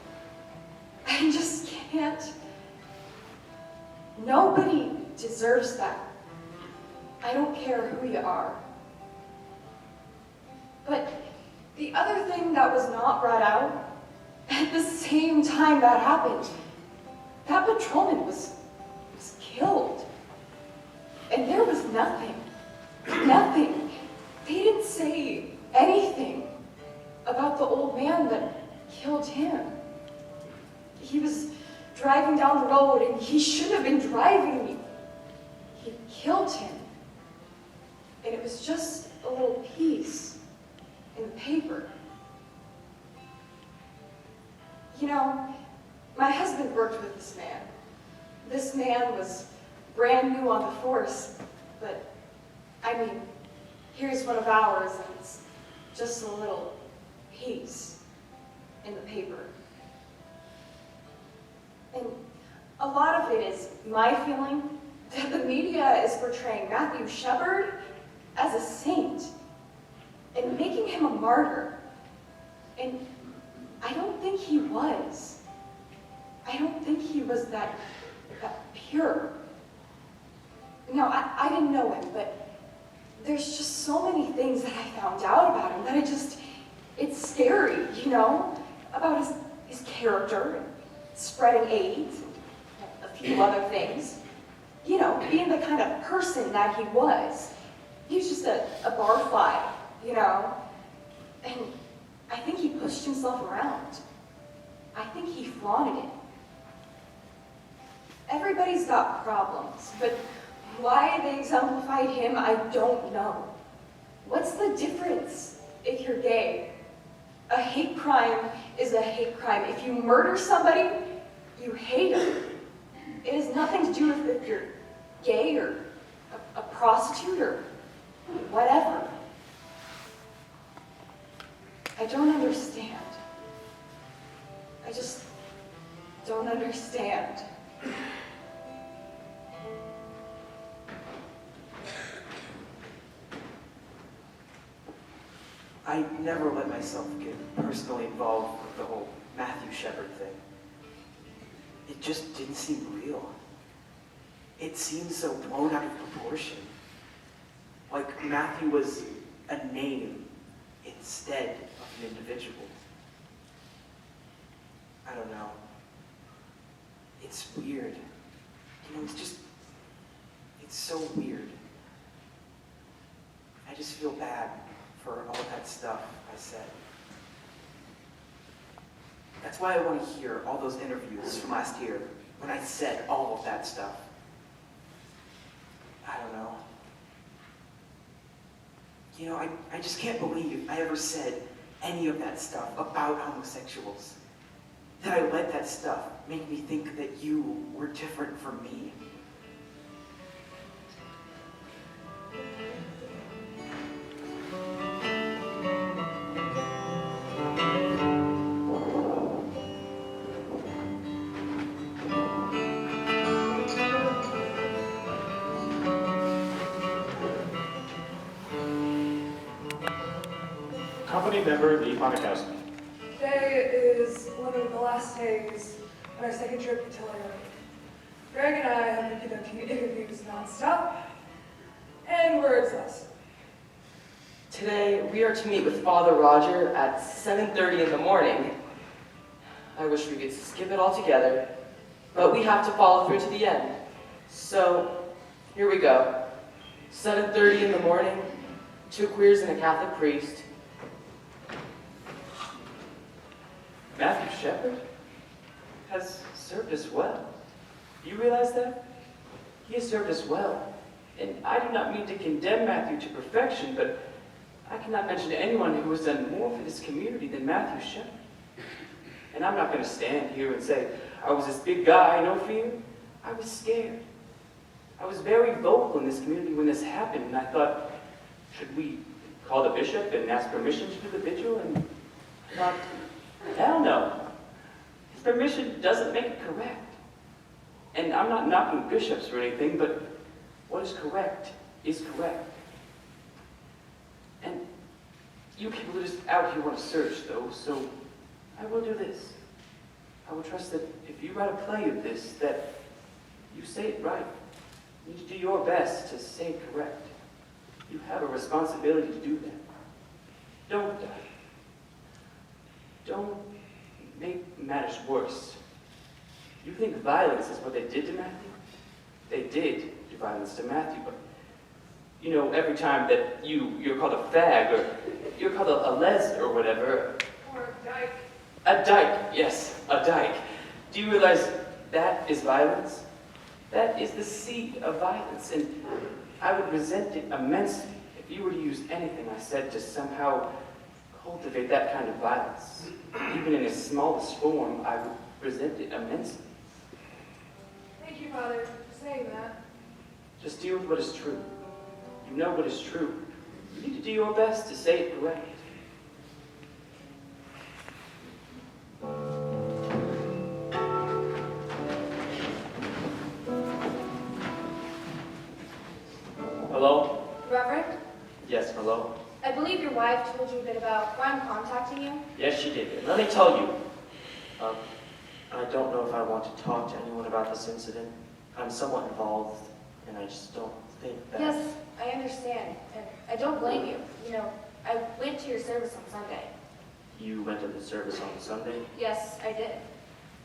I just can't. Nobody deserves that. I don't care who you are. But the other thing that was not brought out, at the same time that happened, that patrolman was killed. And there was nothing. They didn't say anything about the old man that killed him. He was driving down the road, and he shouldn't have been driving. He killed him. And it was just a little piece in the paper. My husband worked with this man. This man was brand new on the force, but here's one of ours, and it's just a little piece in the paper. And a lot of it is my feeling that the media is portraying Matthew Shepard as a saint and making him a martyr. And I don't think he was. I don't think he was that pure. No, I didn't know him, but there's just so many things that I found out about him that it's scary, you know, about his character, and spreading AIDS, and a few other things. You know, being the kind of person that he was. He was just a barfly, you know, and I think he pushed himself around. I think he flaunted it. Everybody's got problems, but why they exemplified him, I don't know. What's the difference if you're gay? A hate crime is a hate crime. If you murder somebody, you hate them. It has nothing to do with if you're gay or a prostitute or whatever. I don't understand. I just don't understand. I never let myself get personally involved with the whole Matthew Shepard thing. It just didn't seem real. It seemed so blown out of proportion. Like Matthew was a name instead of an individual. I don't know. It's weird. You know, it's so weird. I just feel bad for all that stuff I said. That's why I want to hear all those interviews from last year when I said all of that stuff. I don't know. You know, I just can't believe I ever said any of that stuff about homosexuals. That I let that stuff make me think that you were different from me. Company member Lee Monikowski. Today is one of the last days on our second trip to Laramie. Greg and I have been conducting interviews nonstop, and we're exhausted. Today, we are to meet with Father Roger at 7:30 in the morning. I wish we could skip it all together, but we have to follow through to the end. So, here we go. 7:30 in the morning, 2 queers and a Catholic priest. Matthew Shepard has served us well. Do you realize that? He has served us well. And I do not mean to condemn Matthew to perfection, but I cannot mention anyone who has done more for this community than Matthew Shepard. And I'm not going to stand here and say, I was this big guy, no fear. I was scared. I was very vocal in this community when this happened, and I thought, should we call the bishop and ask permission to do the vigil? And I thought, hell no. His permission doesn't make it correct. And I'm not knocking bishops or anything, but what is correct is correct. And you people are just out here want to search, though, so I will do this. I will trust that if you write a play of this, that you say it right. You need to do your best to say it correct. You have a responsibility to do that. Don't die. Don't make matters worse. You think violence is what they did to Matthew? They did do violence to Matthew, but you know, every time that you're called a fag, or you're called a les or whatever. Or a dyke. A dyke, yes, a dyke. Do you realize that is violence? That is the seed of violence, and I would resent it immensely if you were to use anything I said to somehow cultivate that kind of violence. Even in its smallest form, I would resent it immensely. Thank you, Father, for saying that. Just deal with what is true. You know what is true. You need to do your best to say it correct. Hello? Reverend, Yes, hello? I believe your wife told you a bit about why I'm contacting you. Yes, she did. And let me tell you, I don't know if I want to talk to anyone about this incident. I'm somewhat involved, and I just don't think that... Yes, I understand, and I don't blame you. You know, I went to your service on Sunday. You went to the service on Sunday? Yes, I did.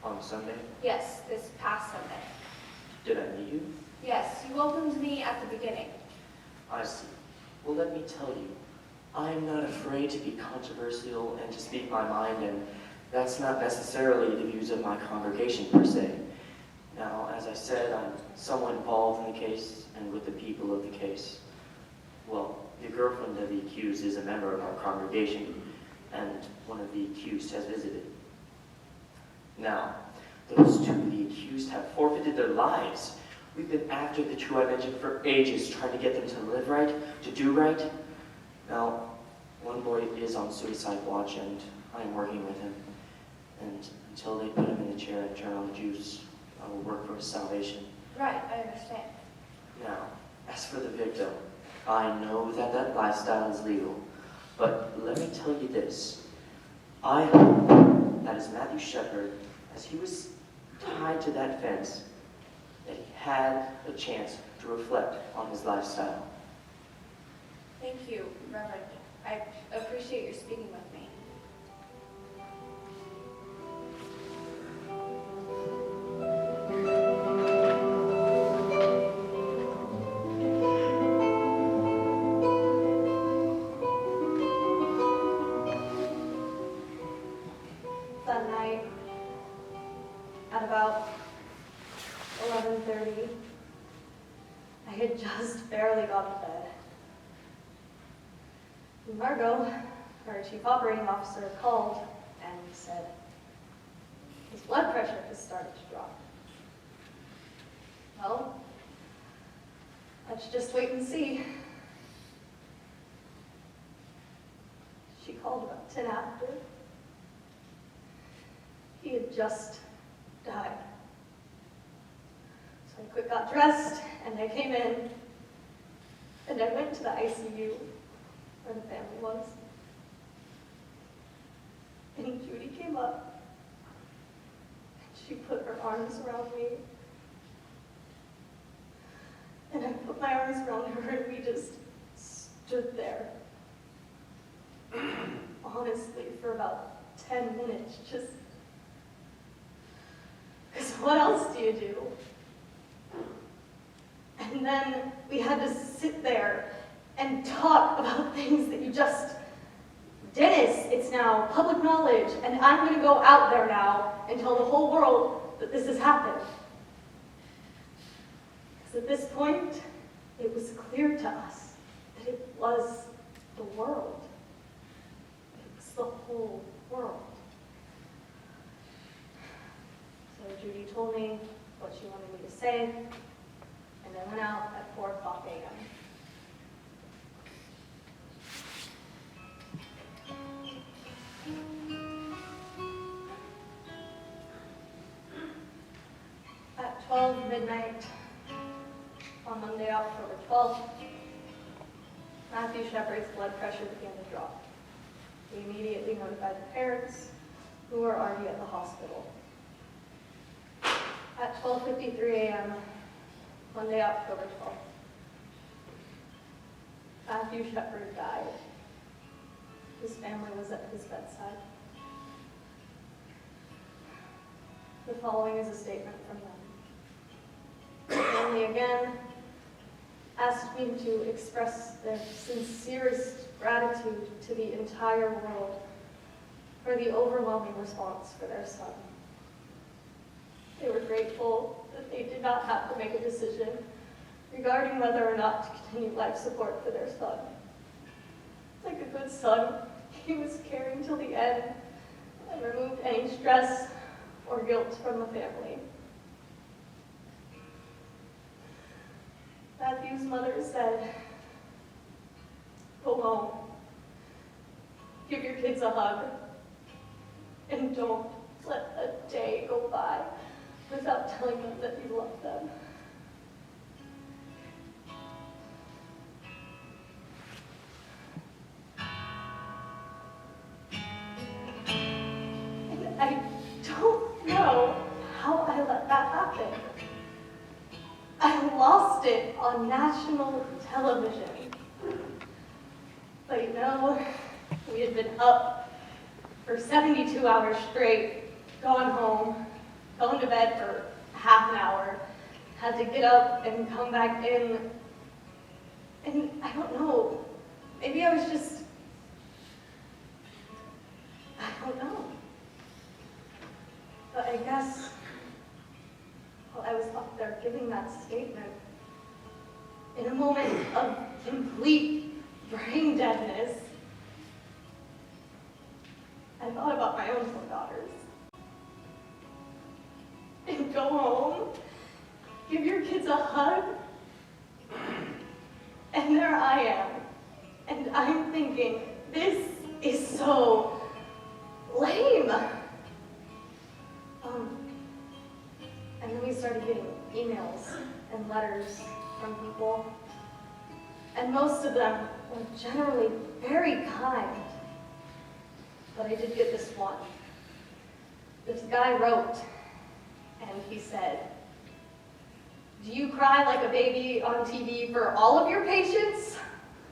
On Sunday? Yes, this past Sunday. Did I meet you? Yes, you welcomed me at the beginning. I see. Well, let me tell you, I'm not afraid to be controversial and to speak my mind, and that's not necessarily the views of my congregation per se. Now, as I said, I'm somewhat involved in the case and with the people of the case. Well, the girlfriend of the accused is a member of our congregation, and one of the accused has visited. Now, those two of the accused have forfeited their lives. We've been after the two I mentioned for ages, trying to get them to live right, to do right. Now, one boy is on suicide watch, and I'm working with him. And until they put him in the chair and turn on the juice, I will work for his salvation. Right, I understand. Now, as for the victim, I know that that lifestyle is legal, but let me tell you this. I hope that as Matthew Shepard, as he was tied to that fence, that he had a chance to reflect on his lifestyle. Thank you, Reverend. I appreciate your speaking with me. That night, at about 11:30, I had just barely got to bed. Margot, our chief operating officer, called and said his blood pressure has started to drop. Well, let's just wait and see. She called about 10 after. He had just died. So I quick got dressed, and I came in, and I went to the ICU where the family was. And Judy came up, and she put her arms around me. And I put my arms around her, and we just stood there. Honestly, for about 10 minutes, just... Because what else do you do? And then we had to sit there and talk about things that you just... Dennis, it's now public knowledge, and I'm going to go out there now and tell the whole world that this has happened. Because at this point, it was clear to us that it was the world. It was the whole world. So Judy told me what she wanted me to say, and I went out at 4 o'clock a.m. At 12 midnight on Monday, October 12th, Matthew Shepard's blood pressure began to drop. We immediately notified the parents, who were already at the hospital. At 12:53 a.m., Monday, October 12th, Matthew Shepard died. His family was at his bedside. The following is a statement from them. The family again asked me to express their sincerest gratitude to the entire world for the overwhelming response for their son. They were grateful that they did not have to make a decision regarding whether or not to continue life support for their son. Like a good son, he was caring till the end and removed any stress or guilt from the family. Matthew's mother said, "Go home, give your kids a hug, and don't let a day go by without telling them that you love them." lost it on national television. But you know, we had been up for 72 hours straight, gone home, gone to bed for half an hour, had to get up and come back in. And I don't know, maybe I was just, I don't know. But I guess while I was up there giving that statement, in a moment of complete brain deadness, I thought about my own 4 daughters. And go home, give your kids a hug, and there I am. And I'm thinking, this is so lame. And then we started getting emails and letters from people. And most of them were generally very kind. But I did get this one. This guy wrote, and he said, "Do you cry like a baby on TV for all of your patients,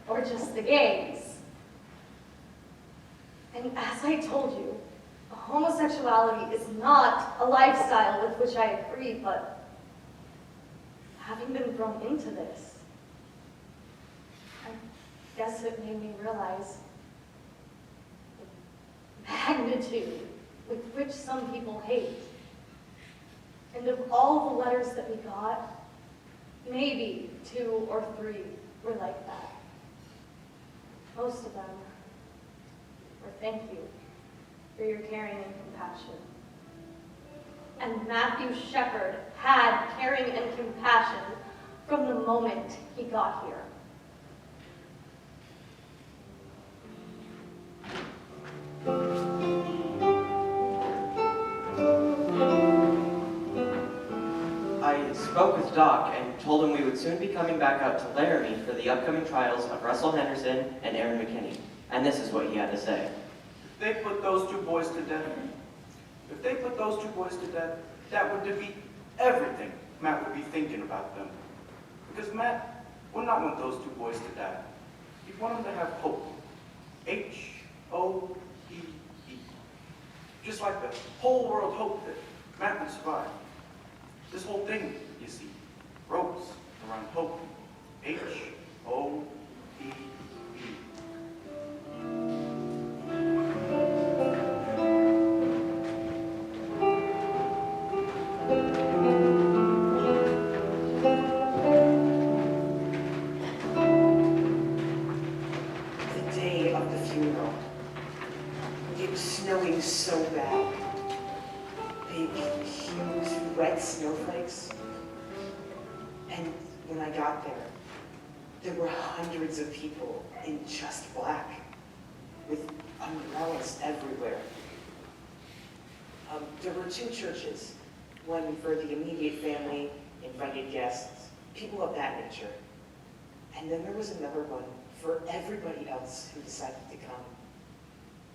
or just the gays?" And as I told you, homosexuality is not a lifestyle with which I agree, but having been thrown into this, I guess it made me realize the magnitude with which some people hate. And of all the letters that we got, maybe 2 or 3 were like that. Most of them were thank you for your caring and compassion. And Matthew Shepard had caring and compassion from the moment he got here. I spoke with Doc and told him we would soon be coming back out to Laramie for the upcoming trials of Russell Henderson and Aaron McKinney. And this is what he had to say. If they put those 2 boys to death, that would defeat everything Matt would be thinking about them. Because Matt would not want those 2 boys to die. He'd want them to have hope. H-O-P-E. Just like the whole world hoped that Matt would survive. This whole thing, you see, ropes around hope. H-O-P-E. The day of the funeral, it was snowing so bad. Big, huge, wet snowflakes. And when I got there, there were hundreds of people in just black, with umbrellas everywhere. There were 2 churches, one for the immediate family, invited guests, people of that nature. And then there was another one for everybody else who decided to come.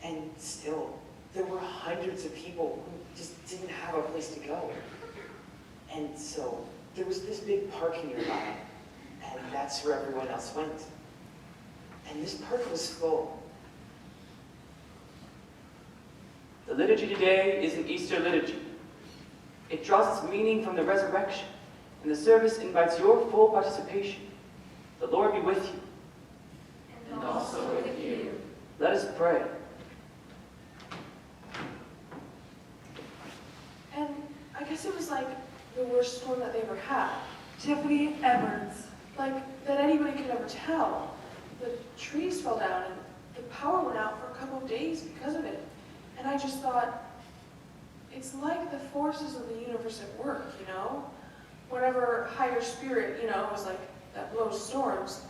And still, there were hundreds of people who just didn't have a place to go. And so there was this big park nearby, and that's where everyone else went. And this park was full. The liturgy today is an Easter liturgy. It draws its meaning from the resurrection, and the service invites your full participation. The Lord be with you. And also with you. Let us pray. And I guess it was like the worst storm that they ever had. Tiffany Edwards. Like that anybody could ever tell. The trees fell down and the power went out for a couple of days because of it. And I just thought, it's like the forces of the universe at work, you know? Whatever higher spirit, you know, was like that blows storms,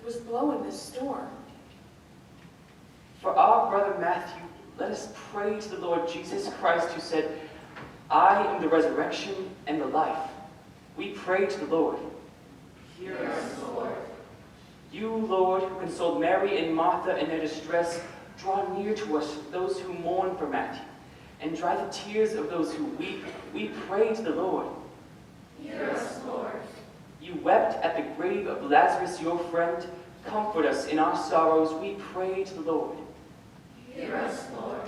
was blowing this storm. For our brother Matthew, let us pray to the Lord Jesus Christ, who said, "I am the resurrection and the life." We pray to the Lord. Hear us, Lord. You, Lord, who consoled Mary and Martha in their distress, draw near to us, those who mourn for Matthew, and dry the tears of those who weep. We pray to the Lord. Hear us, Lord. You wept at the grave of Lazarus, your friend. Comfort us in our sorrows, we pray to the Lord. Hear us, Lord.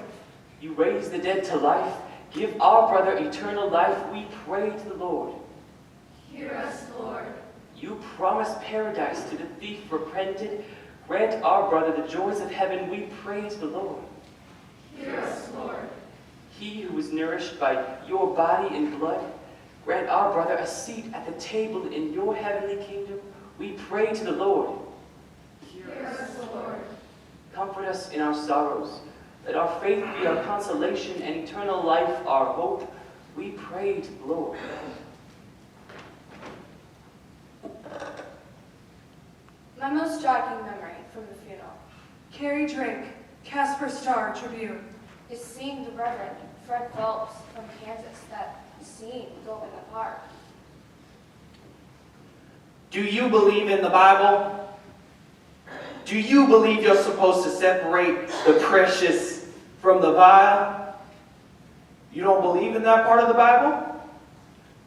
You raise the dead to life. Give our brother eternal life, we pray to the Lord. Hear us, Lord. You promise paradise to the thief repented. Grant our brother the joys of heaven, we pray to the Lord. Hear us, Lord. He who was nourished by your body and blood, grant our brother a seat at the table in your heavenly kingdom, we pray to the Lord. Hear us, Lord. Comfort us in our sorrows. Let our faith be our consolation and eternal life our hope, we pray to the Lord. My most striking memory from the funeral Carrie Drake, Casper Star Tribune. is seeing the Reverend Fred Phelps from Kansas that scene go in the park. Do you believe in the Bible? Do you believe you're supposed to separate the precious from the vile? You don't believe in that part of the Bible?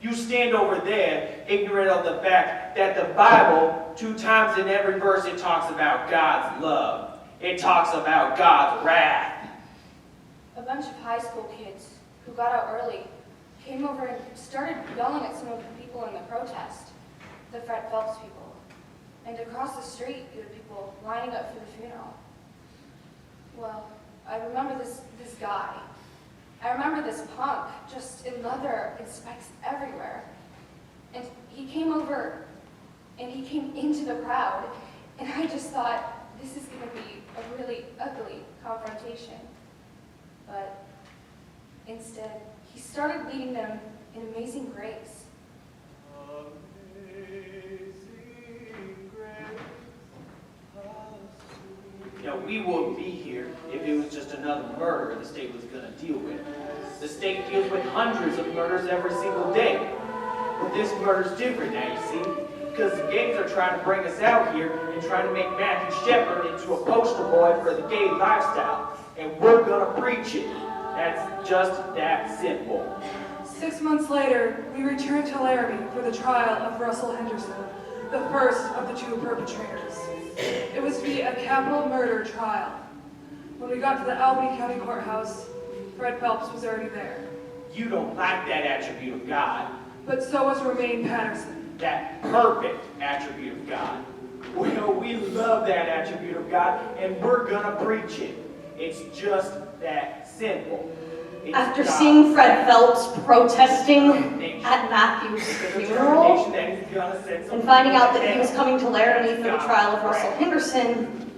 You stand over there ignorant of the fact that the Bible, 2 times in every verse, it talks about God's love. It talks about God's wrath. A bunch of high school kids who got out early came over and started yelling at some of the people in the protest, the Fred Phelps people. And across the street, you had people lining up for the funeral. Well, I remember this guy. I remember this punk, just in leather and specs everywhere. And he came over, and he came into the crowd, and I just thought, this is going to be a really ugly confrontation. But instead, he started leading them in Amazing Grace. You know, we wouldn't be here if it was just another murder the state was going to deal with. The state deals with hundreds of murders every single day. But this murder's different now, you see, because the gangs are trying to bring us out here and trying to make Matthew Shepard into a poster boy for the gay lifestyle. And we're going to preach it. That's just that simple. 6 months later, we returned to Laramie for the trial of Russell Henderson, the first of the 2 perpetrators. It was to be a capital murder trial. When we got to the Albany County Courthouse, Fred Phelps was already there. You don't like that attribute of God. But so was Romaine Patterson. That perfect attribute of God. Well, we love that attribute of God, and we're gonna preach it. It's just that simple. It's After God. seeing Fred Phelps protesting at Matthew's funeral, and finding out that he was coming to Laramie for the trial of Russell Henderson,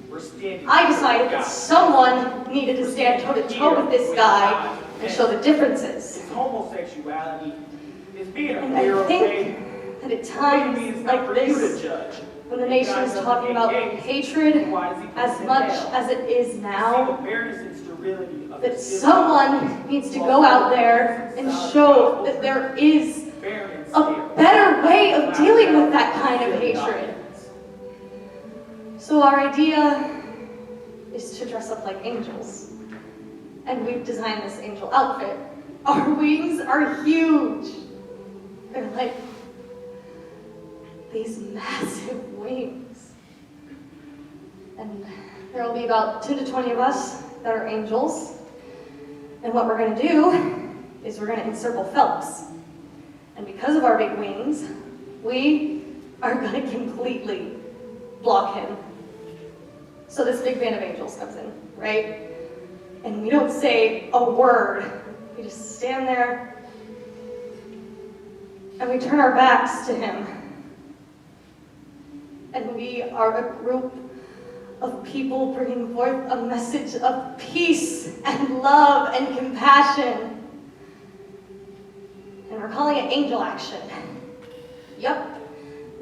I decided that someone needed to stand toe-to-toe with this guy and show the differences. It's homosexuality. It's being a And queer, I think that at times like this, when the nation is talking about hatred as much as it is now, that someone needs to go out there and show that there is a better way of dealing with that kind of hatred. So our idea is to dress up like angels. And we've designed this angel outfit. Our wings are huge. They're like these massive wings. And there will be about 10 to 20 of us that are angels. And what we're going to do is we're going to encircle Phelps. And because of our big wings, we are going to completely block him. So this big band of angels comes in, right? And we don't say a word. We just stand there and we turn our backs to him. And we are a group of people bringing forth a message of peace and love and compassion. And we're calling it Angel Action. Yep,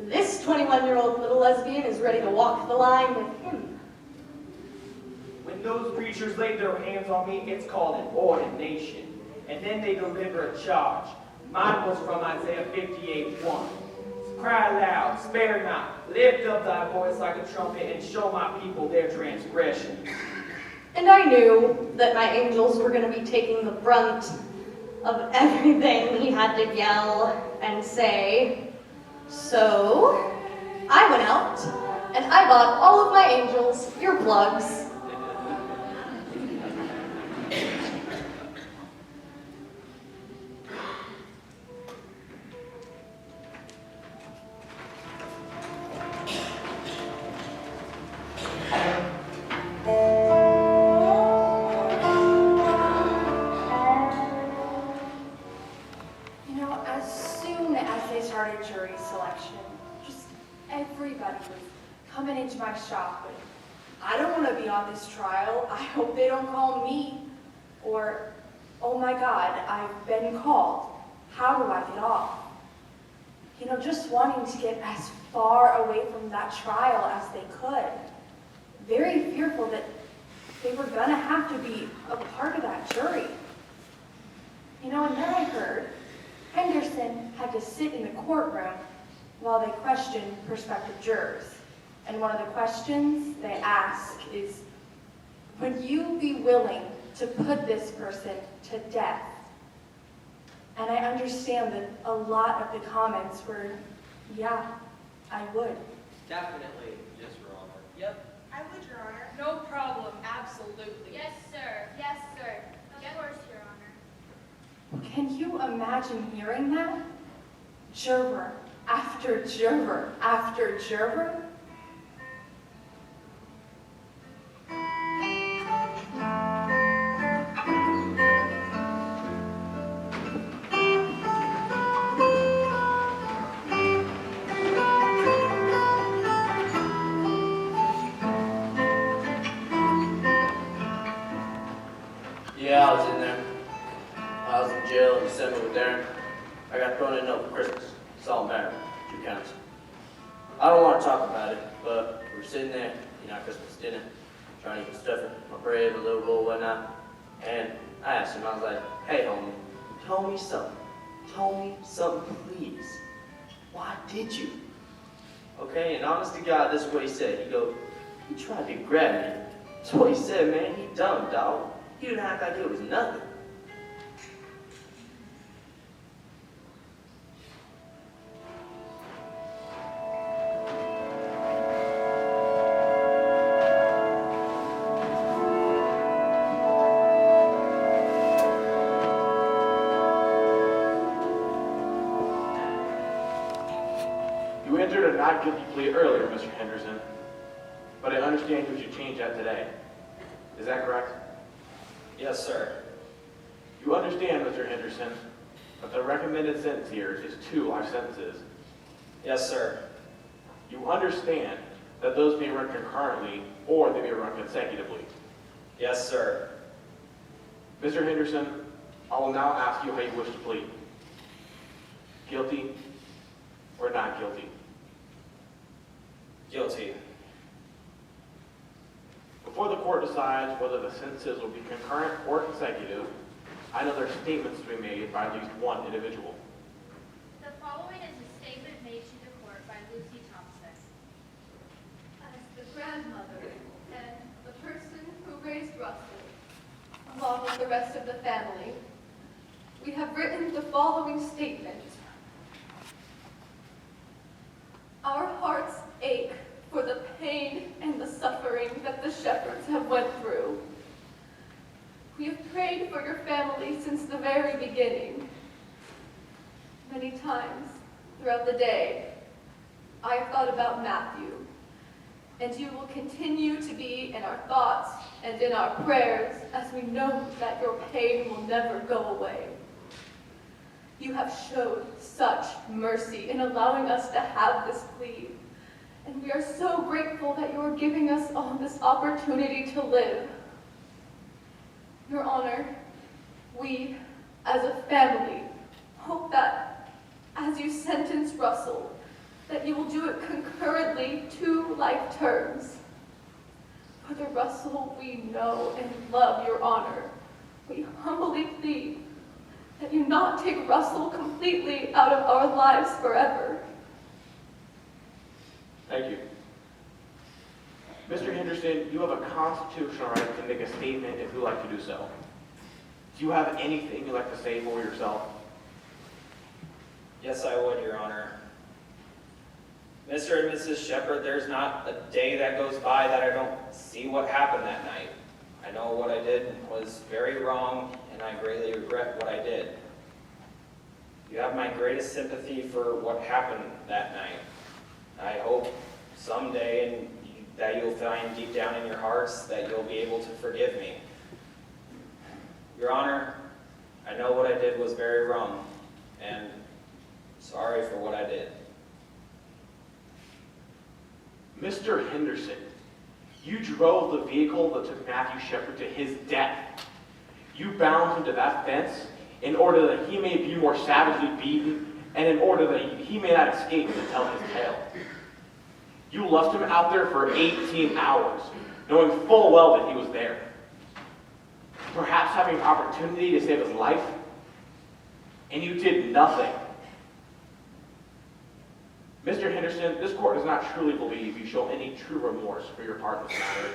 this 21-year-old little lesbian is ready to walk the line with him. When those preachers laid their hands on me, it's called an ordination. And then they deliver a charge. Mine was from Isaiah 58:1. Cry loud, spare not, lift up thy voice like a trumpet, and show my people their transgression. And I knew that my angels were going to be taking the brunt of everything he had to yell and say. So, I went out and I bought all of my angels earplugs. You know, as soon as they started jury selection, just everybody was coming into my shop with, I don't want to be on this trial. I hope they don't call me. Or, oh my God, I've been called. How do I get off? You know, just wanting to get as far away from that trial as they could. Very fearful that they were gonna have to be a part of that jury. You know, and then I heard Henderson had to sit in the courtroom while they questioned prospective jurors. And one of the questions they ask is, would you be willing to put this person to death? And I understand that a lot of the comments were, yeah, I would. Definitely, yes, Your Honor. Yep. I would, Your Honor. No problem, absolutely. Yes, sir. Yes, sir. Of course, Your Honor. Can you imagine hearing that? Juror after juror after juror? Yeah, I was in there. I was in jail in December with Darren. I got thrown in for Christmas. Salt and pepper, 2 counts. I don't want to talk about it, but we were sitting there, Christmas dinner, trying to eat stuffing, my bread, my little bowl, whatnot. And I asked him, I was like, hey, homie, tell me something. Tell me something, please. Why did you? Okay, and honest to God, this is what he said. He tried to grab me. That's what he said, man. He dumb, dog. He didn't act like it was nothing. You entered a not guilty plea earlier, Mr. Henderson, but I understand you should change that today. Is that correct? Yes, sir. You understand, Mr. Henderson, that the recommended sentence here is 2 life sentences. Yes, sir. You understand that those may run concurrently or they may run consecutively. Yes, sir. Mr. Henderson, I will now ask you how you wish to plead. Guilty or not guilty? Guilty. Before the court decides whether the sentences will be concurrent or consecutive, I know there are statements to be made by at least one individual. The following is a statement made to the court by Lucy Thompson. As the grandmother and the person who raised Russell, along with the rest of the family, we have written the following statement. Our hearts ache for the pain and the suffering that the shepherds have went through. We have prayed for your family since the very beginning. Many times throughout the day, I have thought about Matthew, and you will continue to be in our thoughts and in our prayers as we know that your pain will never go away. You have showed such mercy in allowing us to have this plea, and we are so grateful that you are giving us all this opportunity to live. Your Honor, we, as a family, hope that as you sentence Russell, that you will do it concurrently 2 life terms. For the Russell we know and love, Your Honor, we humbly plead that you not take Russell completely out of our lives forever. Thank you. Mr. Henderson, you have a constitutional right to make a statement if you'd like to do so. Do you have anything you'd like to say for yourself? Yes, I would, Your Honor. Mr. and Mrs. Shepherd, there's not a day that goes by that I don't see what happened that night. I know what I did was very wrong, and I greatly regret what I did. You have my greatest sympathy for what happened that night. I hope someday that you'll find deep down in your hearts that you'll be able to forgive me. Your Honor, I know what I did was very wrong, and sorry for what I did. Mr. Henderson, you drove the vehicle that took Matthew Shepard to his death. You bound him to that fence in order that he may be more savagely beaten and in order that he may not escape to tell his tale. You left him out there for 18 hours, knowing full well that he was there. Perhaps having an opportunity to save his life, and you did nothing. Mr. Henderson, this court does not truly believe you show any true remorse for your part in this matter.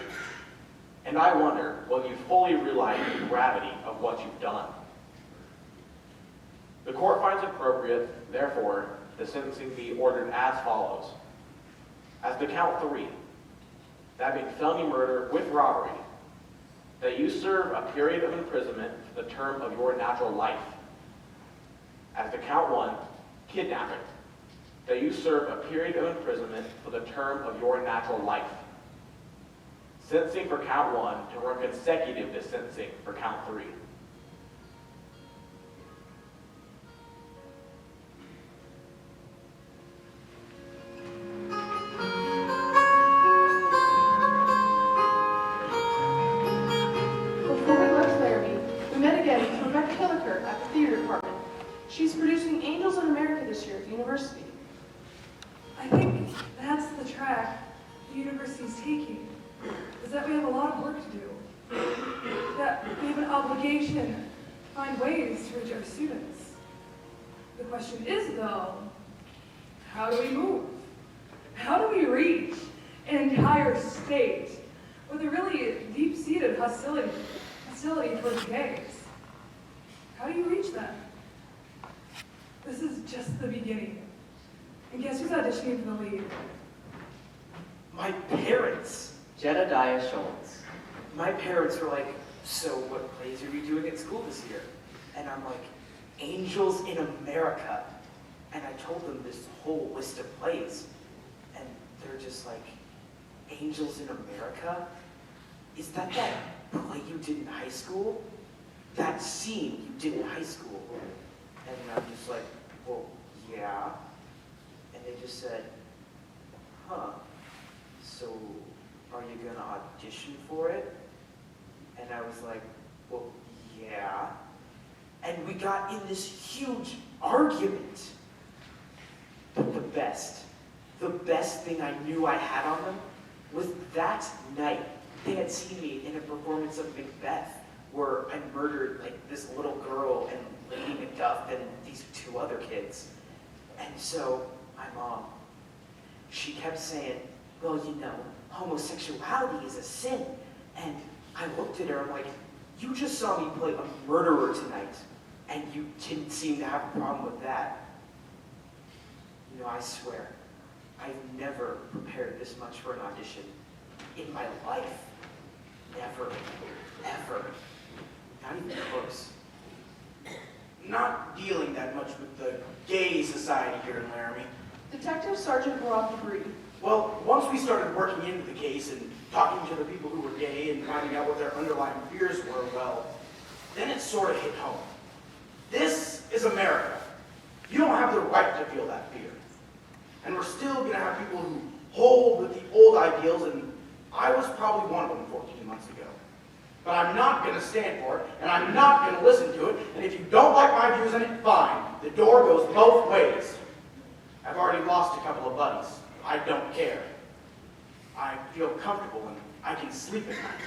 And I wonder whether you fully realize the gravity of what you've done. The court finds appropriate, therefore, the sentencing be ordered as follows. As to count 3, that being felony murder with robbery, that you serve a period of imprisonment for the term of your natural life. As to count 1, kidnapping, that you serve a period of imprisonment for the term of your natural life. Sentencing for count 1 to run consecutive to sentencing for count 3. Before we left Laramie, we met again with Rebecca Hilliker at the theater department. She's producing Angels in America this year at the university. I think that's the track the university's taking, is that we have a lot of work to do. That we have an obligation to find ways to reach our students. The question is, though, how do we move? How do we reach an entire state with a really deep-seated hostility towards gays? How do you reach them? This is just the beginning. And guess who's auditioning for the lead? My parents. Jedediah Schultz. My parents were like, so what plays are you doing at school this year? And I'm like, Angels in America. And I told them this whole list of plays. And they're just like, Angels in America? Is that play you did in high school? That scene you did in high school? And I'm just like, well, yeah. And they just said, huh, so are you gonna audition for it? And I was like, well, yeah. And we got in this huge argument. But the best thing I knew I had on them was that night they had seen me in a performance of Macbeth where I murdered like this little girl and Lady Macduff and these 2 other kids. And so my mom, she kept saying, well, you know, homosexuality is a sin. And I looked at her, I'm like, you just saw me play a murderer tonight, and you didn't seem to have a problem with that. You know, I swear, I've never prepared this much for an audition in my life. Never, ever. Not even close. Not dealing that much with the gay society here in Laramie. Detective Sergeant Barak Debris. Well, once we started working into the case and talking to the people who were gay and finding out what their underlying fears were, well, then it sort of hit home. This is America. You don't have the right to feel that fear. And we're still going to have people who hold with the old ideals, and I was probably one of them 14 months ago. But I'm not going to stand for it, and I'm not going to listen to it, and if you don't like my views on it, fine. The door goes both ways. I've already lost a couple of buddies. I don't care. I feel comfortable and I can sleep at night.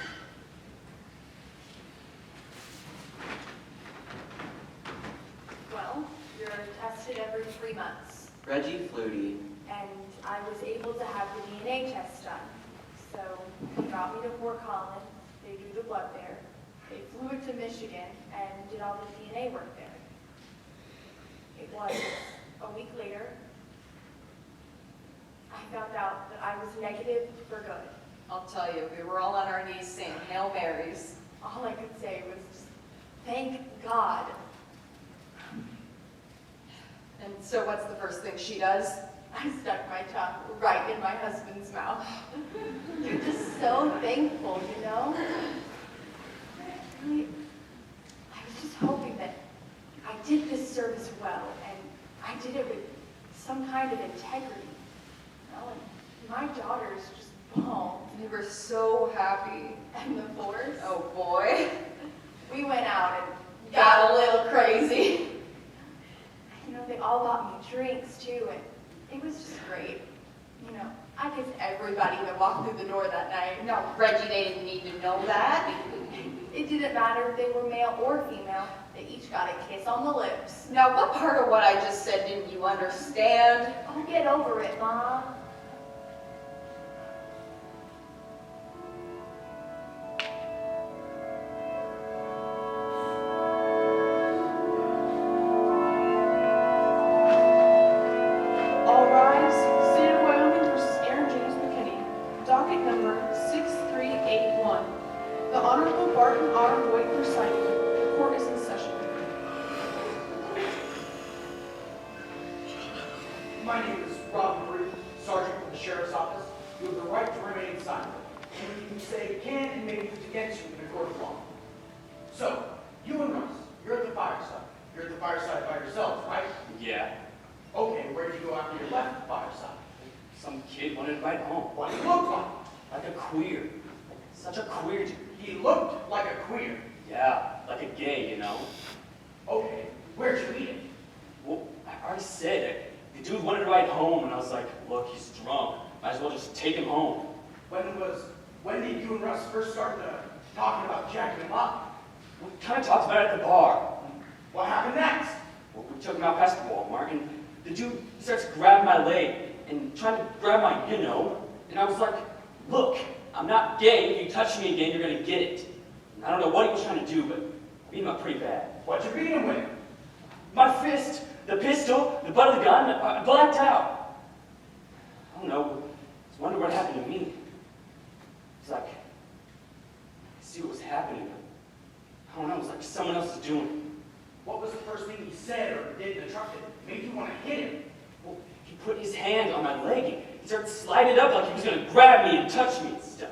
Well, you're tested every 3 months. Reggie Flutie. And I was able to have the DNA test done. So they brought me to Fort Collins, they drew the blood there, they flew it to Michigan and did all the DNA work there. It was a week later, I found out that I was negative for good. I'll tell you, we were all on our knees saying Hail Marys. All I could say was just, thank God. And so what's the first thing she does? I stuck my tongue right in my husband's mouth. You're just so thankful, you know? Really, I was just hoping that I did this service well, and I did it with some kind of integrity. You know, and my daughters just bawled. They were so happy. And the boys? Oh boy. We went out and got a little crazy. You know, they all got me drinks too, and it was just great. You know, I kissed everybody that walked through the door that night. No, Reggie, they didn't need to know that. It didn't matter if they were male or female. They each got a kiss on the lips. Now, what part of what I just said didn't you understand? Oh, get over it, Mom. All rise. State of Wyoming versus Aaron James McKinney. Docket number 6381. The Honorable Barton R. Boyd presiding. The court is in session. My name is Robin Bree, Sergeant from the Sheriff's Office. You have the right to remain silent. Anything you say can and may be used against you in a court of law. So, you and Russ, you're at the fireside. You're at the fireside by yourselves, right? Yeah. Okay, where'd you go after you left the fireside? Some kid wanted to ride home. What did he look like? Like a queer. Such a queer dude. He looked like a queer. Yeah, like a gay, you know? Okay, where'd you meet him? Well, I already said it. The dude wanted to ride home, and I was like, look, he's drunk. Might as well just take him home. When did you and Russ first start talking about jacking him up? We kind of talked about it at the bar. What happened next? Well, we took him out past the Walmart, and the dude starts grabbing my leg and trying to grab my, you know, and I was like, look, I'm not gay. If you touch me again, you're gonna get it. And I don't know what he was trying to do, but I beat him up pretty bad. What'd you beat him with? My fist, the pistol, the butt of the gun. I blacked out. I don't know. I was wondering what happened to me. It's like, I see what was happening, but I don't know. It was like someone else was doing it. What was the first thing he said or did in the truck that made you want to hit him? Well, he put his hand on my leg and he started sliding it up like he was going to grab me and touch me and stuff.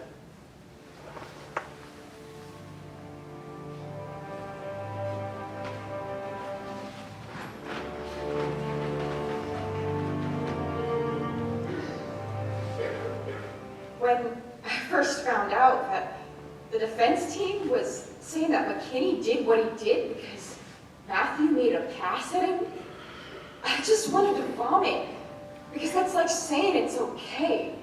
When I first found out that the defense team was saying that McKinney did what he did because Matthew made a pass at him, I just wanted to vomit. Because that's like saying it's okay.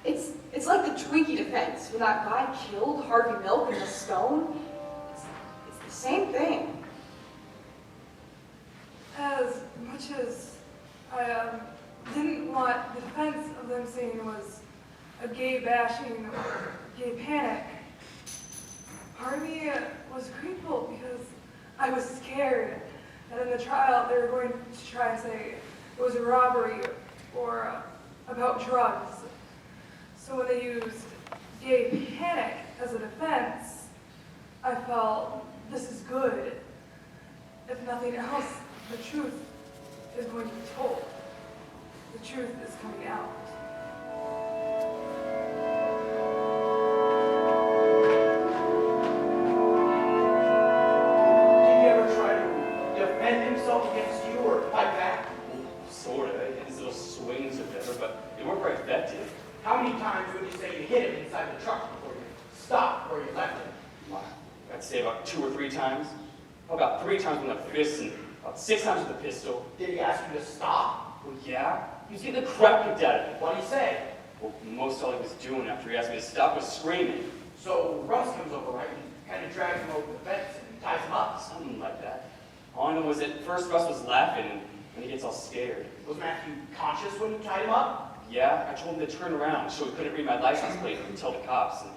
It's like the Twinkie defense when that guy killed Harvey Milk in the stone. It's the same thing. As much as I didn't want the defense of them saying it was a gay bashing or gay panic, part of me was grateful because I was scared that in the trial they were going to try and say it was a robbery or about drugs. So when they used gay panic as a defense, I felt this is good. If nothing else, the truth is going to be told. The truth is coming out. Did he ever try to defend himself against you or fight back? Sort of. His little swings or whatever, but they weren't very effective. How many times would you say you hit him inside the truck before you stopped where you left him? Wow. I'd say about 2 or 3 times. About 3 times with my fist and about 6 times with the pistol. Did he ask you to stop? Well, yeah. He was getting the crap kicked out of him. What did he say? Well, most all he was doing after he asked me to stop was screaming. So Russ comes over, right, and kind of drags him over the fence and ties him up. Something like that. All I know was that first Russ was laughing and he gets all scared. Was Matthew conscious when you tied him up? Yeah, I told him to turn around so he couldn't read my license plate and tell the cops. And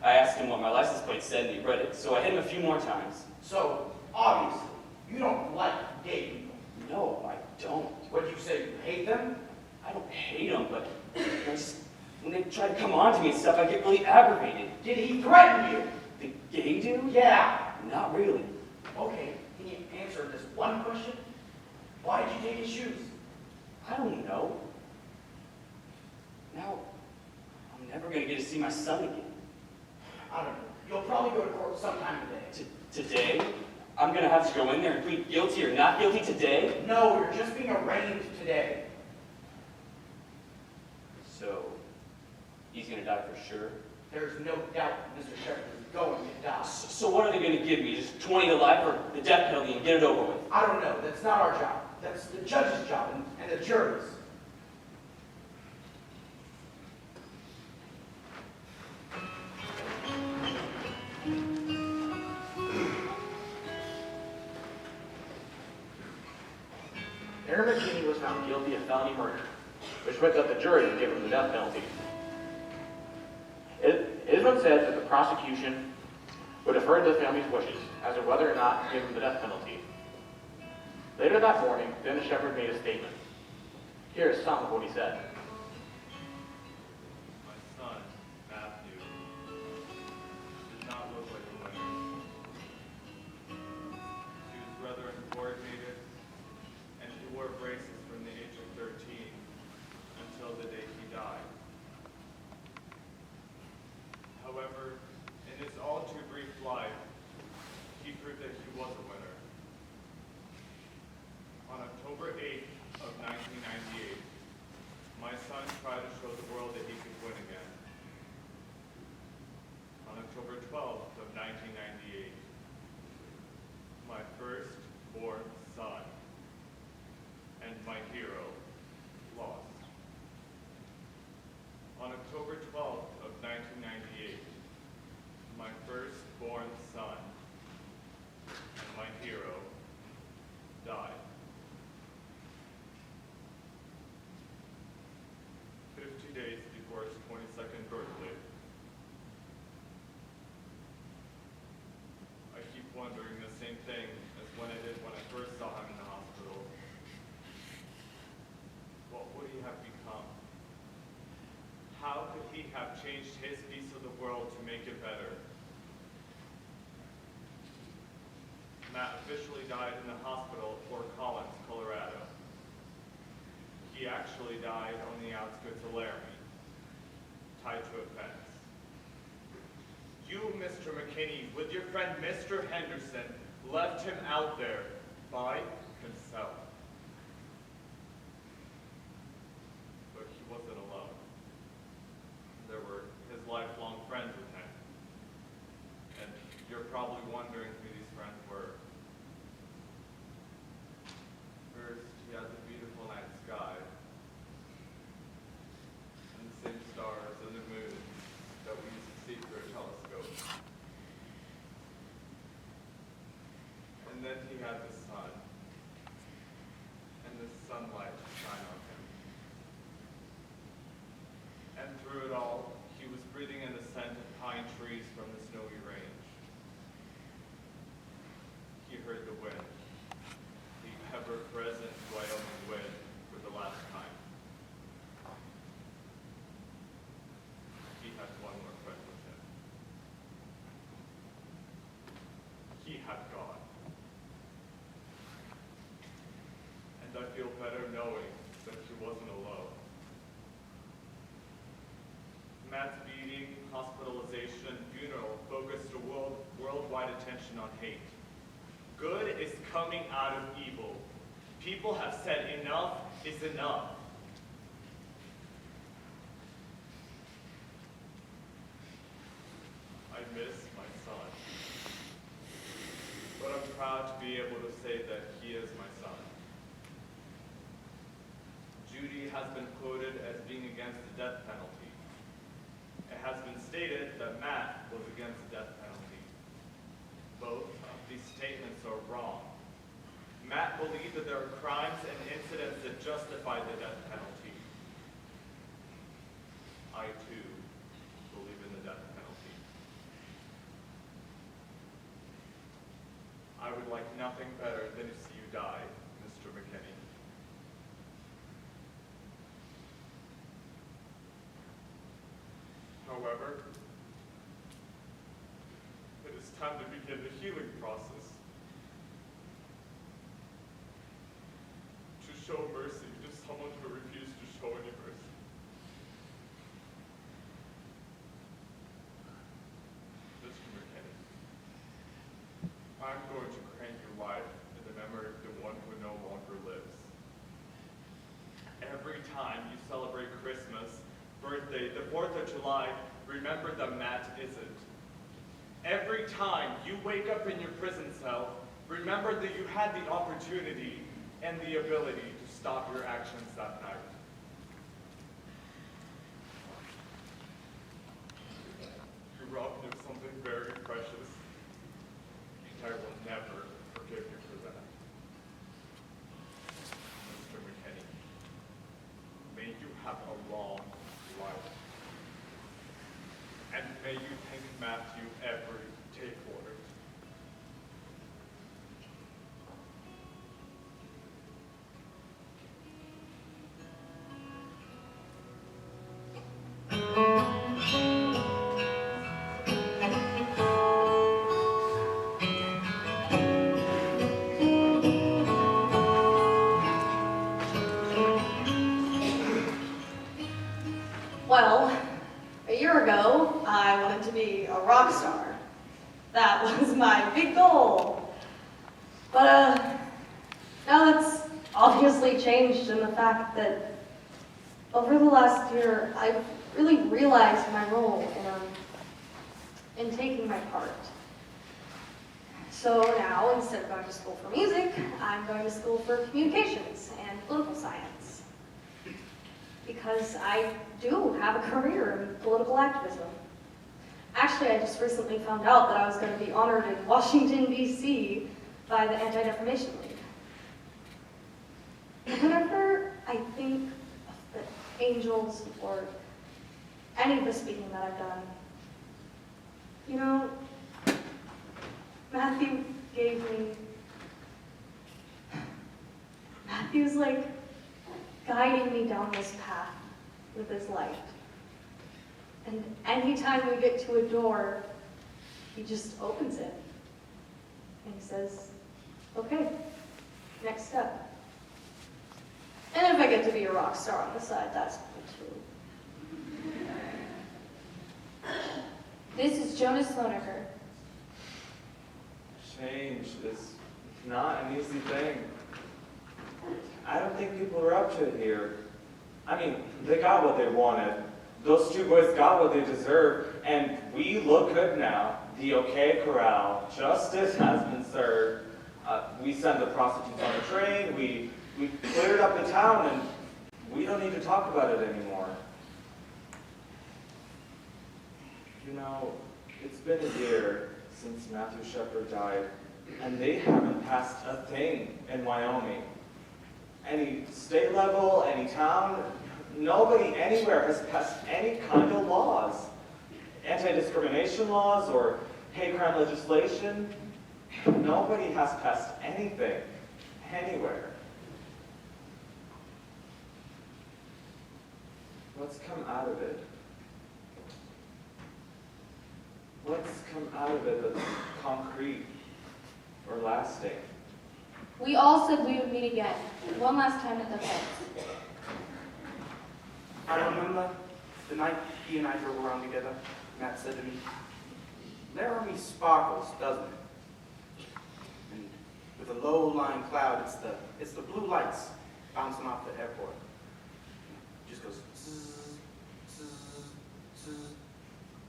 I asked him what my license plate said and he read it, so I hit him a few more times. So, obviously, you don't like gay people. No, I don't. Would you say you hate them? I don't hate them, but when they try to come on to me and stuff, I get really aggravated. Did he threaten you? The gay dude? Yeah. Not really. Okay, can you answer this one question? Why did you take his shoes? I don't know. Now, I'm never going to get to see my son again. I don't know. You'll probably go to court sometime today. Today? I'm going to have to go in there and plead guilty or not guilty today? No, you're just being arraigned today. So, he's going to die for sure? There's no doubt Mr. Shepard is going to die. So what are they going to give me? Just 20 to life or the death penalty and get it over with? I don't know. That's not our job. That's the judge's job and the jury's. Aaron McKinney was found guilty of felony murder, which meant that the jury would give him the death penalty. It has been said that the prosecution would defer to the family's wishes as to whether or not to give him the death penalty. Later that morning, Dennis Shepard made a statement. Here is some of what he said. My son, Matthew, did not look like a winner. She was rather uncoordinated, and he wore braces from the age of 13 until the day he died. However, in his all too brief life, he proved that he was a winner. On October 8th of 1998, my son tried to show the world that he could win again. On October 12th of 1998, my firstborn son and my hero lost. On October 12th of 1998, my firstborn son and my hero died. 50 days before his 22nd birthday. I keep wondering the same thing as when I did when I first saw him in the hospital. What would he have become? How could he have changed his piece of the world to make it better? Matt officially died in the hospital at Fort Collins, Colorado. He actually died on the outskirts of Laramie, tied to a fence. You, Mr. McKinney, with your friend Mr. Henderson, left him out there by himself. But he wasn't alone. There were his lifelong friends with him. And you're probably wondering who these friends were. First, he had the beautiful night sky, and the same stars and the moon that we used to see through a telescope. And then he had the sun, and the sunlight to shine on him. And through it all, he was breathing in the scent of pine trees from the snowy range. He heard the wind, the ever-present Wyoming wind for the last time. He had one more friend with him. He had God. And I feel better knowing that he wasn't alone. Matt's beating, hospitalization, and funeral focused a worldwide attention on hate. Good is coming out of evil. People have said enough is enough. I miss my son. But I'm proud to be able to say that he is my son. Judy has been quoted as being against the death penalty. It has been stated that Matt was against the death penalty. Both of these statements are wrong. Matt believed that there are crimes and incidents that justify the death penalty. I, too, believe in the death penalty. I would like nothing better than to see you die, Mr. McKinney. however, it is time to begin the healing process. To show mercy to someone who refused to show any mercy. Mr. McKinney, I'm going to grant you life in the memory of the one who no longer lives. Every time you celebrate Christmas, birthday, the 4th of July, remember that Matt isn't. Every time you wake up in your prison cell, remember that you had the opportunity and the ability to stop your actions that night. You robbed me of something very precious, and I will never forgive you for that. Mr. McKinney, may you have a long life. And may you thank Matthew every day for it. Well, a year ago, I wanted to be a rock star. That was my big goal. But now that's obviously changed in the fact that over the last year, I've really realized my role in taking my part. So now, instead of going to school for music, I'm going to school for communications and political science. Because I do have a career in political activism. Actually, I just recently found out that I was going to be honored in Washington, D.C. by the Anti-Defamation League. And whenever I think of the angels or any of the speaking that I've done, you know, Matthew's like guiding me down this path with his light. And anytime we get to a door, he just opens it. And he says, okay, next step. And if I get to be a rock star on the side, that's cool too. This is Jonas Lonecker. Change is not an easy thing. I don't think people are up to it here. I mean, they got what they wanted. Those two boys got what they deserve, and we look good now. The OK Corral, justice has been served. We send the prostitutes on the train, we cleared up the town, and we don't need to talk about it anymore. You know, it's been a year since Matthew Shepard died, and they haven't passed a thing in Wyoming. Any state level, any town, nobody anywhere has passed any kind of laws. Anti-discrimination laws or hate crime legislation. Nobody has passed anything, anywhere. What's come out of it? What's come out of it that's concrete or lasting? We all said we would meet again, one last time at the fence. I remember the night he and I drove around together. Matt said to me, Laramie sparkles, doesn't it? And with a low-lying cloud, it's the blue lights bouncing off the airport. It just goes zzz, zzz, zzz,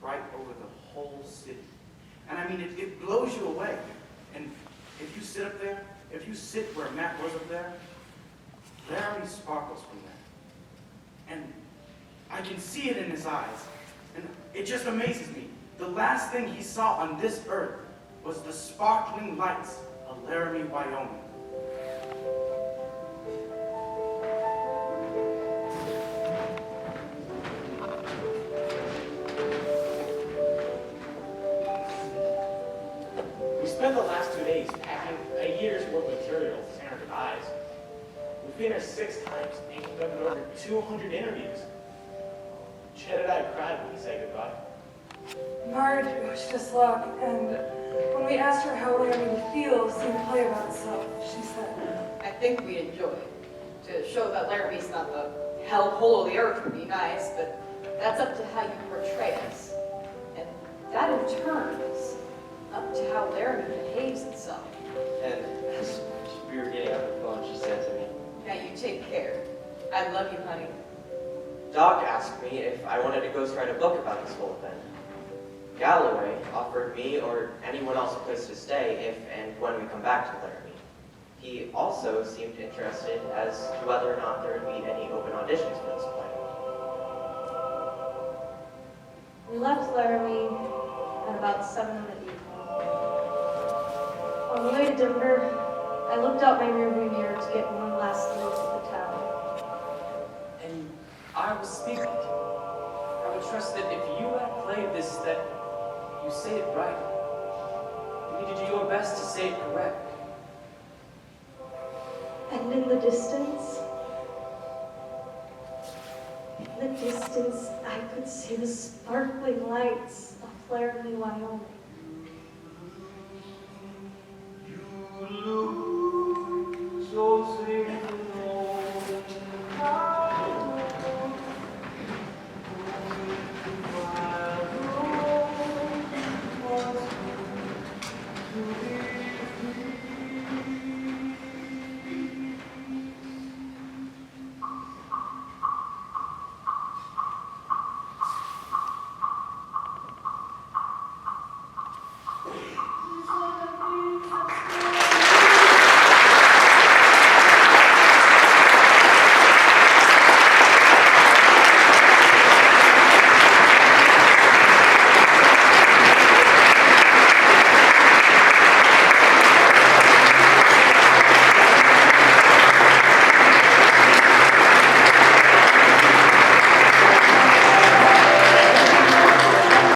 right over the whole city. And I mean, it blows you away. And if you sit up there, if you sit where Matt was up there, Laramie sparkles from there. And I can see it in his eyes. And it just amazes me. The last thing he saw on this earth was the sparkling lights of Laramie, Wyoming. We spent the last 2 days packing a year's worth of materials in our device. We've been here 6 times and conducted over 200 interviews. Ted and I cried when we said goodbye. Marge wished us luck, and when we asked her how Laramie would feel seeing the play about itself, she said, I think we enjoy it. To show that Laramie's not the hellhole of the earth would be nice, but that's up to how you portray us. And that in turn is up to how Laramie behaves itself. And as we were getting off the phone, she said to me, Now you take care. I love you, honey. Doc asked me if I wanted to ghost write a book about this whole thing. Galloway offered me or anyone else a place to stay if and when we come back to Laramie. He also seemed interested as to whether or not there would be any open auditions for this play. We left Laramie at about 7 in the evening. On the way to Denver, I looked out my rearview mirror to get one last look at the town. And I was speaking. I would trust that if you had played this, that you say it right. You need to do your best to say it correct. And in the distance, I could see the sparkling lights of Laramie, Wyoming.